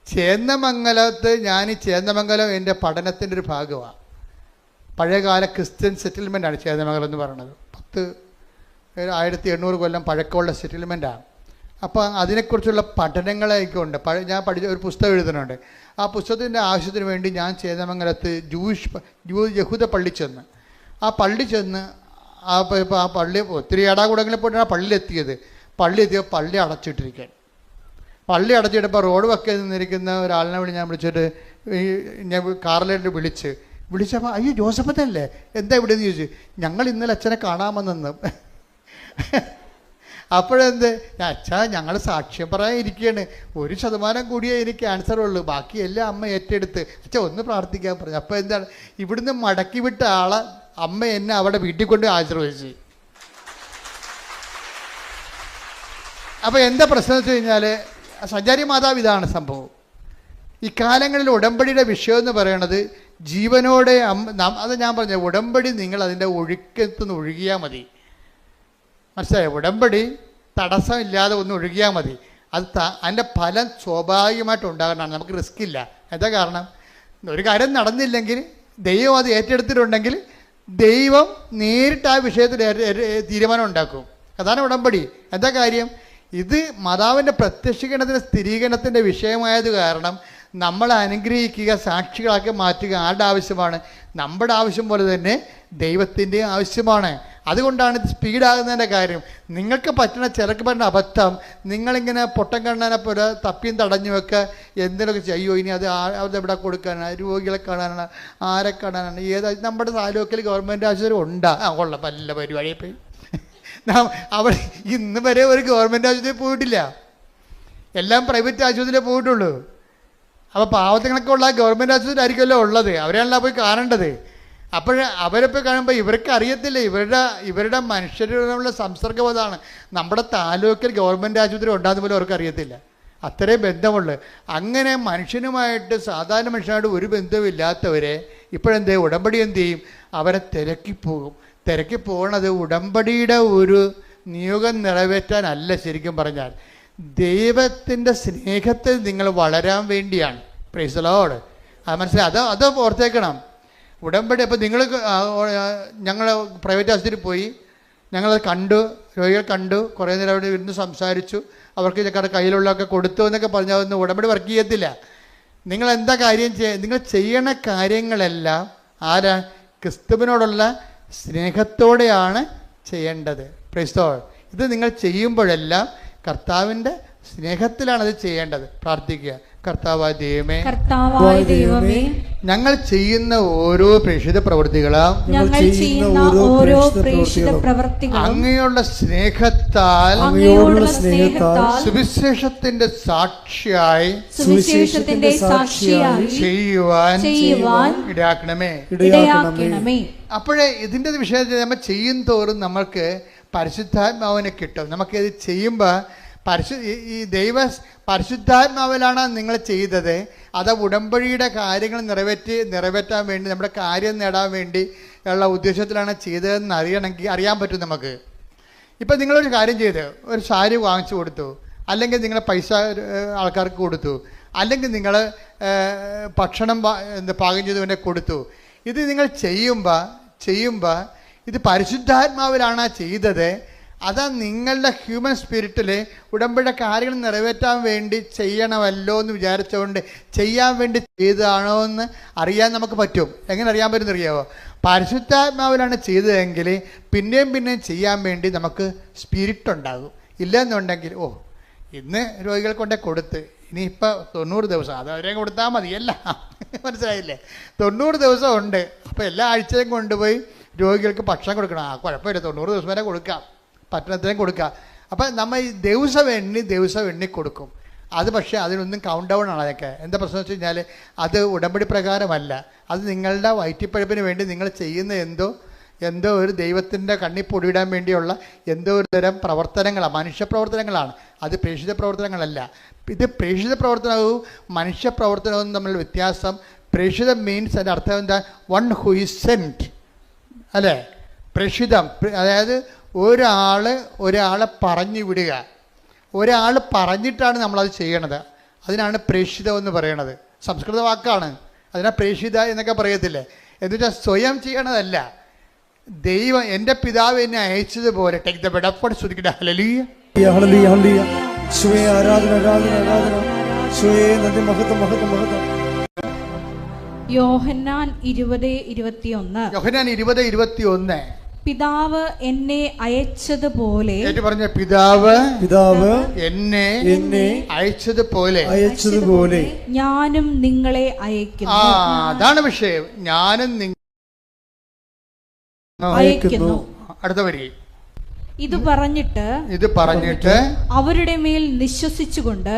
ചേന്ദമംഗലത്ത് ഈ ചേന്ദമംഗലം എൻ്റെ പഠനത്തിൻ്റെ ഒരു ഭാഗമാണ്. പഴയകാല ക്രിസ്ത്യൻ സെറ്റിൽമെൻറ്റാണ് ചേന്ദമംഗലം എന്ന് പറയുന്നത്. 1800 കൊല്ലം പഴക്കമുള്ള സെറ്റിൽമെൻറ്റാണ്. അപ്പോൾ അതിനെക്കുറിച്ചുള്ള പഠനങ്ങളൊക്കെ ഉണ്ട്. ഞാൻ പഠിച്ച ഒരു പുസ്തകം എഴുതുന്നുണ്ട്. ആ പുസ്തകത്തിൻ്റെ ആവശ്യത്തിന് വേണ്ടി ഞാൻ ചേന്ദമംഗലത്ത് യഹൂദ പള്ളി ചെന്ന് ആ പള്ളി ഒത്തിരി ഇടാകൂടങ്ങളിൽ പോയിട്ടാണ് പള്ളിയിലെത്തിയത്. പള്ളി അടച്ചിട്ടിരിക്കാൻ. പള്ളി അടച്ചിട്ടപ്പോൾ റോഡ് വക്കെ നിന്നിരിക്കുന്ന ഒരാളിനെ ഞാൻ വിളിച്ചിട്ട് കാറിലേക്ക് വിളിച്ചപ്പോൾ അയ്യോ ജോസഫത്തല്ലേ എന്താ ഇവിടെ എന്ന് ചോദിച്ചു. ഞങ്ങൾ ഇന്നലെ അച്ഛനെ കാണാമെന്നു. അപ്പോഴെന്ത് അച്ഛാ ഞങ്ങൾ സാക്ഷ്യം പറയാൻ ഇരിക്കുകയാണ്, 1% കൂടിയേ എനിക്ക് ആൻസർ ഉള്ളൂ, ബാക്കിയെല്ലാം അമ്മ ഏറ്റെടുത്ത് അച്ഛാ ഒന്ന് പ്രാർത്ഥിക്കാൻ പറഞ്ഞു. അപ്പോൾ എന്താണ് ഇവിടുന്ന് മടക്കി വിട്ട ആളെ അമ്മ എന്നെ അവിടെ വീട്ടിൽ കൊണ്ട് ആശീർവദിച്ചു. അപ്പോൾ എന്താ പ്രശ്നം വെച്ച് കഴിഞ്ഞാൽ സഞ്ചാരി മാതാവ് ഇതാണ് സംഭവം. ഈ കാലങ്ങളിൽ ഉടമ്പടിയുടെ വിഷയം എന്ന് പറയണത് ജീവനോടെ അത് ഞാൻ പറഞ്ഞ ഉടമ്പടി നിങ്ങൾ അതിൻ്റെ ഒഴുക്കത്തുനിന്ന് ഒഴുകിയാൽ മതി. മനസ്സിലായോ? ഉടമ്പടി തടസ്സമില്ലാതെ ഒന്ന് ഒഴുകിയാൽ മതി. അതിൻ്റെ ഫലം സ്വാഭാവികമായിട്ട് ഉണ്ടാകണം. നമുക്ക് റിസ്ക് ഇല്ല. എന്താ കാരണം? ഒരു കാര്യം നടന്നില്ലെങ്കിൽ ദൈവം അത് ഏറ്റെടുത്തിട്ടുണ്ടെങ്കിൽ ദൈവം നേരിട്ട് ആ വിഷയത്തിൽ തീരുമാനം ഉണ്ടാക്കും. അതാണ് ഉടമ്പടി. എന്താ കാര്യം? ഇത് മാതാവിൻ്റെ പ്രത്യക്ഷീകരണത്തിൻ്റെ സ്ഥിരീകരണത്തിൻ്റെ വിഷയമായത് കാരണം നമ്മളെ അനുഗ്രഹിക്കുക, സാക്ഷികളാക്കി മാറ്റുക ആരുടെ ആവശ്യമാണ്? നമ്മുടെ ആവശ്യം പോലെ തന്നെ ദൈവത്തിൻ്റെ ആവശ്യമാണ്. അതുകൊണ്ടാണ് ഇത് സ്പീഡാകുന്നതിൻ്റെ കാര്യം. നിങ്ങൾക്ക് പറ്റുന്ന ചിലർക്ക് പറ്റുന്ന അബദ്ധം, നിങ്ങളിങ്ങനെ പൊട്ടം കണ്ണാനെ പോലെ തപ്പിയും തടഞ്ഞു വെക്കുക, എന്തെങ്കിലുമൊക്കെ ചെയ്യോ ഇനി അത് എവിടെ കൊടുക്കാനാണ്, രോഗികളെ കാണാനാണ്, ആരെ കാണാനാണ്, നമ്മുടെ താലൂക്കിൽ ഗവൺമെൻറ് ആശുപത്രി ഉണ്ടാ കൊള്ളാം നല്ല പരിപാടിയെ പോയി. അവിടെ ഇന്ന് വരെ ഒരു ഗവൺമെൻറ് ആശുപത്രി പോയിട്ടില്ല, എല്ലാം പ്രൈവറ്റ് ആശുപത്രിയിലേ പോയിട്ടുള്ളൂ. അപ്പോൾ പാവത്തങ്ങളൊക്കെ ഉള്ള ഗവൺമെൻറ് ആശുപത്രി ആയിരിക്കുമല്ലോ ഉള്ളത്, അവരെയാണല്ലോ പോയി കാണേണ്ടത്. അപ്പോൾ അവരെപ്പോൾ കാണുമ്പോൾ ഇവർക്ക് അറിയത്തില്ല, ഇവരുടെ മനുഷ്യരുള്ള സംസർഗം അതാണ്. നമ്മുടെ താലൂക്കിൽ ഗവൺമെൻറ് ആശുപത്രി ഉണ്ടാകുന്ന പോലും അവർക്ക് അറിയത്തില്ല, അത്രയും ബന്ധമുള്ളു. അങ്ങനെ മനുഷ്യനുമായിട്ട് സാധാരണ മനുഷ്യനായിട്ട് ഒരു ബന്ധമില്ലാത്തവരെ ഇപ്പോഴെന്തേ ഉടമ്പടി എന്ത് ചെയ്യും? അവരെ തിരക്കിപ്പോകും. തിരക്കിപ്പോകണത് ഉടമ്പടിയുടെ ഒരു നിയോഗം നിറവേറ്റാനല്ല, ശരിക്കും പറഞ്ഞാൽ ദൈവത്തിൻ്റെ സ്നേഹത്തിൽ നിങ്ങൾ വളരാൻ വേണ്ടിയാണ്. Price the Lord. അത് മനസ്സിലായി? അത് ഓർത്തേക്കണം. ഉടമ്പടി അപ്പോൾ നിങ്ങൾ ഞങ്ങൾ പ്രൈവറ്റ് ആശുപത്രിയിൽ പോയി, ഞങ്ങളത് കണ്ടു, രോഗികൾ കണ്ടു, കുറേ നേരം അവിടെ ഇരുന്ന് സംസാരിച്ചു, അവർക്ക് ഇതൊക്കെ കയ്യിലുള്ളതൊക്കെ കൊടുത്തു എന്നൊക്കെ പറഞ്ഞാൽ ഒന്നും ഉടമ്പടി വർക്ക് ചെയ്യത്തില്ല. നിങ്ങൾ എന്താ കാര്യം നിങ്ങൾ ചെയ്യണ കാര്യങ്ങളെല്ലാം ആരാ? ക്രിസ്തുവിനോടുള്ള സ്നേഹത്തോടെയാണ് ചെയ്യേണ്ടത്. Price the Lord. ഇത് നിങ്ങൾ ചെയ്യുമ്പോഴെല്ലാം കർത്താവിൻ്റെ സ്നേഹത്തിലാണ് അത് ചെയ്യേണ്ടത്. പ്രാർത്ഥിക്കുക. കർത്താവായ ദൈവമേ, ഞങ്ങൾ ചെയ്യുന്ന ഓരോ പ്രേക്ഷിത പ്രവൃത്തികളും അങ്ങയുള്ള സ്നേഹത്താൽ സുവിശേഷത്തിന്റെ സാക്ഷിയായി ചെയ്യുവാൻ ഇടയാക്കണമേ. അപ്പോഴേ ഇതിൻ്റെ വിഷയത്തിൽ നമ്മൾ ചെയ്യും തോറും നമ്മൾക്ക് പരിശുദ്ധാത്മാവിനെ കിട്ടും. നമുക്കിത് ചെയ്യുമ്പോൾ ഈ പരിശുദ്ധാത്മാവിലാണ് നിങ്ങൾ ചെയ്തത്. അത് ഉടമ്പടിയുടെ കാര്യങ്ങൾ നിറവേറ്റാൻ വേണ്ടി, നമ്മുടെ കാര്യം നേടാൻ വേണ്ടി ഉള്ള ഉദ്ദേശത്തിലാണ് ചെയ്തതെന്ന് അറിയാൻ പറ്റും നമുക്ക്. ഇപ്പം നിങ്ങളൊരു കാര്യം ചെയ്ത് ഒരു സാരി വാങ്ങിച്ചു കൊടുത്തു, അല്ലെങ്കിൽ നിങ്ങൾ പൈസ ആൾക്കാർക്ക് കൊടുത്തു, അല്ലെങ്കിൽ നിങ്ങൾ ഭക്ഷണം പാകം ചെയ്തവനെ കൊടുത്തു. ഇത് നിങ്ങൾ ചെയ്യുമ്പോൾ ഇത് പരിശുദ്ധാത്മാവിലാണ് ചെയ്തത്. അതാ നിങ്ങളുടെ ഹ്യൂമൻ സ്പിരിറ്റിൽ ഉടമ്പടിയുടെ കാര്യങ്ങൾ നിറവേറ്റാൻ വേണ്ടി ചെയ്യണമല്ലോ എന്ന് വിചാരിച്ചുകൊണ്ട് ചെയ്യാൻ വേണ്ടി ചെയ്തതാണോ എന്ന് അറിയാൻ നമുക്ക് പറ്റും. എങ്ങനെ അറിയാൻ പറ്റുമെന്ന് അറിയാമോ? പരിശുദ്ധാത്മാവിലാണ് ചെയ്തതെങ്കിൽ പിന്നെയും ചെയ്യാൻ വേണ്ടി നമുക്ക് സ്പിരിറ്റ് ഉണ്ടാകും. ഇല്ലെന്നുണ്ടെങ്കിൽ ഇന്ന് രോഗികൾ കൊണ്ടേ കൊടുത്ത് ഇനിയിപ്പോൾ 90 ദിവസം അതവരെയും കൊടുത്താൽ മതിയല്ല. മനസ്സിലായില്ലേ? 90 ദിവസം ഉണ്ട്. അപ്പോൾ എല്ലാ ആഴ്ചയും കൊണ്ടുപോയി രോഗികൾക്ക് ഭക്ഷണം കൊടുക്കണം. കുഴപ്പമില്ല, 90 ദിവസം വരെ കൊടുക്കാം, പട്ടണത്തിനും കൊടുക്കുക. അപ്പം നമ്മൾ ഈ ദിവസം എണ്ണി കൊടുക്കും. അത് പക്ഷേ അതിനൊന്നും കൗണ്ട് ഡൗൺ ആണ്. അതൊക്കെ എന്താ പ്രശ്നം വെച്ച് കഴിഞ്ഞാൽ അത് ഉടമ്പടി പ്രകാരമല്ല. അത് നിങ്ങളുടെ വയറ്റിപ്പഴപ്പിന് വേണ്ടി നിങ്ങൾ ചെയ്യുന്ന എന്തോ ഒരു ദൈവത്തിൻ്റെ കണ്ണിൽ പൊടിയിടാൻ വേണ്ടിയുള്ള എന്തോ ഒരു തരം പ്രവർത്തനങ്ങളാണ്, മനുഷ്യപ്രവർത്തനങ്ങളാണ്. അത് പ്രേക്ഷിത പ്രവർത്തനങ്ങളല്ല. ഇത് പ്രേക്ഷിത പ്രവർത്തനവും മനുഷ്യപ്രവർത്തനവും തമ്മിൽ വ്യത്യാസം. പ്രേക്ഷിതം മീൻസ് അതിൻ്റെ അർത്ഥം എന്താ? വൺ ഹു ഈസ് സെൻറ്റ്, അല്ലേ? പ്രേക്ഷിതം അതായത് ഒരാളെ പറഞ്ഞു വിടുക. ഒരാൾ പറഞ്ഞിട്ടാണ് നമ്മളത് ചെയ്യണത്. അതിനാണ് പ്രേക്ഷിതം എന്ന് പറയണത്. സംസ്കൃത വാക്കാണ്, അതിനാ പ്രേക്ഷിത എന്നൊക്കെ പറയത്തില്ലേ. എന്ന് വെച്ചാൽ സ്വയം ചെയ്യണതല്ല, ദൈവം എൻ്റെ പിതാവ് എന്നെ അയച്ചതുപോലെ. ടേക്ക് ദ ബെഡപ്പോടെ ശ്രദ്ധിക്കട്ടെ. ഹല്ലേലൂയ, ഹല്ലേലൂയ, ഹല്ലേലൂയ. യേശുവേ ആരാധന, ആരാധന, ആരാധന. യേശുവേ നന്ദി, മഹത്വം, മഹത്വം, മഹത്വം. യോഹന്നാൻ 20:21. യോഹന്നാൻ 20:21. പിതാവ് എന്നെ അയച്ചതുപോലെ, ഏറ്റു പറഞ്ഞ പിതാവ് എന്നെ അയച്ചതുപോലെ ഞാനും നിങ്ങളെ അയക്കുന്നു. അതാണ് വിഷയം. ഞാനും അയക്കുന്നു. അടുത്ത വരി. ഇത് പറഞ്ഞിട്ട് അവരുടെ മേൽ വിശ്വസിച്ചുകൊണ്ട്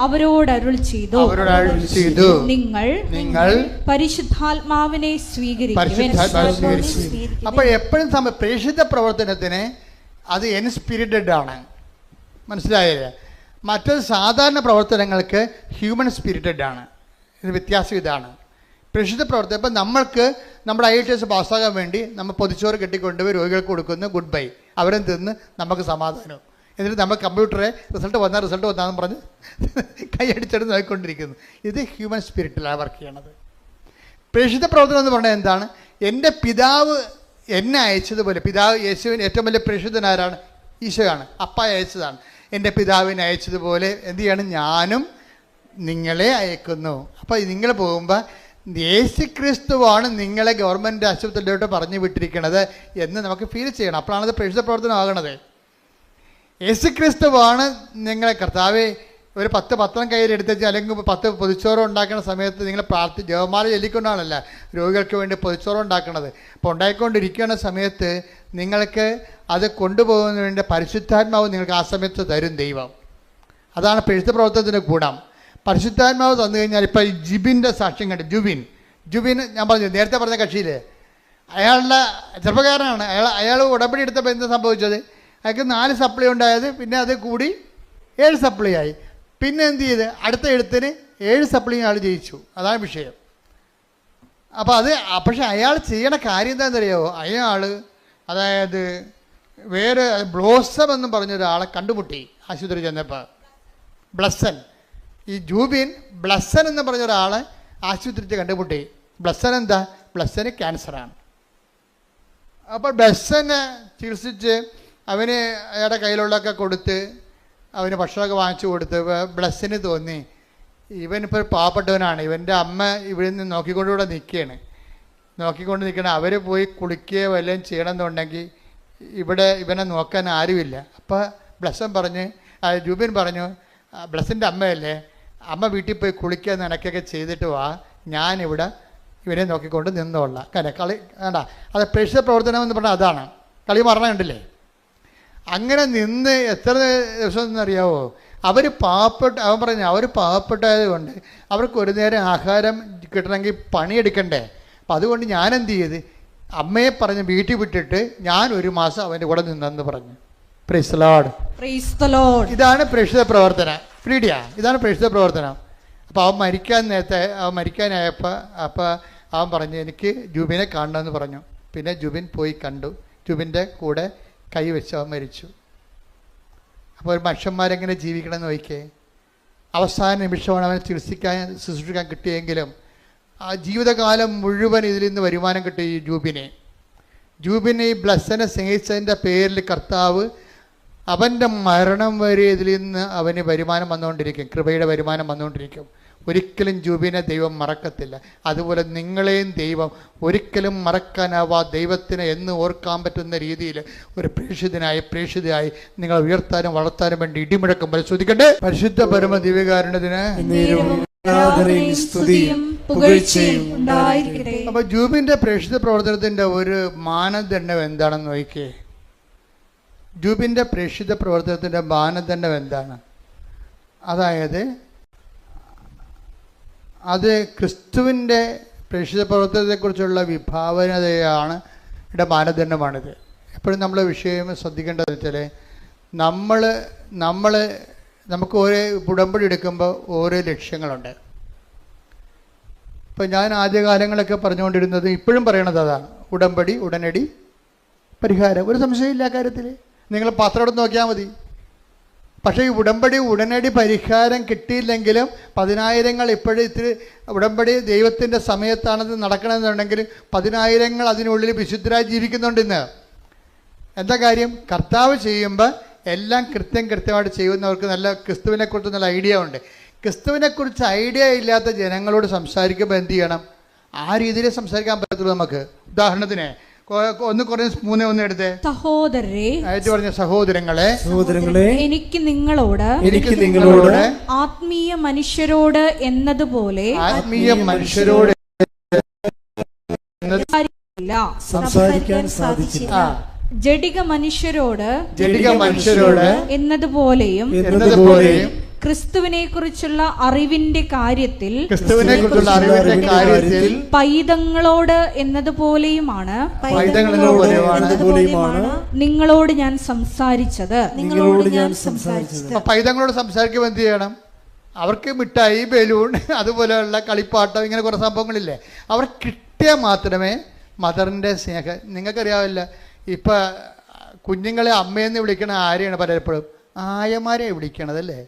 അവരോട് അരുൾ ചെയ്തു, നിങ്ങൾ പരിശുദ്ധാത്മാവിനെ സ്വീകരിക്കുവിൻ. അപ്പോൾ എപ്പോഴും പ്രേക്ഷിത പ്രവർത്തനത്തിന് അത് എൻസ്പിരിറ്റഡ് ആണ്, മനസ്സിലായില്ല. മറ്റൊരു സാധാരണ പ്രവർത്തനങ്ങൾക്ക് ഹ്യൂമൻ സ്പിരിറ്റഡ് ആണ്. ഇത് വ്യത്യാസം ഇതാണ്. പ്രേക്ഷിത പ്രവർത്തനം ഇപ്പം നമ്മൾക്ക് നമ്മുടെ IELTS പാസ്സാകാൻ വേണ്ടി നമ്മൾ പൊതിച്ചോറ് കെട്ടിക്കൊണ്ടുപോയി രോഗികൾക്ക് കൊടുക്കുന്ന ഗുഡ് ബൈ, അവരും തിന്ന് നമുക്ക് സമാധാനം. എന്നിട്ട് നമ്മൾ കമ്പ്യൂട്ടറെ റിസൾട്ട് വന്നാന്ന് പറഞ്ഞ് കൈയടിച്ചെടുത്ത് നോക്കിക്കൊണ്ടിരിക്കുന്നു. ഇത് ഹ്യൂമൻ സ്പിരിറ്റിലാണ് വർക്ക് ചെയ്യണത്. പ്രേക്ഷിത പ്രവർത്തനം എന്ന് പറഞ്ഞാൽ എന്താണ്? എൻ്റെ പിതാവ് എന്നെ അയച്ചതുപോലെ. പിതാവ് യേശുവിന് ഏറ്റവും വലിയ പ്രേക്ഷിതനാരാണ്? ഈശോയാണ്. അപ്പ അയച്ചതാണ്. എൻ്റെ പിതാവിനെ അയച്ചതുപോലെ എന്ത് ചെയ്യണം? ഞാനും നിങ്ങളെ അയക്കുന്നു. അപ്പോൾ നിങ്ങൾ പോകുമ്പോൾ യേശുക്രിസ്തുവാണ് നിങ്ങളെ ഗവൺമെൻറ് ആശുപത്രിയിലോട്ട് പറഞ്ഞു വിട്ടിരിക്കുന്നത് എന്ന് നമുക്ക് ഫീൽ ചെയ്യണം. അപ്പോഴാണത് പ്രേക്ഷിത പ്രവർത്തനം ആകണത്. യേശുക്രിസ്തുവാണ് നിങ്ങളെ. കർത്താവേ, ഒരു 10 പത്രം കയ്യിലെടുത്ത് അല്ലെങ്കിൽ 10 പൊതിച്ചോറ് ഉണ്ടാക്കുന്ന സമയത്ത് നിങ്ങൾ ജപമാല ചൊല്ലിക്കൊണ്ടാണല്ല രോഗികൾക്ക് വേണ്ടി പൊതിച്ചോറ് ഉണ്ടാക്കുന്നത്. അപ്പോൾ ഉണ്ടായിക്കൊണ്ടിരിക്കുന്ന സമയത്ത് നിങ്ങൾക്ക് അത് കൊണ്ടുപോകുന്നതിന് വേണ്ടി പരിശുദ്ധാത്മാവ് നിങ്ങൾക്ക് ആ സമയത്ത് തരും ദൈവം. അതാണ് പ്രേക്ഷിത പ്രവർത്തനത്തിൻ്റെ ഗുണം. പരിശുദ്ധാത്മാവ് തന്നു കഴിഞ്ഞാൽ ഇപ്പോൾ ഈ ജിബിൻ്റെ സാക്ഷ്യം കണ്ട് ജുബിൻ ഞാൻ പറഞ്ഞു, നേരത്തെ പറഞ്ഞ കക്ഷിയിൽ അയാളുടെ ചെറുപ്പക്കാരനാണ്. അയാൾ ഉടമ്പടി എടുത്തപ്പോൾ എന്താ സംഭവിച്ചത്? അയാൾക്ക് 4 സപ്ലൈ ഉണ്ടായത്, പിന്നെ അത് കൂടി 7 സപ്ലൈ ആയി. പിന്നെ എന്ത് ചെയ്ത്? അടുത്ത എഴുത്തിന് 7 സപ്ലൈ ആൾ ജയിച്ചു. അതാണ് വിഷയം. അപ്പോൾ പക്ഷെ അയാൾ ചെയ്യണ കാര്യം എന്താണെന്നറിയാമോ? അതായത് വേറെ ബ്ലോസം എന്ന് പറഞ്ഞൊരാളെ കണ്ടുമുട്ടി ആശുപത്രി ചെന്നപ്പോൾ. ബ്ലസ്സൻ, ഈ ജൂബിൻ ബ്ലസ്സൻ എന്ന് പറഞ്ഞ ഒരാളെ ആശുപത്രിയിൽ കണ്ടുമുട്ടി. ബ്ലസ്സൻ എന്താ? ബ്ലസ്സന് ക്യാൻസറാണ്. അപ്പോൾ ബ്ലസ്സനെ ചികിത്സിച്ച് അവന് അയാളുടെ കയ്യിലുള്ളതൊക്കെ കൊടുത്ത് അവന് ഭക്ഷണമൊക്കെ വാങ്ങിച്ചു കൊടുത്ത് ബ്ലസ്സിന് തോന്നി ഇവനിപ്പോൾ പാവപ്പെട്ടവനാണ്, ഇവൻ്റെ അമ്മ ഇവിടെ നിന്ന് നോക്കിക്കൊണ്ടുകൂടെ നിൽക്കണം, അവർ പോയി കുളിക്കുകയോ വല്ലതും ചെയ്യണമെന്നുണ്ടെങ്കിൽ ഇവനെ നോക്കാൻ ആരുമില്ല. അപ്പോൾ ജൂബിൻ പറഞ്ഞു, ബ്ലസ്സിൻ്റെ അമ്മയല്ലേ, അമ്മ വീട്ടിൽ പോയി കുളിക്കുക നനക്കൊക്കെ ചെയ്തിട്ട് വാ, ഞാനിവിടെ ഇവനെ നോക്കിക്കൊണ്ട് നിന്നോളാം. കളി വേണ്ട, അത് പ്രേക്ഷിത പ്രവർത്തനം എന്ന് പറഞ്ഞാൽ അതാണ്. കളി മറന്ന കണ്ടില്ലേ? അങ്ങനെ നിന്ന് എത്ര ദിവസം എന്നറിയാവോ? അവൻ പാവപ്പെട്ടത് കൊണ്ട് അവർക്ക് ഒരു നേരം ആഹാരം കിട്ടണമെങ്കിൽ പണിയെടുക്കണ്ടേ. അപ്പം അതുകൊണ്ട് ഞാൻ എന്ത് ചെയ്ത്, അമ്മയെ പറഞ്ഞ് വീട്ടിൽ വിട്ടിട്ട് ഞാൻ 1 മാസം അവൻ്റെ കൂടെ നിന്നെന്ന് പറഞ്ഞു. Price the Lord. ഇതാണ് പ്രേക്ഷിത പ്രവർത്തനം. ഫ്രീഡിയ, ഇതാണ് പ്രേക്ഷിത പ്രവർത്തനം. അപ്പോൾ അവൻ മരിക്കാനായപ്പോൾ അവൻ പറഞ്ഞു, എനിക്ക് ജൂബിനെ കാണണമെന്ന് പറഞ്ഞു. പിന്നെ ജൂബിൻ പോയി കണ്ടു. ജൂബിൻ്റെ കൂടെ കൈവച്ച് അവൻ മരിച്ചു. അപ്പോൾ ഒരു മനുഷ്യന്മാരെങ്ങനെ ജീവിക്കണമെന്ന് നോക്കിയേ. അവസാന നിമിഷമാണ് അവനെ ശുശ്രൂഷിക്കാൻ കിട്ടിയെങ്കിലും ആ ജീവിതകാലം മുഴുവൻ ഇതിൽ നിന്ന് വരുമാനം കിട്ടി. ഈ ജൂബിനെ ഈ ബ്ലസ്സനെ സ്നേഹിച്ചതിൻ്റെ പേരിൽ കർത്താവ് അവൻ്റെ മരണം വരെ ഇതിൽ നിന്ന് അവന് വരുമാനം വന്നുകൊണ്ടിരിക്കും, കൃപയുടെ വരുമാനം വന്നുകൊണ്ടിരിക്കും. ഒരിക്കലും ജൂബിനെ ദൈവം മറക്കത്തില്ല. അതുപോലെ നിങ്ങളെയും ദൈവം ഒരിക്കലും മറക്കാനാവാ ദൈവത്തിന് എന്ന് ഓർക്കാൻ പറ്റുന്ന രീതിയിൽ ഒരു പ്രേക്ഷിതയായി നിങ്ങൾ ഉയർത്താനും വളർത്താനും വേണ്ടി ഇടിമുഴക്കം പരിശോധിക്കട്ടെ. പരിശുദ്ധ പരമ ദിവ്യകാരുണ്യത്തിന് അപ്പൊ ജൂബിന്റെ പ്രേക്ഷിത പ്രവർത്തനത്തിന്റെ ഒരു മാനദണ്ഡം എന്താണെന്ന് നോക്കിയേ. ജൂബിന്റെ പ്രേക്ഷിത പ്രവർത്തനത്തിന്റെ മാനദണ്ഡം എന്താണ്? അതായത് അത് ക്രിസ്തുവിൻ്റെ പ്രേക്ഷിത പ്രവർത്തനത്തെക്കുറിച്ചുള്ള വിഭാവനതയാണ് ഇവിടെ മാനദണ്ഡമാണിത്. എപ്പോഴും നമ്മൾ വിഷയം ശ്രദ്ധിക്കേണ്ടതെന്ന് വെച്ചാൽ നമുക്ക് ഓരോ ഉടമ്പടി എടുക്കുമ്പോൾ ഓരോ ലക്ഷ്യങ്ങളുണ്ട്. ഇപ്പം ഞാൻ ആദ്യകാലങ്ങളൊക്കെ പറഞ്ഞുകൊണ്ടിരുന്നത്, ഇപ്പോഴും പറയണത് അതാണ്, ഉടമ്പടി ഉടനടി പരിഹാരം. ഒരു സംശയമില്ല കാര്യത്തിൽ. നിങ്ങൾ പാത്രം എടുത്ത് നോക്കിയാൽ മതി. പക്ഷേ ഈ ഉടമ്പടി ഉടനടി പരിഹാരം കിട്ടിയില്ലെങ്കിലും 10,000 ഇപ്പോഴും ഇത്തിരി ഉടമ്പടി ദൈവത്തിൻ്റെ സമയത്താണത് നടക്കണമെന്നുണ്ടെങ്കിൽ 10,000 അതിനുള്ളിൽ വിശുദ്ധരായി ജീവിക്കുന്നുണ്ട് ഇന്ന്. എന്താ കാര്യം? കർത്താവ് ചെയ്യുമ്പോൾ എല്ലാം കൃത്യമായിട്ട് ചെയ്യുന്നവർക്ക് നല്ല ക്രിസ്തുവിനെക്കുറിച്ച് നല്ല ഐഡിയ ഉണ്ട്. ക്രിസ്തുവിനെക്കുറിച്ച് ഐഡിയ ഇല്ലാത്ത ജനങ്ങളോട് സംസാരിക്കുമ്പോൾ എന്ത് ചെയ്യണം? ആ രീതിയിൽ സംസാരിക്കാൻ പറ്റത്തുള്ളൂ നമുക്ക്. ഉദാഹരണത്തിന് 1 Corinthians 3:1 എടുത്തേ. സഹോദരരെ, പറഞ്ഞ സഹോദരങ്ങളെ എനിക്ക് നിങ്ങളോട് ആത്മീയ മനുഷ്യരോട് എന്നതുപോലെ സംസാരിക്കാൻ സാധിച്ചില്ല. ജഡിക മനുഷ്യരോട് എന്നതുപോലെയും ക്രിസ്തുവിനെ കുറിച്ചുള്ള അറിവിന്റെ കാര്യത്തിൽ പൈതങ്ങളോട് എന്നതുപോലെയുമാണ് നിങ്ങളോട് ഞാൻ സംസാരിച്ചത്. പൈതങ്ങളോട് സംസാരിക്കുമ്പോൾ എന്ത് ചെയ്യണം? അവർക്ക് മിഠായി, ബലൂൺ, അതുപോലെയുള്ള കളിപ്പാട്ടം, ഇങ്ങനെ കുറേ സംഭവങ്ങളില്ലേ, അവർ കിട്ടിയാൽ മാത്രമേ മദറിൻ്റെ സ്നേഹം. നിങ്ങൾക്കറിയാവില്ല, ഇപ്പം കുഞ്ഞുങ്ങളെ അമ്മയെന്ന് വിളിക്കണ ആരെയാണ് പലപ്പോഴും? ആയമാരെ വിളിക്കണതല്ലേ.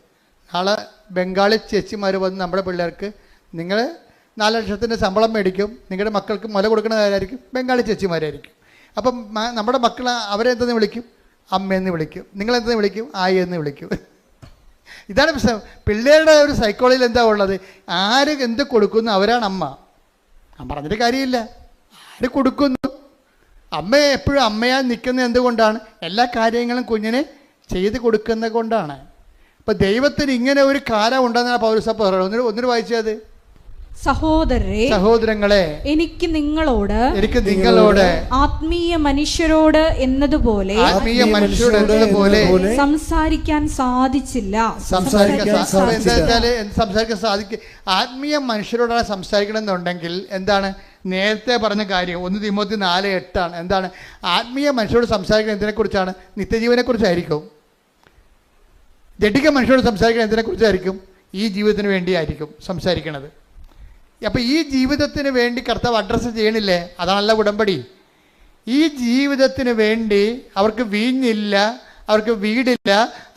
നാളെ ബംഗാളി ചേച്ചിമാർ വന്ന് നമ്മുടെ പിള്ളേർക്ക് നിങ്ങൾ 4 ലക്ഷത്തിൻ്റെ ശമ്പളം മേടിക്കും, നിങ്ങളുടെ മക്കൾക്ക് മുല കൊടുക്കുന്നതായിരിക്കും ബംഗാളി ചേച്ചിമാരായിരിക്കും. അപ്പം നമ്മുടെ മക്കൾ അവരെന്തെന്ന് വിളിക്കും? അമ്മയെന്ന് വിളിക്കും. നിങ്ങളെന്തെന്ന് വിളിക്കും? ആയെന്ന് വിളിക്കും. ഇതാണ് പ്രശ്നം. പിള്ളേരുടെ ഒരു സൈക്കോളജിയിൽ എന്താ ഉള്ളത്? ആര് എന്ത് കൊടുക്കുന്നു അവരാണ് അമ്മ. ഞാൻ പറഞ്ഞിട്ട് കാര്യമില്ല. ആര് കൊടുക്കുന്നു? അമ്മ എപ്പോഴും അമ്മയായി നിൽക്കുന്നത് എന്തുകൊണ്ടാണ്? എല്ലാ കാര്യങ്ങളും കുഞ്ഞിനെ ചെയ്ത് കൊടുക്കുന്നത് കൊണ്ടാണ്. അപ്പം ദൈവത്തിന് ഇങ്ങനെ ഒരു കാലം ഉണ്ടെന്നാണ് പൗലോസ് പറയുന്നത്. ഒന്നിനു വായിച്ചത്. സഹോദരങ്ങളെ, എനിക്ക് നിങ്ങളോട് ആത്മീയ മനുഷ്യരോട് എന്നതുപോലെ സംസാരിക്കാൻ സാധിച്ചില്ല. സംസാരിക്കാൻ സാധിക്കും. ആത്മീയ മനുഷ്യരോടാണ് സംസാരിക്കണമെന്നുണ്ടെങ്കിൽ എന്താണ്? നേരത്തെ പറഞ്ഞ കാര്യം 1 തിമോത്തി 4:8 എന്താണ്? ആത്മീയ മനുഷ്യരോട് സംസാരിക്കുന്നത് എന്തിനെക്കുറിച്ചാണ്? നിത്യജീവനെക്കുറിച്ചായിരിക്കും. ജഡിക മനുഷ്യരോട് സംസാരിക്കുന്നത് എന്തിനെക്കുറിച്ചായിരിക്കും? ഈ ജീവിതത്തിന് വേണ്ടിയായിരിക്കും സംസാരിക്കണത്. അപ്പോൾ ഈ ജീവിതത്തിന് വേണ്ടി കർത്താവ് അഡ്രസ്സ് ചെയ്യണില്ലേ? അതാണല്ല ഉടമ്പടി. ഈ ജീവിതത്തിന് വേണ്ടി അവർക്ക് വീഞ്ഞില്ല, അവർക്ക് വീടില്ല,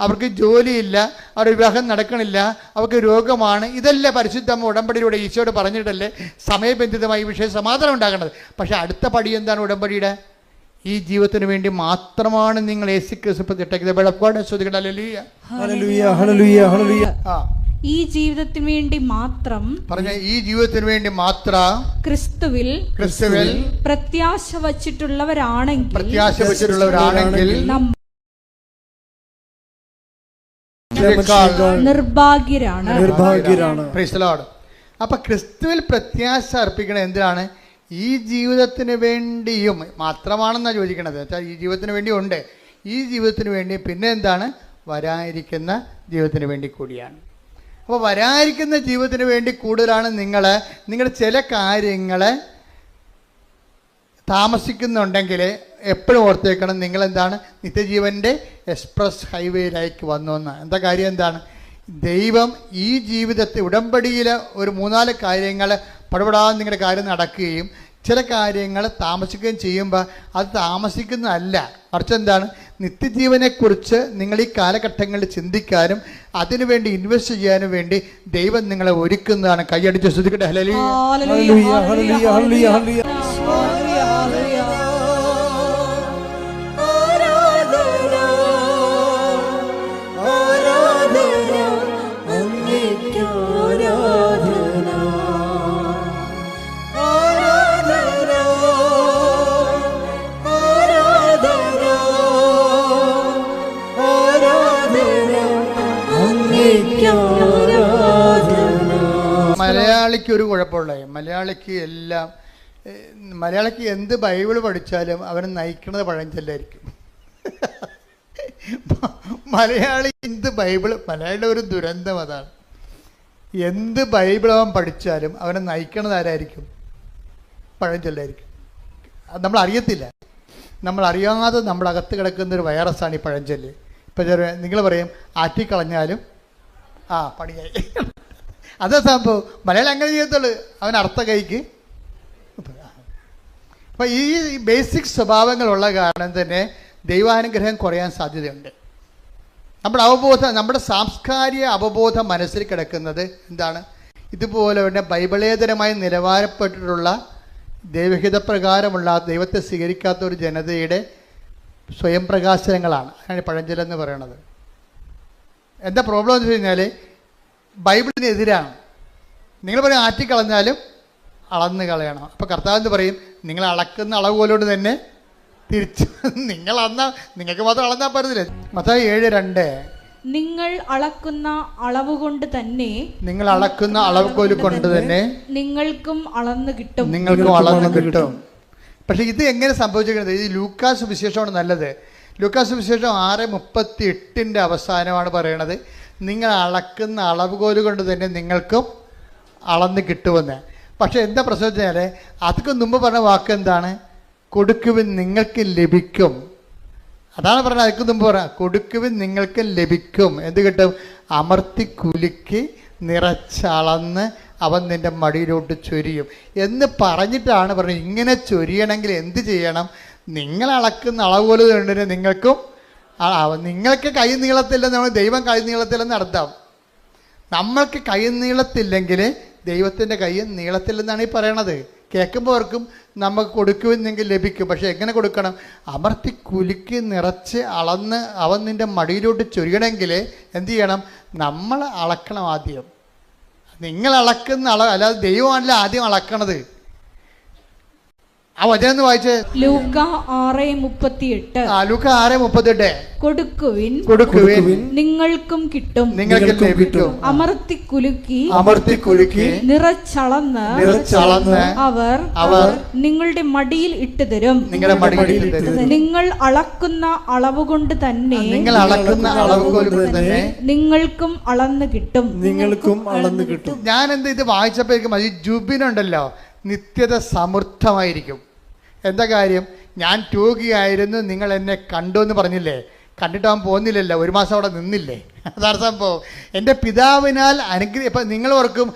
അവർക്ക് ജോലിയില്ല, അവരുടെ വിവാഹം നടക്കണില്ല, അവർക്ക് രോഗമാണ്. ഇതല്ലേ പരിശുദ്ധ ഉടമ്പടിയിലൂടെ ഈശോയോട് പറഞ്ഞിട്ടല്ലേ സമയബന്ധിതമായി ഈ വിഷയം സമാധാനം ഉണ്ടാകേണ്ടത്. പക്ഷേ അടുത്ത പടി എന്താണ് ഉടമ്പടിയുടെ? ഈ ജീവിതത്തിന് വേണ്ടി മാത്രമാണ് നിങ്ങൾ ഈ ജീവിതത്തിന് വേണ്ടി മാത്രം പറഞ്ഞ ഈ ജീവിതത്തിന് വേണ്ടി മാത്രം ക്രിസ്തുവിൽ പ്രത്യാശ വച്ചിട്ടുള്ളവരാണെങ്കിൽ നിർഭാഗ്യരാണ്. അപ്പൊ ക്രിസ്തുവിൽ പ്രത്യാശ അർപ്പിക്കണത് എന്തിനാണ്? ഈ ജീവിതത്തിന് വേണ്ടിയും മാത്രമാണെന്നാണ് ചോദിക്കണത്. ഈ ജീവിതത്തിന് വേണ്ടി ഉണ്ട്, ഈ ജീവിതത്തിന് വേണ്ടി, പിന്നെ എന്താണ്? വരാനിരിക്കുന്ന ജീവിതത്തിന് വേണ്ടി കൂടിയാണ്. അപ്പോൾ വരാനിരിക്കുന്ന ജീവിതത്തിന് വേണ്ടി കൂടുതലാണ് നിങ്ങൾ ചില കാര്യങ്ങൾ താമസിക്കുന്നുണ്ടെങ്കിൽ എപ്പോഴും ഓർത്തേക്കണം, നിങ്ങളെന്താണ്? നിത്യജീവൻ്റെ എക്സ്പ്രസ് ഹൈവേയിലേക്ക് വന്നു എന്ന്. എന്താ കാര്യം? എന്താണ്? ദൈവം ഈ ജീവിതത്തെ ഉടമ്പടിയിൽ ഒരു 3-4 കാര്യങ്ങൾ പടപെടാൻ നിങ്ങളുടെ കാര്യം നടക്കുകയും ചില കാര്യങ്ങൾ താമസിക്കുകയും ചെയ്യുമ്പോൾ അത് താമസിക്കുന്നതല്ല, മറിച്ച് എന്താണ്? നിത്യജീവനെക്കുറിച്ച് നിങ്ങൾ ഈ കാലഘട്ടങ്ങളിൽ ചിന്തിക്കാനും അതിനുവേണ്ടി ഇൻവെസ്റ്റ് ചെയ്യാനും വേണ്ടി ദൈവം നിങ്ങളെ ഒരുക്കുന്നതാണ്. കൈയടിച്ച് ശ്രദ്ധിക്കട്ടെ. ഹല്ലേലൂയ. മലയാളിക്ക് ഒരു കുഴപ്പമുള്ളേ, മലയാളിക്ക് എന്ത് ബൈബിൾ പഠിച്ചാലും അവനെ നയിക്കുന്നത് പഴഞ്ചൊല്ലായിരിക്കും. മലയാളി എന്ത് ബൈബിൾ, മലയാളിയുടെ ഒരു ദുരന്തം അതാണ്. എന്ത് ബൈബിൾ അവൻ പഠിച്ചാലും അവനെ നയിക്കണത് ആരായിരിക്കും? പഴഞ്ചൊല്ലായിരിക്കും. അത് നമ്മൾ അറിയത്തില്ല. നമ്മൾ അറിയാതെ നമ്മുടെ അകത്ത് കിടക്കുന്നൊരു വൈറസാണ് ഈ പഴഞ്ചൊല്ല്. ഇപ്പം നിങ്ങൾ പറയും ആറ്റിക്കളഞ്ഞാലും പണിയായി. അതേ സംഭവം മലയാളം അങ്ങനെ ചെയ്യത്തുള്ളൂ. അവൻ അർത്ഥ കൈക്ക്. അപ്പം ഈ ബേസിക് സ്വഭാവങ്ങളുള്ള കാരണം തന്നെ ദൈവാനുഗ്രഹം കുറയാൻ സാധ്യതയുണ്ട്. നമ്മുടെ സാംസ്കാരിക അവബോധം മനസ്സിൽ കിടക്കുന്നത് എന്താണ്? ഇതുപോലെ തന്നെ ബൈബിളേതരമായി നിലവാരപ്പെട്ടിട്ടുള്ള ദൈവഹിതപ്രകാരമുള്ള ദൈവത്തെ സ്വീകരിക്കാത്ത ഒരു ജനതയുടെ സ്വയം പ്രകാശനങ്ങളാണ്. അതാണ് പഴഞ്ചൊല്ലെന്ന് പറയുന്നത്. എന്താ പ്രോബ്ലം എന്ന് വെച്ച് കഴിഞ്ഞാൽ ബൈബിളിനെതിരാണ്. നിങ്ങൾ പറയും ആറ്റിക്കളഞ്ഞാലും അളന്ന് കളയണം. അപ്പോൾ കർത്താവ് എന്ന് പറയും, നിങ്ങൾ അളക്കുന്ന അളവ് പോലോട് തന്നെ തിരിച്ച് നിങ്ങൾക്ക് മാത്രം അളന്നാൽ പറ്റത്തില്ല. മത്തായി 7:2 നിങ്ങൾ അളക്കുന്ന അളവ് കൊണ്ട് തന്നെ നിങ്ങൾക്കും അളന്ന് കിട്ടും. പക്ഷെ ഇത് എങ്ങനെ സംഭവിച്ചിരിക്കുന്നത്? ഇത് ലൂക്കാസ് വിശേഷമാണ് നല്ലത്. ലൂക്കാസ് വിശേഷം 6:38 അവസാനമാണ് പറയണത്, നിങ്ങൾ അളക്കുന്ന അളവുകോല് കൊണ്ട് തന്നെ നിങ്ങൾക്കും അളന്ന് കിട്ടുമെന്ന്. പക്ഷെ എന്താ പ്രശ്നം വെച്ചാൽ അതൊക്കെ മുമ്പ് പറഞ്ഞ വാക്ക് എന്താണ്? കൊടുക്കുവിൻ നിങ്ങൾക്ക് ലഭിക്കും. അതാണ് പറഞ്ഞത്. അതിക്ക് മുമ്പ് പറയാം, കൊടുക്കുവിൻ നിങ്ങൾക്ക് ലഭിക്കും. എന്ത് കിട്ടും? അമർത്തി കുലുക്കി നിറച്ചളന്ന് അവൻ നിൻ്റെ മടിയിലോട്ട് ചൊരിയും എന്ന് പറഞ്ഞിട്ടാണ് പറഞ്ഞത്. ഇങ്ങനെ ചൊരിയണമെങ്കിൽ എന്ത് ചെയ്യണം? നിങ്ങൾ അളക്കുന്ന അളവുപോലെ ഉണ്ടെങ്കിൽ നിങ്ങൾക്ക് കൈ നീളത്തില്ലെന്ന് നമ്മൾ ദൈവം കൈ നീളത്തില്ലെന്ന് അർത്ഥം. നമ്മൾക്ക് കൈ നീളത്തില്ലെങ്കിൽ ദൈവത്തിൻ്റെ കൈ നീളത്തില്ലെന്നാണ് ഈ പറയണത്. കേൾക്കുമ്പോൾ ഓർക്കും നമുക്ക് കൊടുക്കുമെന്നെങ്കിൽ ലഭിക്കും. പക്ഷെ എങ്ങനെ കൊടുക്കണം? അമർത്തി കുലുക്കി നിറച്ച് അളന്ന് അവൻ നിൻ്റെ മടിയിലോട്ട് ചൊരിയണമെങ്കിൽ എന്ത് ചെയ്യണം? നമ്മൾ അളക്കണം ആദ്യം. നിങ്ങൾ അളക്കുന്ന അളവ് അല്ലാതെ ദൈവമാണല്ലോ ആദ്യം അളക്കണത്. ആ വചനം ഒന്ന് വായിച്ചേ. ലൂക്ക 6:38. ലൂക്ക 6:38. കൊടുക്കുവിൻ നിങ്ങൾക്കും കിട്ടും, അമർത്തി കുലുക്കി നിറച്ചളന്ന് അവർ നിങ്ങളുടെ മടിയിൽ ഇട്ടു തരും. നിങ്ങൾ അളക്കുന്ന അളവ് കൊണ്ട് തന്നെ നിങ്ങൾക്കും അളന്ന് കിട്ടും. ഞാൻ എന്താ ഇത് വായിച്ചപ്പോഴേക്കും ഈ ജുബിനുണ്ടല്ലോ നിത്യത സമൃദ്ധമായിരിക്കും. എന്താ കാര്യം? ഞാൻ രോഗിയായിരുന്നു, നിങ്ങൾ എന്നെ കണ്ടു എന്ന് പറഞ്ഞില്ലേ? കണ്ടിട്ട് അവൻ പോകുന്നില്ലല്ലോ, 1 മാസം അവിടെ നിന്നില്ലേ? അതാണ് സംഭവം. എൻ്റെ പിതാവിനാൽ ഇപ്പം നിങ്ങൾ ഓർക്കും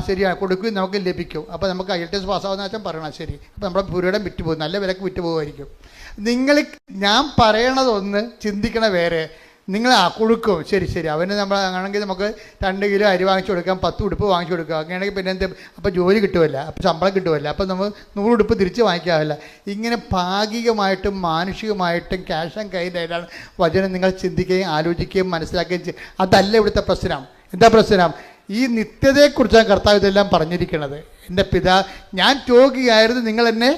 ശരിയാണ്, കൊടുക്കുകയും നമുക്ക് ലഭിക്കും. അപ്പോൾ നമുക്ക് IELTS പാസ്സാവുന്ന വെച്ചാൽ പറയണം ശരി. അപ്പോൾ നമ്മുടെ പുരയിടം വിറ്റുപോകും, നല്ല വിലക്ക് വിറ്റുപോകുമായിരിക്കും. നിങ്ങൾ ഞാൻ പറയണതൊന്ന് ചിന്തിക്കണ വേറെ. നിങ്ങൾ കൊടുക്കും, ശരി അവന് നമ്മൾ ആണെങ്കിൽ നമുക്ക് 2 കിലോ അരി വാങ്ങിച്ചു കൊടുക്കാം, 10 ഉടുപ്പ് വാങ്ങിച്ചു കൊടുക്കാം. അങ്ങനെയാണെങ്കിൽ പിന്നെ എന്ത്? അപ്പോൾ ജോലി കിട്ടുമല്ല, അപ്പോൾ ശമ്പളം കിട്ടുമല്ല, അപ്പോൾ നമ്മൾ 100 ഉടുപ്പ് തിരിച്ച് വാങ്ങിക്കാമല്ല. ഇങ്ങനെ ഭാഗികമായിട്ടും മാനുഷികമായിട്ടും ക്യാഷ് ആൻഡ് കൈയിലാണ് വചനം നിങ്ങൾ ചിന്തിക്കുകയും ആലോചിക്കുകയും മനസ്സിലാക്കുകയും ചെയ്യും. അതല്ല ഇവിടുത്തെ പ്രശ്നം. എന്താ പ്രശ്നം? ഈ നിത്യതയെക്കുറിച്ചാണ് കർത്താവ് ഇതെല്ലാം പറഞ്ഞിരിക്കുന്നത്. എൻ്റെ ഞാൻ രോഗിയായിരുന്നു, നിങ്ങൾ എന്നെ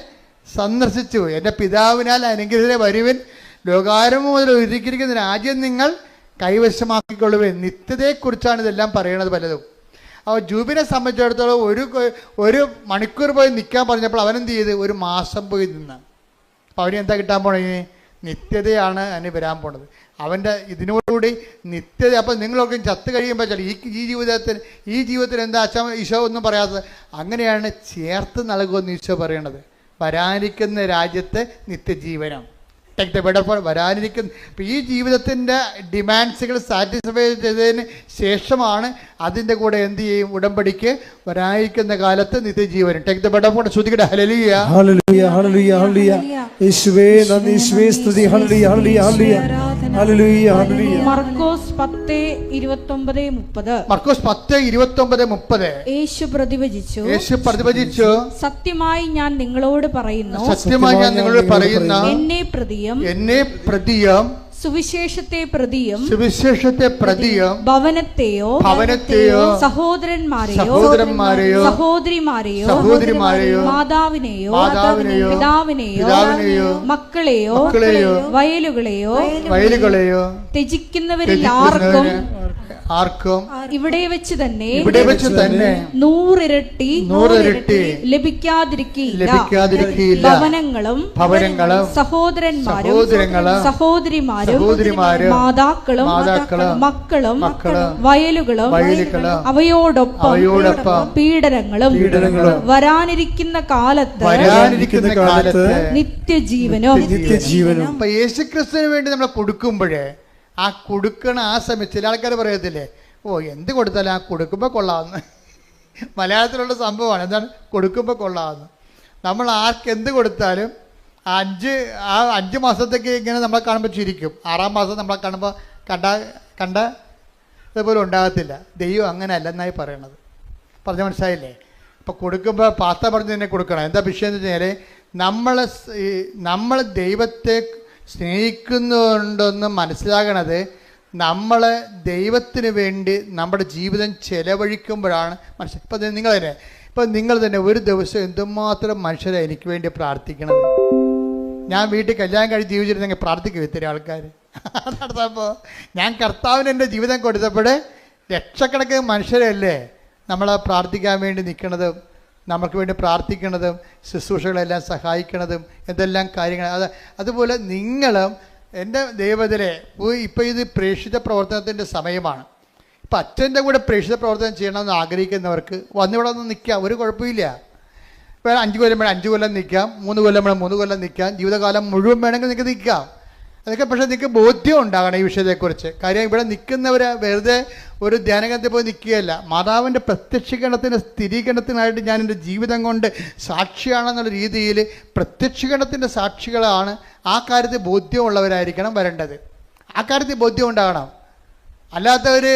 സന്ദർശിച്ചു, എൻ്റെ പിതാവിനാൽ അനുഗ്രഹീതരെ വരുവിൻ, ലോകാരംഭം മുതൽ ഒരുക്കിയിരിക്കുന്ന രാജ്യം നിങ്ങൾ കൈവശമാക്കിക്കൊള്ളുവിൻ. നിത്യതയെക്കുറിച്ചാണ് ഇതെല്ലാം പറയണത് പലതും. അപ്പോൾ ജൂബിനെ സംബന്ധിച്ചിടത്തോളം ഒരു മണിക്കൂർ പോയി നിൽക്കാൻ പറഞ്ഞപ്പോൾ അവനെന്ത് ചെയ്ത്? 1 മാസം പോയി നിന്ന്. അപ്പോൾ അവന് എന്താ കിട്ടാൻ പോണേ? നിത്യതയാണ് അവന് വരാൻ പോണത്. അവൻ്റെ ഇതിനോടുകൂടി നിത്യത. അപ്പം നിങ്ങളൊക്കെ ചത്ത് കഴിയുമ്പോൾ ഈ ജീവിതത്തിൽ എന്താ അച്ഛൻ ഈശോ ഒന്നും പറയാത്തത്? അങ്ങനെയാണ് ചേർത്ത് നൽകുമെന്ന് ഈശോ പറയണത്. വരാനിരിക്കുന്ന രാജ്യത്തെ നിത്യജീവനം. ടേക്ക് ദ ബെഡ് ഫോർ വരാനിരിക്കുന്ന. ഇപ്പം ഈ ജീവിതത്തിൻ്റെ ഡിമാൻഡ്സുകൾ സാറ്റിസ്ഫൈ ചെയ്തതിന് ശേഷമാണ് അതിൻ്റെ കൂടെ എന്ത് ചെയ്യും? ഉടമ്പടിക്ക് വരാനിരിക്കുന്ന കാലത്ത് നിത്യജീവനം. ടേക്ക് ദ ബെഡ് ഫോർ ശ്രുതികട ഹല്ലേലൂയ ഹല്ലേലൂയ ഹല്ലേലൂയ ഹല്ലേലൂയ. യേശുവേ നന്ദി, യേശുവേ സ്തുതി. ഹല്ലേലൂയ ഹല്ലേലൂയ ഹല്ലേലൂയ ഹല്ലേലൂയ ഹല്ലേലൂയ. മർക്കോസ് 10:29-30. മർക്കോസ് 10:29-30. യേശു പ്രതിവചിച്ചു, സത്യമായി ഞാൻ നിങ്ങളോട് പറയുന്നു, എന്നെ പ്രതിയും സുവിശേഷത്തെ പ്രതിയും ഭവനത്തെയോ സഹോദരന്മാരെയോ സഹോദരിമാരെയോ മാതാവിനെയോ പിതാവിനെയോ മക്കളെയോ വയലുകളെയോ ത്യജിക്കുന്നവരിൽ ആർക്കും ഇവിടെ വെച്ച് തന്നെ 100 ഇരട്ടി ലഭിക്കാതിരിക്കില്ല. ഭവനങ്ങളും സഹോദരന്മാരും സഹോദരിമാരും മാതാക്കളും മക്കളും വയലുകളും അവയോടൊപ്പം പീഡനങ്ങളും വരാനിരിക്കുന്ന കാലത്ത് നിത്യജീവനും. യേശുക്രിസ്തുവിന് വേണ്ടി നമ്മൾ കൊടുക്കുമ്പോഴേ ആ കൊടുക്കണ ആ സമയത്ത് ചില ആൾക്കാർ പറയത്തില്ലേ, എന്ത് കൊടുത്താലും ആ കൊടുക്കുമ്പോൾ കൊള്ളാമെന്ന്. മലയാളത്തിലുള്ള സംഭവമാണ്. എന്താണ്? കൊടുക്കുമ്പോൾ കൊള്ളാമെന്ന്. നമ്മൾ ആർക്കെന്ത് കൊടുത്താലും 5 മാസത്തേക്ക് ഇങ്ങനെ നമ്മളെ കാണുമ്പോൾ ചിരിക്കും. 6-ാം മാസം നമ്മളെ കാണുമ്പോൾ കണ്ട ഇതുപോലെ ഉണ്ടാകത്തില്ല. ദൈവം അങ്ങനെ അല്ലെന്നായി പറയണത്. പറഞ്ഞ മനസ്സിലായില്ലേ? ഇപ്പോൾ കൊടുക്കുമ്പോൾ പാത്ത പറഞ്ഞ് തന്നെ കൊടുക്കണം. എന്താ വിഷയം എന്ന് വെച്ചാൽ നമ്മൾ ദൈവത്തെ സ്നേഹിക്കുന്നുണ്ടെന്ന് മനസ്സിലാകണത് നമ്മൾ ദൈവത്തിന് വേണ്ടി നമ്മുടെ ജീവിതം ചെലവഴിക്കുമ്പോഴാണ് മനസ്സിലായി. ഇപ്പം നിങ്ങൾ തന്നെ ഒരു ദിവസം എന്തുമാത്രം മനുഷ്യരെ എനിക്ക് വേണ്ടി പ്രാർത്ഥിക്കണത്. ഞാൻ വീട്ടിൽ കല്യാണം കഴിച്ച് ജീവിച്ചിരുന്നെങ്കിൽ പ്രാർത്ഥിക്കും ഇത്തിരി ആൾക്കാർ. നടത്തപ്പോൾ ഞാൻ കർത്താവിന് എൻ്റെ ജീവിതം കൊടുത്തപ്പോൾ ലക്ഷക്കണക്കിന് മനുഷ്യരല്ലേ നമ്മളെ പ്രാർത്ഥിക്കാൻ വേണ്ടി നിൽക്കണതും നമുക്ക് വേണ്ടി പ്രാർത്ഥിക്കണതും ശുശ്രൂഷകളെല്ലാം സഹായിക്കണതും എന്തെല്ലാം കാര്യങ്ങൾ. അതുപോലെ നിങ്ങളും എൻ്റെ ദൈവത്തിലെ ഇപ്പോൾ ഇത് പ്രേക്ഷിത പ്രവർത്തനത്തിൻ്റെ സമയമാണ്. ഇപ്പം അച്ഛൻ്റെ കൂടെ പ്രേക്ഷിത പ്രവർത്തനം ചെയ്യണമെന്ന് ആഗ്രഹിക്കുന്നവർക്ക് വന്നിവിടെ ഒന്ന് നിൽക്കാം, ഒരു കുഴപ്പമില്ല. ഇപ്പോൾ 5 കൊല്ലം വേണം 5 കൊല്ലം നിൽക്കാം, 3 കൊല്ലം വേണം 3 കൊല്ലം നിൽക്കാം, ജീവിതകാലം മുഴുവൻ വേണമെങ്കിൽ നിങ്ങൾക്ക് നിൽക്കാം. അതൊക്കെ പക്ഷേ നിങ്ങൾക്ക് ബോധ്യം ഉണ്ടാകണം ഈ വിഷയത്തെക്കുറിച്ച്. കാര്യം ഇവിടെ നിൽക്കുന്നവർ വെറുതെ ഒരു ധ്യാനകത്തിൽ പോയി നിൽക്കുകയല്ല. മാതാവിൻ്റെ പ്രത്യക്ഷീകരണത്തിൻ്റെ സ്ഥിരീകരണത്തിനായിട്ട് ഞാൻ എൻ്റെ ജീവിതം കൊണ്ട് സാക്ഷിയാണെന്നുള്ള രീതിയിൽ പ്രത്യക്ഷീകരണത്തിൻ്റെ സാക്ഷികളാണ്. ആ കാര്യത്തിൽ ബോധ്യമുള്ളവരായിരിക്കണം വരേണ്ടത്. ആ കാര്യത്തിൽ ബോധ്യം ഉണ്ടാകണം. അല്ലാത്തവർ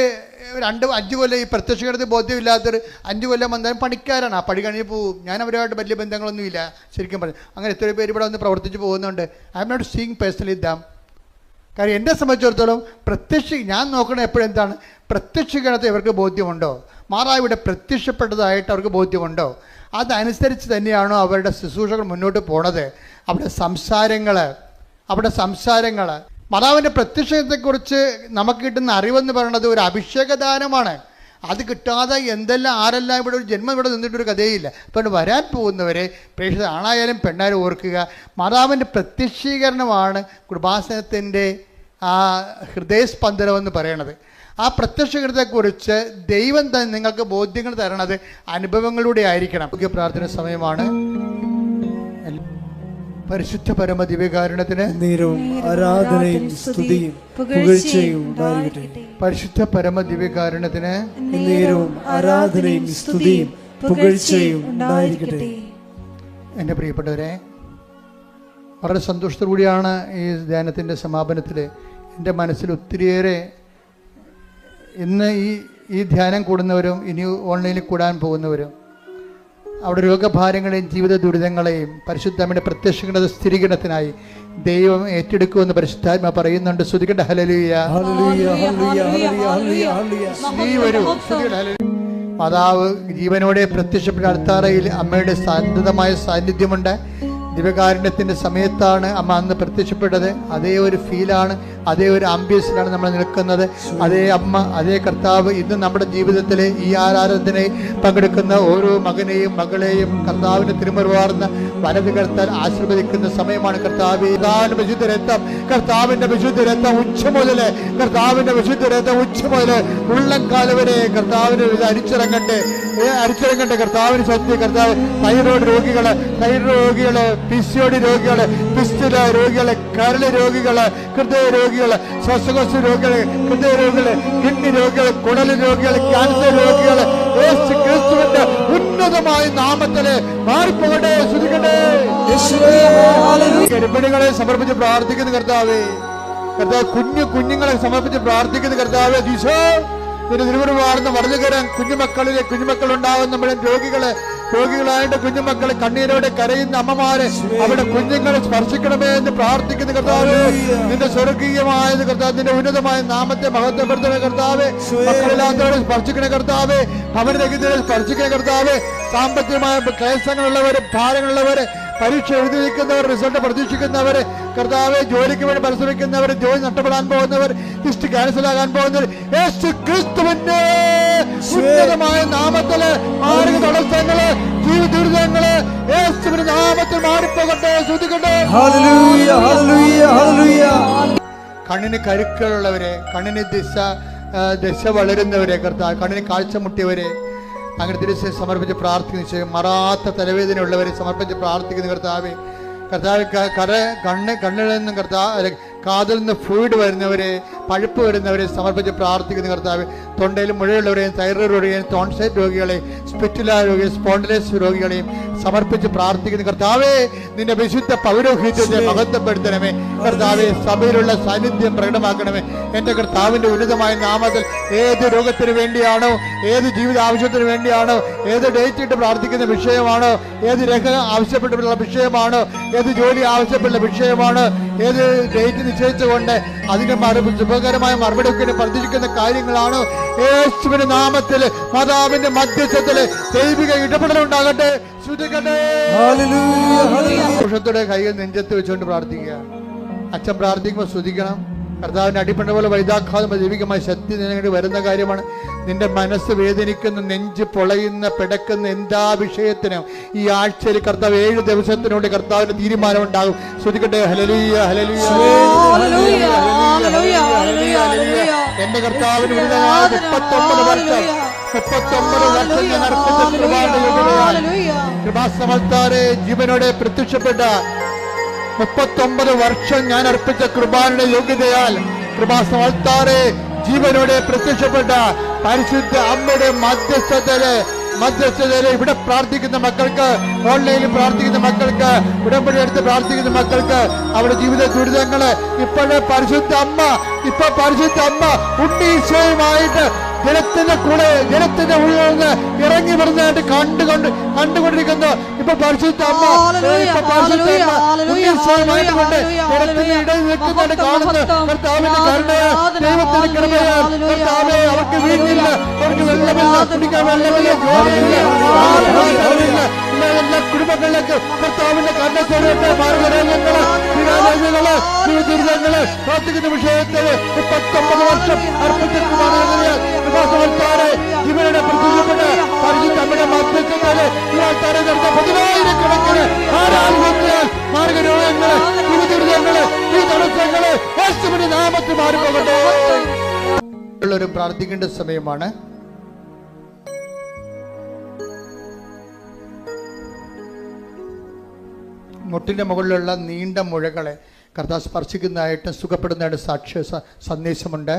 5 കൊല്ലം ഈ പ്രത്യക്ഷീകരണത്തിൽ ബോധ്യമില്ലാത്തവർ 5 കൊല്ലം വന്നാലും പണിക്കാരാണ്. ആ പണി കഴിഞ്ഞ് പോവും. ഞാൻ അവരുമായിട്ട് വലിയ ബന്ധങ്ങളൊന്നുമില്ല ശരിക്കും പറഞ്ഞു. അങ്ങനെ എത്ര പേര് ഇവിടെ വന്ന് പ്രവർത്തിച്ച് പോകുന്നുണ്ട്. I am not seeing personally ദം. കാര്യം എന്നെ സംബന്ധിച്ചിടത്തോളം ഞാൻ നോക്കണത് എപ്പോഴെന്താണ് പ്രത്യക്ഷീകരണത്തിൽ ഇവർക്ക് ബോധ്യമുണ്ടോ, മാറാവിടെ പ്രത്യക്ഷപ്പെട്ടതായിട്ട് അവർക്ക് ബോധ്യമുണ്ടോ, അതനുസരിച്ച് തന്നെയാണോ അവരുടെ ശുശ്രൂഷകൾ മുന്നോട്ട് പോണത്. അവിടെ സംസാരങ്ങൾ മാതാവിൻ്റെ പ്രത്യക്ഷത്തെക്കുറിച്ച് നമുക്ക് കിട്ടുന്ന അറിവെന്ന് പറയുന്നത് ഒരു അഭിഷേകദാനമാണ്. അത് കിട്ടാതെ ആരെല്ലാം ഇവിടെ ഒരു ജന്മം ഇവിടെ നിന്നിട്ടൊരു കഥയില്ല. അതുകൊണ്ട് വരാൻ പോകുന്നവരെ പ്രേക്ഷിത ആണായാലും പെണ്ണായാലും ഓർക്കുക, മാതാവിൻ്റെ പ്രത്യക്ഷീകരണമാണ് കൃപാസനത്തിൻ്റെ ആ ഹൃദയസ്പന്ദനമെന്ന് പറയണത്. ആ പ്രത്യക്ഷീകരണത്തെക്കുറിച്ച് ദൈവം തന്നെ നിങ്ങൾക്ക് ബോധ്യങ്ങൾ തരണത് അനുഭവങ്ങളിലൂടെ ആയിരിക്കണം. പ്രാർത്ഥന സമയമാണ്. പരിശുദ്ധ പരമ ദിവ്യകാരുണ്യത്തിന് നേരവും ആരാധനയും സ്തുതിയും പുകഴ്ചയും ഉണ്ടായിരിക്കട്ടെ. പരിശുദ്ധ പരമ ദിവ്യകാരുണ്യത്തിന് നേരവും ആരാധനയും സ്തുതിയും പുകഴ്ചയും ഉണ്ടായിരിക്കട്ടെ. എൻ്റെ പ്രിയപ്പെട്ടവരെ, വളരെ സന്തോഷത്തോടുകൂടിയാണ് ഈ ധ്യാനത്തിൻ്റെ സമാപനത്തിൽ എൻ്റെ മനസ്സിൽ ഒത്തിരിയേറെ ഇന്ന് ഈ ധ്യാനം കൂടുന്നവരും ഇനി ഓൺലൈനിൽ കൂടാൻ പോകുന്നവരും അവിടെ രോഗഭാരങ്ങളെയും ജീവിത ദുരിതങ്ങളെയും പരിശുദ്ധമ്മയുടെ പ്രത്യക്ഷങ്ങളുടെ സ്ഥിരീകരണത്തിനായി ദൈവം ഏറ്റെടുക്കുമെന്ന് പരിശുദ്ധാത്മ പറയുന്നുണ്ട്. സ്തുതിക്കട്ടെ. ഹല്ലേലൂയ. മാതാവ് ജീവനോടെ പ്രത്യക്ഷപ്പെട്ട അൾത്താരയിൽ അമ്മയുടെ സാന്ദ്രതമായ സാന്നിധ്യമുണ്ട്. ദിവ്യകാരുണ്യത്തിൻ്റെ സമയത്താണ് അമ്മ അന്ന് പ്രത്യക്ഷപ്പെട്ടത്. അതേ ഒരു ഫീലാണ്, അതേ ഒരു ആംബിയൻസിലാണ് നമ്മൾ നിൽക്കുന്നത്. അതേ അമ്മ, അതേ കർത്താവ് ഇന്ന് നമ്മുടെ ജീവിതത്തിലെ ഈ ആരാധനയിൽ പങ്കെടുക്കുന്ന ഓരോ മകനെയും മകളെയും കർത്താവിൻ്റെ തിരുമുറുവാർന്ന വലത് കർത്താൻ ആശീർവദിക്കുന്ന സമയമാണ്. കർത്താവിന്റെ വിശുദ്ധ രക്തം, കർത്താവിന്റെ വിശുദ്ധ രക്തം ഉച്ച മുതൽ, കർത്താവിന്റെ വിശുദ്ധ രക്തം ഉച്ച മുതൽ ഉള്ളംകാല വരെ കർത്താവിന് ഇത് അരിച്ചിറങ്ങട്ടെ. കർത്താവിന് ശക്തി. കർത്താവ് തൈറോയ്ഡ് രോഗികള്, പിസിഒഡി രോഗികള്, പിസ്റ്റുല രോഗികള്, കരള് രോഗികള്, ഹൃദയ രോഗികള്, ശ്വാസകോശ രോഗികള്, ഹൃദയ രോഗികള്, കിഡ്നി രോഗികള്, കുടല് രോഗികള്, ക്യാൻസർ രോഗികള്, യേശു ക്രിസ്തുവിന്റെ ഉന്നതമായ നാമത്തില് മാറിപ്പോകട്ടെ. ശ്രദ്ധിക്കട്ടെ. ഗർഭിണികളെ സമർപ്പിച്ച് പ്രാർത്ഥിക്കുന്ന കർത്താവേ, കുഞ്ഞുങ്ങളെ സമർപ്പിച്ച് പ്രാർത്ഥിക്കുന്ന കർത്താവേ, ഈശോ ഒരു തിരുവരുവാർന്ന് വലതുകരം കുഞ്ഞുമക്കൾ ഉണ്ടാകുന്ന നമ്മുടെ രോഗികളായിട്ട് കുഞ്ഞുമക്കളെ കണ്ണീരോടെ കരയുന്ന അമ്മമാരെ അവിടെ കുഞ്ഞുങ്ങളെ സ്പർശിക്കണമേ എന്ന് പ്രാർത്ഥിക്കുന്ന കർത്താവ്, നിന്റെ സ്വർഗീയമായത് കർത്താവ്, നിന്റെ ഉന്നതമായ നാമത്തെ മഹത്വപ്പെടുത്തുന്ന കർത്താവ്, മക്കളില്ലാത്തവരെ സ്പർശിക്കണ കർത്താവ്, ഭവനരഹിതരെ സ്പർശിക്കുന്ന കർത്താവ്, സാമ്പത്തികമായ ക്ലേശങ്ങളുള്ളവര്, ഭാരങ്ങളുള്ളവര്, പരീക്ഷ എഴുതി നിൽക്കുന്നവർ, റിസൾട്ട് പ്രതീക്ഷിക്കുന്നവർ, കർത്താവെ ജോലിക്ക് വേണ്ടി പരിശ്രമിക്കുന്നവർ, ജോലി നഷ്ടപ്പെടാൻ പോകുന്നവർ, ലിസ്റ്റ് ക്യാൻസലാകാൻ പോകുന്നവർ, യേശു ക്രിസ്തുവിന്റെ ഉന്നതമായ നാമത്തില് മാർഗ തടസ്സങ്ങള്, ജീവിത ദുരിതങ്ങള് യേശുവിന്റെ നാമത്തിൽ മാറിപ്പോകട്ടെ. ശ്രദ്ധിക്കട്ടെ. കണ്ണിന് കരുക്കളുള്ളവരെ, കണ്ണിന് ദശ വളരുന്നവരെ, കർത്താവ് കണ്ണിന് കാഴ്ച മുട്ടിയവരെ അങ്ങനെ തിരിച്ച് സമർപ്പിച്ച് പ്രാർത്ഥിക്കുന്ന, മറാത്ത തലവേദന ഉള്ളവരെ സമർപ്പിച്ച് പ്രാർത്ഥിക്കുന്ന കർത്താവ്, കണ്ണിൽ നിന്നും കാതിൽ നിന്ന് ഫ്ലൂയിഡ് വരുന്നവരെ, പഴുപ്പ് വരുന്നവരെ സമർപ്പിച്ച് പ്രാർത്ഥിക്കുന്ന കർത്താവ്, തൊണ്ടയിൽ മുഴയുള്ളവരെയും തൈറോയ്ഡ് രോഗികളെയും ടോൺസൈറ്റ് രോഗികളെയും സ്പിറ്റുല രോഗികളെയും സ്പോണ്ടിലൈറ്റിസ് രോഗികളെയും സമർപ്പിച്ച് പ്രാർത്ഥിക്കുന്ന കർത്താവേ, നിന്റെ വിശുദ്ധ പൗരോഹിത്യത്തെ മഹത്വപ്പെടുത്തണമേ കർത്താവെ. സഭയിലുള്ള സാന്നിധ്യം പ്രകടമാക്കണമേ. എൻ്റെ കർത്താവിൻ്റെ ഉന്നതമായ നാമത്തിൽ ഏത് രോഗത്തിന് വേണ്ടിയാണോ, ഏത് ജീവിത ആവശ്യത്തിന് വേണ്ടിയാണോ, ഏത് ഡേറ്റ് ഇട്ട് പ്രാർത്ഥിക്കുന്ന വിഷയമാണോ, ഏത് രേഖ ആവശ്യപ്പെട്ടുള്ള വിഷയമാണോ, ഏത് ജോലി ആവശ്യപ്പെട്ട വിഷയമാണോ, ഏത് ഡേറ്റ് നിശ്ചയിച്ചുകൊണ്ട് അതിന് ശുഭകരമായ മറുപടി പ്രതീക്ഷിക്കുന്ന കാര്യങ്ങളാണോ, യേശുവിന്റെ നാമത്തിൽ മാതാവിന്റെ മധ്യസ്ഥത്തില് ദൈവിക ഇടപെടലുണ്ടാകട്ടെ. സന്തോഷത്തോടെ കൈകൾ നെഞ്ചത്ത് വെച്ചുകൊണ്ട് പ്രാർത്ഥിക്കുക. അച്ഛൻ പ്രാർത്ഥിക്കുമ്പോൾ ശ്രദ്ധിക്കണം. കർത്താവിന്റെ അടിപ്പണ്ട പോലെ വൈതാഘാതം ദൈവികമായ ശക്തി നിനക്ക് വരുന്ന കാര്യമാണ്. നിന്റെ മനസ്സ് വേദനിക്കുന്ന, നെഞ്ച് പൊളയുന്ന, പിടക്കുന്ന എന്താ വിഷയത്തിനും ഈ ആഴ്ചയിൽ കർത്താവ് 7 ദിവസത്തിനുള്ളിൽ കർത്താവിന്റെ തീരുമാനം ഉണ്ടാകും. ശ്രദ്ധിക്കട്ടെ. ഹല്ലേലൂയ, ഹല്ലേലൂയ, എന്റെ കർത്താവിന് 39 വർഷം ഞാൻ കൃപാസമർത്താരെ ജീവനോടെ പ്രത്യക്ഷപ്പെട്ട 39 വർഷം ഞാൻ അർപ്പിച്ച കൃപാന്റെ യോഗ്യതയാൽ കൃപാസമർത്താരെ ജീവനോടെ പ്രത്യക്ഷപ്പെട്ട പരിശുദ്ധ അമ്മയുടെ മധ്യസ്ഥതയില് ഇവിടെ പ്രാർത്ഥിക്കുന്ന മക്കൾക്ക്, ഓൺലൈനിൽ പ്രാർത്ഥിക്കുന്ന മക്കൾക്ക്, ഉടമ്പടി എടുത്ത് പ്രാർത്ഥിക്കുന്ന മക്കൾക്ക് അവരുടെ ജീവിത ദുരിതങ്ങള് ഇപ്പോഴേ പരിശുദ്ധ അമ്മ ഉണ്ണീശോയുമായിട്ട് ജലത്തിന്റെ ഉള്ളിൽ നിന്ന് ഇറങ്ങി വരുന്നതായിട്ട് കണ്ടുകൊണ്ടിരിക്കുന്നു. ഇപ്പൊ പരിശുദ്ധ അമ്മ ഉണ്ണീശോയുമായിട്ട് കൊണ്ട് ജലത്തിന്റെ ഇടയിൽ നിൽക്കുന്നതായിട്ട് കാണുന്നു. കർത്താവിന്റെ കരുണയാൽ, ദൈവത്തിന്റെ കൃപയാൽ കർത്താവേ, അവർക്ക് വീട്ടില്ല, അവർക്ക് വെള്ളമില്ല, കുടിക്കാൻ വെള്ളമില്ല, ജോലിയില്ല, എല്ലാ കുടുംബങ്ങളിലേക്ക് കർത്താവിന്റെ കരുണ മാർഗങ്ങള് ദുരിതങ്ങള് പ്രാർത്ഥിക്കുന്ന വിഷയത്തില് 39 വർഷം അർപ്പിച്ചിട്ടുമാണ്. ഇവരുടെ പ്രത്യക്ഷപ്പെട്ട് പരിശുദ്ധ അമ്മയുടെ മധ്യസ്ഥതയില് ഇവാൾത്താരെ നടത്ത 10,000 ആരാധനയാൽ മാർഗരോഗങ്ങള്, ദുരിതങ്ങള്, ഈ തടസ്സങ്ങള് യേശുവിന്റെ നാമത്തിൽ മാറിപ്പോകട്ടെ. ഉള്ളവരും പ്രാർത്ഥിക്കേണ്ട സമയമാണ്. മുട്ടിന്റെ മുകളിലുള്ള നീണ്ട മുഴകളെ കർത്താവ് സ്പർശിക്കുന്നതായിട്ട് സുഖപ്പെടുന്നതായിട്ട് സാക്ഷ്യ സന്ദേശമുണ്ട്.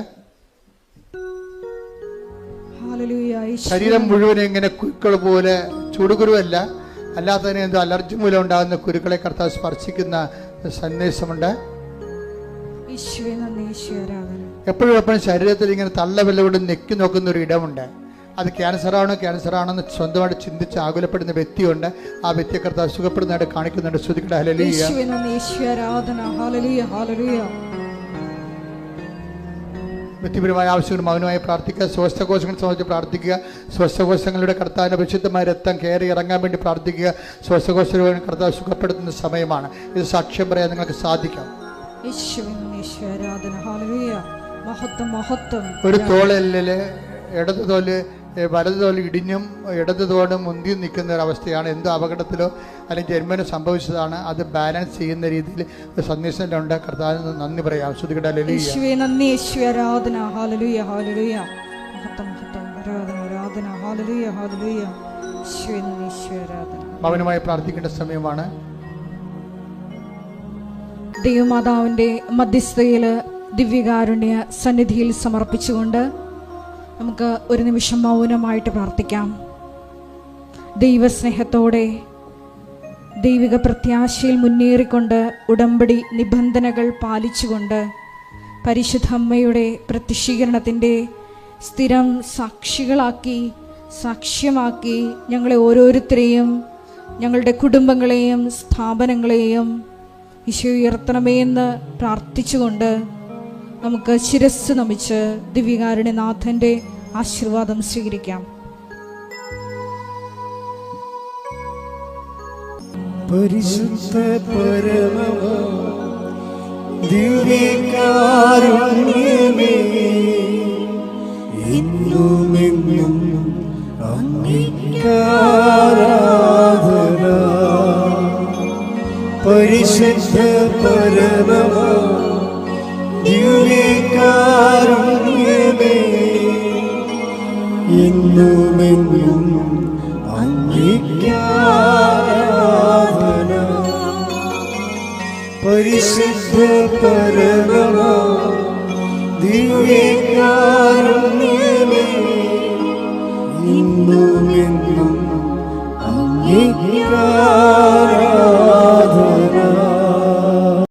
ശരീരം മുഴുവൻ ഇങ്ങനെ കുരുക്കൾ പോലെ, ചൂടുകുരുവല്ല, അല്ലാത്തതിന് എന്തോ അലർജി മൂലം ഉണ്ടാകുന്ന കുരുക്കളെ കർത്താവ് സ്പർശിക്കുന്ന സന്ദേശമുണ്ട്. എപ്പോഴും ശരീരത്തിൽ ഇങ്ങനെ തള്ളവെല്ല കൊണ്ട് നെക്കി നോക്കുന്ന ഒരു ഇടമുണ്ട്. അത് ക്യാൻസറാണെന്ന് സ്വന്തമായിട്ട് ചിന്തിച്ച് ആകുലപ്പെടുന്ന വ്യക്തിയുണ്ട്. ആ വ്യക്തിയെ കർത്താവ് സുഖപ്പെടുന്നതായിട്ട് കാണിക്കുന്നുണ്ട്. ശ്രദ്ധിക്കട്ടെ. ഹല്ലേലൂയ. വ്യക്തിപരമായ ആവശ്യങ്ങൾ മൗനമായി പ്രാർത്ഥിക്കുക. ശ്വാസകോശങ്ങൾ സംബന്ധിച്ച് പ്രാർത്ഥിക്കുക. ശ്വാസകോശങ്ങളുടെ കർത്താവിന്റെ പരിശുദ്ധമായ രക്തം കയറി ഇറങ്ങാൻ വേണ്ടി പ്രാർത്ഥിക്കുക. ശ്വാസകോശ കർത്താവ് സുഖപ്പെടുത്തുന്ന സമയമാണ്. ഇത് സാക്ഷ്യം പറയാൻ നിങ്ങൾക്ക് സാധിക്കാം. ഒരു തോളില് ഇടത് തോല് വലത് തോല് ഇടിഞ്ഞും ഇടത് തോലും മുന്തിയും നിൽക്കുന്ന ഒരവസ്ഥയാണ്. എന്തോ അപകടത്തിലോ അല്ലെങ്കിൽ ജന്മനോ സംഭവിച്ചതാണ്. അത് ബാലൻസ് ചെയ്യുന്ന രീതിയിൽ സന്ദേശമുണ്ട്. കർത്താവിന് നന്ദി പറയാം. മൗനമായി പ്രാർത്ഥിക്കേണ്ട സമയമാണ്. ദൈവമാതാവിന്റെ മധ്യസ്ഥതയില് ദിവ്യകാരുണ്യ സന്നിധിയിൽ സമർപ്പിച്ചുകൊണ്ട് നമുക്ക് ഒരു നിമിഷം മൗനമായിട്ട് പ്രാർത്ഥിക്കാം. ദൈവസ്നേഹത്തോടെ ദൈവിക പ്രത്യാശയിൽ മുന്നേറിക്കൊണ്ട് ഉടമ്പടി നിബന്ധനകൾ പാലിച്ചുകൊണ്ട് പരിശുദ്ധ അമ്മയുടെ പ്രത്യക്ഷീകരണത്തിൻ്റെ സ്ഥിരം സാക്ഷ്യമാക്കി ഞങ്ങളെ ഓരോരുത്തരെയും, ഞങ്ങളുടെ കുടുംബങ്ങളെയും സ്ഥാപനങ്ങളെയും ഈശോ ഉയർത്തണമേ എന്ന് പ്രാർത്ഥിച്ചുകൊണ്ട് നമുക്ക് ശിരസ്സ് നമിച്ച് ദിവ്യകാരുണ്യനാഥന്റെ ആശീർവാദം സ്വീകരിക്കാം. പരിശുദ്ധ പരമ ദിവ്യകാരുണ്യമേ, എന്നുമെന്നും അങ്ങേക്കാരാധന. പരിശുദ്ധ പരമ ദിവ്യകാരുണ്യമേ, എന്നുമെന്നും അങ്ങേക്കാരാധന. പരിശുദ്ധ പരമ എന്നും അങ്ങേക്കായി